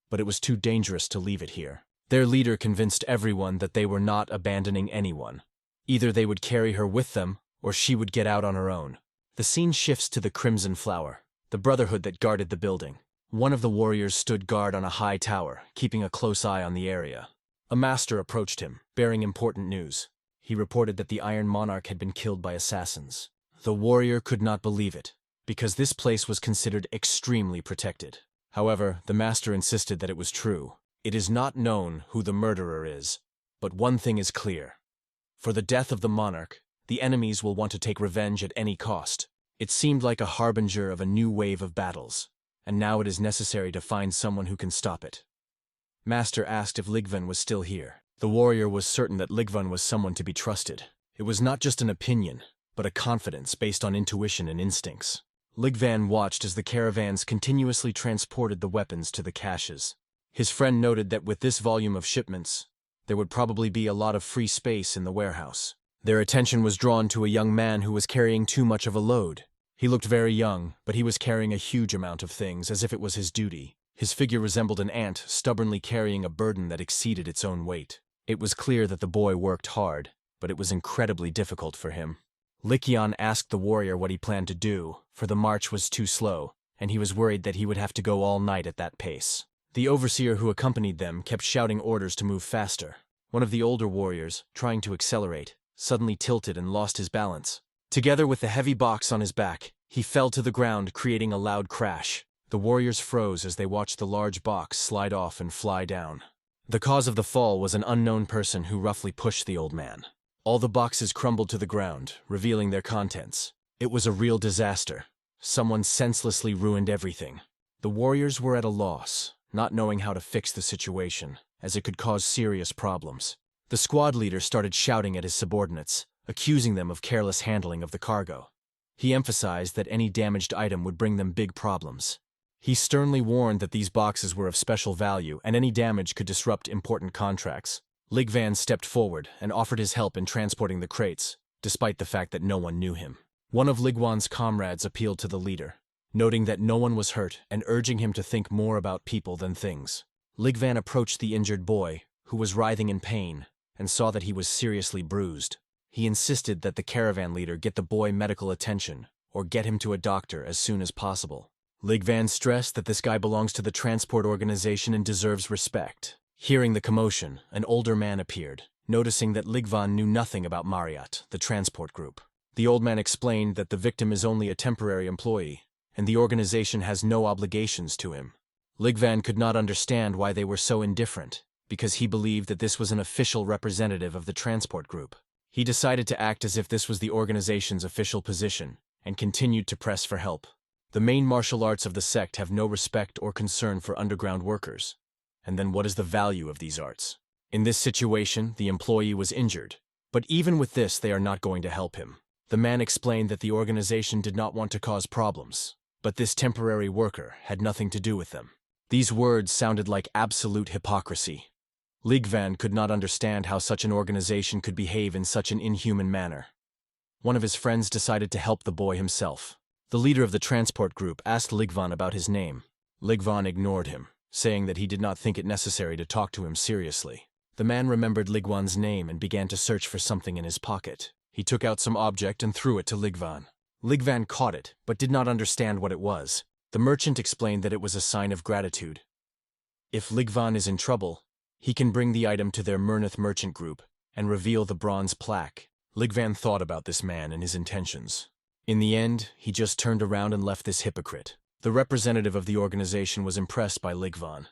but it was too dangerous to leave it here. Their leader convinced everyone that they were not abandoning anyone. Either they would carry her with them, or she would get out on her own. The scene shifts to the Crimson Flower, the brotherhood that guarded the building. One of the warriors stood guard on a high tower, keeping a close eye on the area. A master approached him, bearing important news. He reported that the Iron Monarch had been killed by assassins. The warrior could not believe it, because this place was considered extremely protected. However, the master insisted that it was true. It is not known who the murderer is, but one thing is clear. For the death of the monarch, the enemies will want to take revenge at any cost. It seemed like a harbinger of a new wave of battles, and now it is necessary to find someone who can stop it. Master asked if Ligvan was still here. The warrior was certain that Ligvan was someone to be trusted. It was not just an opinion, but a confidence based on intuition and instincts. Ligvan watched as the caravans continuously transported the weapons to the caches. His friend noted that with this volume of shipments, there would probably be a lot of free space in the warehouse. Their attention was drawn to a young man who was carrying too much of a load. He looked very young, but he was carrying a huge amount of things as if it was his duty. His figure resembled an ant stubbornly carrying a burden that exceeded its own weight. It was clear that the boy worked hard, but it was incredibly difficult for him. Likian asked the warrior what he planned to do, for the march was too slow, and he was worried that he would have to go all night at that pace. The overseer who accompanied them kept shouting orders to move faster. One of the older warriors, trying to accelerate, suddenly tilted and lost his balance. Together with the heavy box on his back, he fell to the ground, creating a loud crash. The warriors froze as they watched the large box slide off and fly down. The cause of the fall was an unknown person who roughly pushed the old man. All the boxes crumbled to the ground, revealing their contents. It was a real disaster. Someone senselessly ruined everything. The warriors were at a loss, not knowing how to fix the situation, as it could cause serious problems. The squad leader started shouting at his subordinates, accusing them of careless handling of the cargo. He emphasized that any damaged item would bring them big problems. He sternly warned that these boxes were of special value and any damage could disrupt important contracts. Ligvan stepped forward and offered his help in transporting the crates, despite the fact that no one knew him. One of Ligwan's comrades appealed to the leader, noting that no one was hurt and urging him to think more about people than things. Ligvan approached the injured boy, who was writhing in pain, and saw that he was seriously bruised. He insisted that the caravan leader get the boy medical attention, or get him to a doctor as soon as possible. Ligvan stressed that this guy belongs to the transport organization and deserves respect. Hearing the commotion, an older man appeared, noticing that Ligvan knew nothing about Mariat, the transport group. The old man explained that the victim is only a temporary employee, and the organization has no obligations to him. Ligvan could not understand why they were so indifferent. because he believed that this was an official representative of the transport group. He decided to act as if this was the organization's official position and continued to press for help. The main martial arts of the sect have no respect or concern for underground workers. And then what is the value of these arts? In this situation, the employee was injured. But even with this, they are not going to help him. The man explained that the organization did not want to cause problems, but this temporary worker had nothing to do with them. These words sounded like absolute hypocrisy. Ligvan could not understand how such an organization could behave in such an inhuman manner. One of his friends decided to help the boy himself. The leader of the transport group asked Ligvan about his name. Ligvan ignored him, saying that he did not think it necessary to talk to him seriously. The man remembered Ligvan's name and began to search for something in his pocket. He took out some object and threw it to Ligvan. Ligvan caught it, but did not understand what it was. The merchant explained that it was a sign of gratitude. If Ligvan is in trouble, he can bring the item to their Mernith merchant group and reveal the bronze plaque. Ligvan thought about this man and his intentions. In the end, he just turned around and left this hypocrite. The representative of the organization was impressed by Ligvan.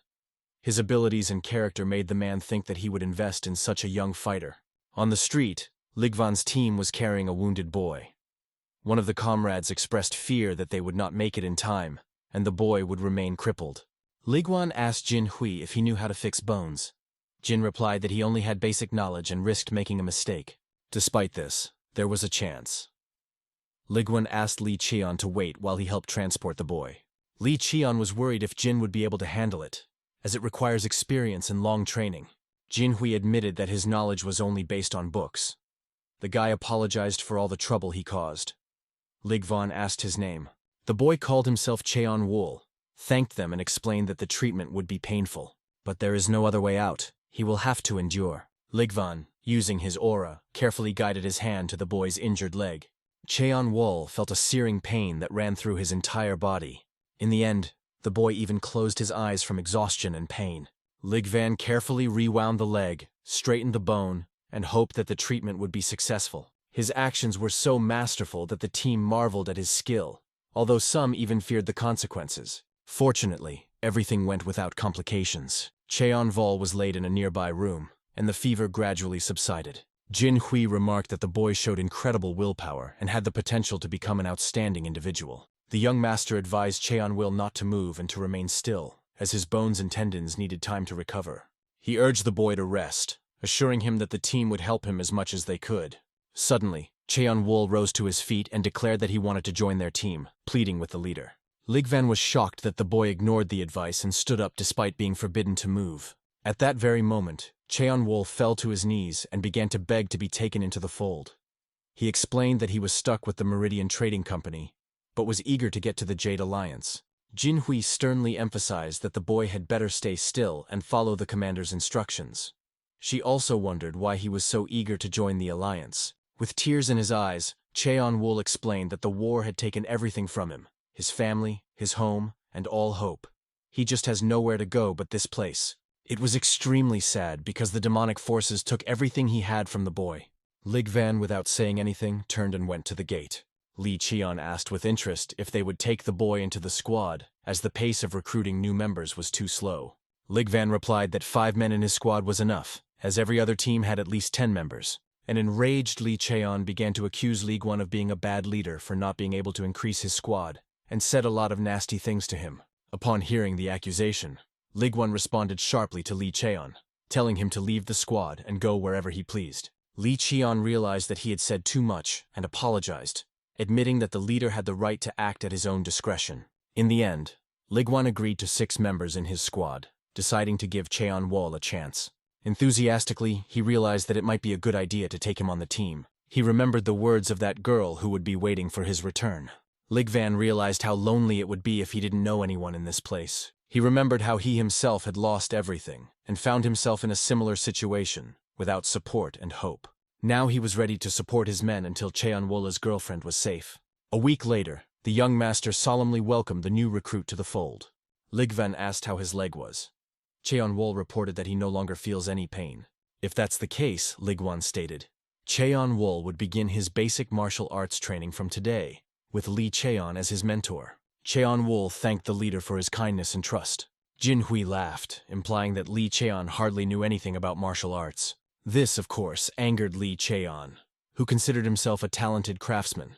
His abilities and character made the man think that he would invest in such a young fighter. On the street, Ligvan's team was carrying a wounded boy. One of the comrades expressed fear that they would not make it in time, and the boy would remain crippled. Ligvan asked Jin Hui if he knew how to fix bones. Jin replied that he only had basic knowledge and risked making a mistake. Despite this, there was a chance. Ligvan asked Li Qian to wait while he helped transport the boy. Li Qian was worried if Jin would be able to handle it, as it requires experience and long training. Jin Hui admitted that his knowledge was only based on books. The guy apologized for all the trouble he caused. Ligvan asked his name. The boy called himself Cheon Wool, thanked them and explained that the treatment would be painful. But there is no other way out. He will have to endure. Ligvan, using his aura, carefully guided his hand to the boy's injured leg. Cheon Wool felt a searing pain that ran through his entire body. In the end, the boy even closed his eyes from exhaustion and pain. Ligvan carefully rewound the leg, straightened the bone, and hoped that the treatment would be successful. His actions were so masterful that the team marveled at his skill, although some even feared the consequences. Fortunately, everything went without complications. Cheon Vol was laid in a nearby room, and the fever gradually subsided. Jin Hui remarked that the boy showed incredible willpower and had the potential to become an outstanding individual. The young master advised Cheon Will not to move and to remain still, as his bones and tendons needed time to recover. He urged the boy to rest, assuring him that the team would help him as much as they could. Suddenly, Cheon Wool rose to his feet and declared that he wanted to join their team, pleading with the leader. Ligvan was shocked that the boy ignored the advice and stood up despite being forbidden to move. At that very moment, Cheon Wool fell to his knees and began to beg to be taken into the fold. He explained that he was stuck with the Meridian Trading Company, but was eager to get to the Jade Alliance. Jin Hui sternly emphasized that the boy had better stay still and follow the commander's instructions. She also wondered why he was so eager to join the alliance. With tears in his eyes, Cheon Wool explained that the war had taken everything from him, his family, his home, and all hope. He just has nowhere to go but this place. It was extremely sad because the demonic forces took everything he had from the boy. Ligvan, without saying anything, turned and went to the gate. Li Qian asked with interest if they would take the boy into the squad, as the pace of recruiting new members was too slow. Ligvan replied that 5 men in his squad was enough, as every other team had at least 10 members. An enraged Li Cheon began to accuse Ligwan of being a bad leader for not being able to increase his squad, and said a lot of nasty things to him. Upon hearing the accusation, Ligwan responded sharply to Li Cheon, telling him to leave the squad and go wherever he pleased. Li Cheon realized that he had said too much and apologized, admitting that the leader had the right to act at his own discretion. In the end, Ligwan agreed to 6 members in his squad, deciding to give Cheon Wol a chance. Enthusiastically, he realized that it might be a good idea to take him on the team. He remembered the words of that girl who would be waiting for his return. Ligvan realized how lonely it would be if he didn't know anyone in this place. He remembered how he himself had lost everything, and found himself in a similar situation, without support and hope. Now he was ready to support his men until Cheonwola's girlfriend was safe. A week later, the young master solemnly welcomed the new recruit to the fold. Ligvan asked how his leg was. Cheonwol reported that he no longer feels any pain. If that's the case, Ligwan stated, Cheonwol would begin his basic martial arts training from today, with Li Cheon as his mentor. Cheonwol thanked the leader for his kindness and trust. Jin Hui laughed, implying that Li Cheon hardly knew anything about martial arts. This, of course, angered Li Cheon, who considered himself a talented craftsman.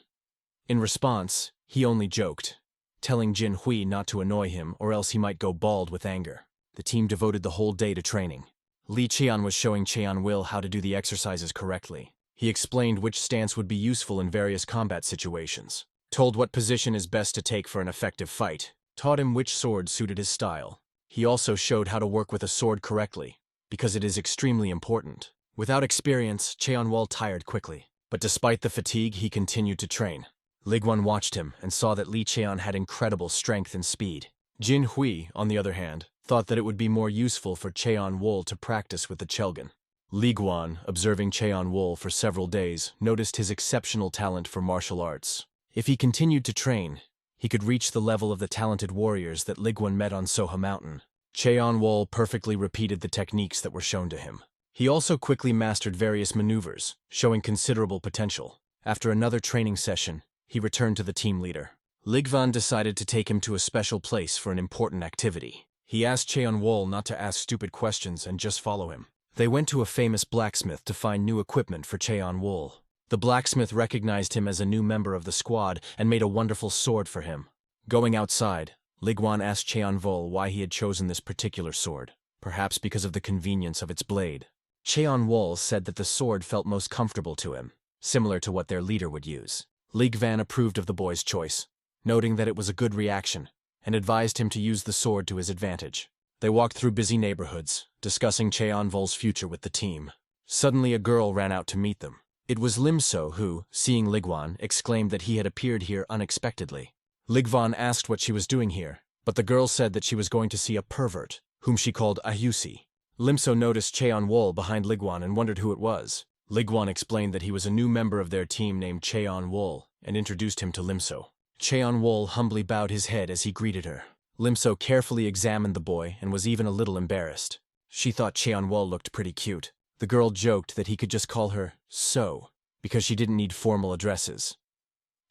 In response, he only joked, telling Jin Hui not to annoy him or else he might go bald with anger. The team devoted the whole day to training. Li Cheon was showing Cheon Will how to do the exercises correctly. He explained which stance would be useful in various combat situations, told what position is best to take for an effective fight, taught him which sword suited his style. He also showed how to work with a sword correctly, because it is extremely important. Without experience, Cheon Will tired quickly, but despite the fatigue, he continued to train. Liguan watched him and saw that Li Cheon had incredible strength and speed. Jin Hui, on the other hand, thought that it would be more useful for Cheon Will to practice with the Chelgan. Liguan, observing Cheon Will for several days, noticed his exceptional talent for martial arts. If he continued to train, he could reach the level of the talented warriors that Liguan met on Soha Mountain. Cheon Will perfectly repeated the techniques that were shown to him. He also quickly mastered various maneuvers, showing considerable potential. After another training session, he returned to the team leader. Liguan decided to take him to a special place for an important activity. He asked Cheon Will not to ask stupid questions and just follow him. They went to a famous blacksmith to find new equipment for Cheon Will. The blacksmith recognized him as a new member of the squad and made a wonderful sword for him. Going outside, Liguan asked Cheon Will why he had chosen this particular sword, perhaps because of the convenience of its blade. Cheon Will said that the sword felt most comfortable to him, similar to what their leader would use. Liguan approved of the boy's choice, noting that it was a good reaction, and advised him to use the sword to his advantage. They walked through busy neighborhoods, discussing Cheon Will's future with the team. Suddenly a girl ran out to meet them. It was Limso who, seeing Liguan, exclaimed that he had appeared here unexpectedly. Liguan asked what she was doing here, but the girl said that she was going to see a pervert, whom she called Ahusi. Limso noticed Cheon Will behind Liguan and wondered who it was. Liguan explained that he was a new member of their team named Cheon Will and introduced him to Limso. Cheon Will humbly bowed his head as he greeted her. Limso carefully examined the boy and was even a little embarrassed. She thought Cheon Will looked pretty cute. The girl joked that he could just call her So, because she didn't need formal addresses.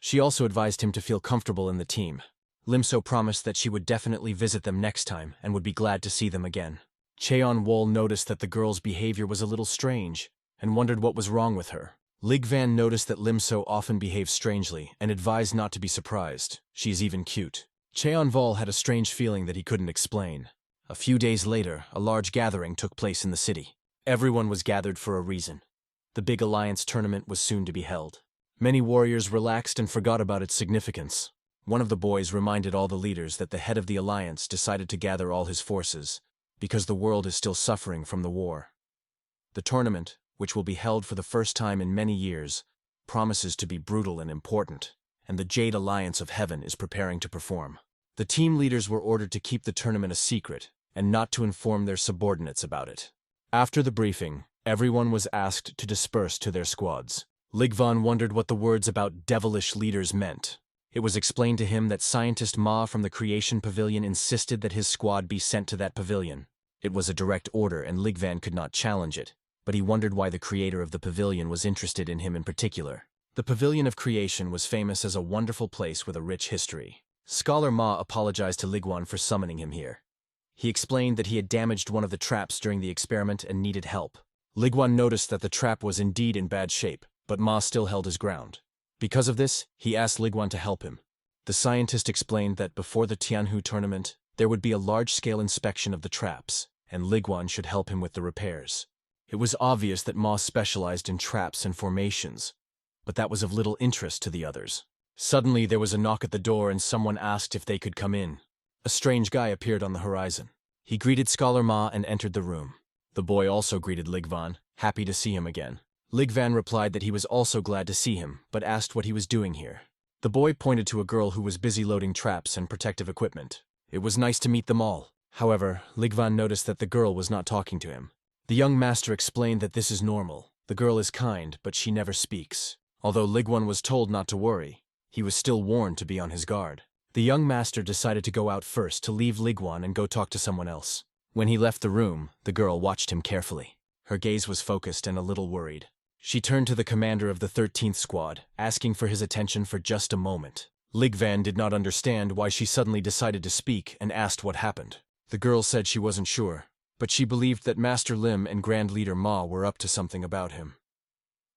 She also advised him to feel comfortable in the team. Limso promised that she would definitely visit them next time and would be glad to see them again. Cheon Will noticed that the girl's behavior was a little strange and wondered what was wrong with her. Liguan noticed that Limso often behaves strangely and advised not to be surprised. She is even cute. Cheon Will had a strange feeling that he couldn't explain. A few days later, a large gathering took place in the city. Everyone was gathered for a reason. The big alliance tournament was soon to be held. Many warriors relaxed and forgot about its significance. One of the boys reminded all the leaders that the head of the alliance decided to gather all his forces, because the world is still suffering from the war. The tournament, which will be held for the first time in many years, promises to be brutal and important, and the Jade Alliance of Heaven is preparing to perform. The team leaders were ordered to keep the tournament a secret and not to inform their subordinates about it. After the briefing, everyone was asked to disperse to their squads. Liguan wondered what the words about devilish leaders meant. It was explained to him that scientist Ma from the Creation Pavilion insisted that his squad be sent to that pavilion. It was a direct order and Liguan could not challenge it, but he wondered why the creator of the pavilion was interested in him in particular. The Pavilion of Creation was famous as a wonderful place with a rich history. Scholar Ma apologized to Liguan for summoning him here. He explained that he had damaged one of the traps during the experiment and needed help. Liguan noticed that the trap was indeed in bad shape, but Ma still held his ground. Because of this, he asked Liguan to help him. The scientist explained that before the Tianhu tournament, there would be a large-scale inspection of the traps, and Liguan should help him with the repairs. It was obvious that Ma specialized in traps and formations, but that was of little interest to the others. Suddenly there was a knock at the door and someone asked if they could come in. A strange guy appeared on the horizon. He greeted Scholar Ma and entered the room. The boy also greeted Liguan, happy to see him again. Liguan replied that he was also glad to see him, but asked what he was doing here. The boy pointed to a girl who was busy loading traps and protective equipment. It was nice to meet them all. However, Liguan noticed that the girl was not talking to him. The young master explained that this is normal. The girl is kind, but she never speaks. Although Liguan was told not to worry, he was still warned to be on his guard. The young master decided to go out first to leave Liguan and go talk to someone else. When he left the room, the girl watched him carefully. Her gaze was focused and a little worried. She turned to the commander of the 13th Squad, asking for his attention for just a moment. Liguan did not understand why she suddenly decided to speak and asked what happened. The girl said she wasn't sure, but she believed that Master Lim and Grand Leader Ma were up to something about him.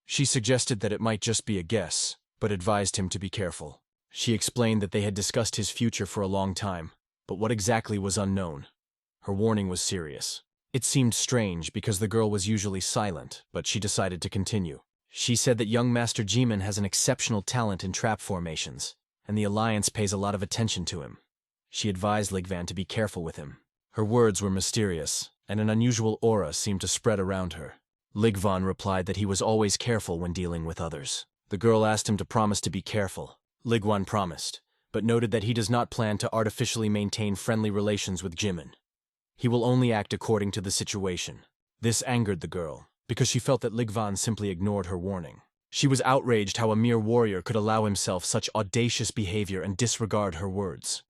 She suggested that it might just be a guess, but advised him to be careful. She explained that they had discussed his future for a long time, but what exactly was unknown. Her warning was serious. It seemed strange because the girl was usually silent, but she decided to continue. She said that young Master Jimin has an exceptional talent in trap formations, and the Alliance pays a lot of attention to him. She advised Ligvan to be careful with him. Her words were mysterious, and an unusual aura seemed to spread around her. Ligvan replied that he was always careful when dealing with others. The girl asked him to promise to be careful. Ligvan promised, but noted that he does not plan to artificially maintain friendly relations with Jimin. He will only act according to the situation. This angered the girl, because she felt that Ligvan simply ignored her warning. She was outraged how a mere warrior could allow himself such audacious behavior and disregard her words.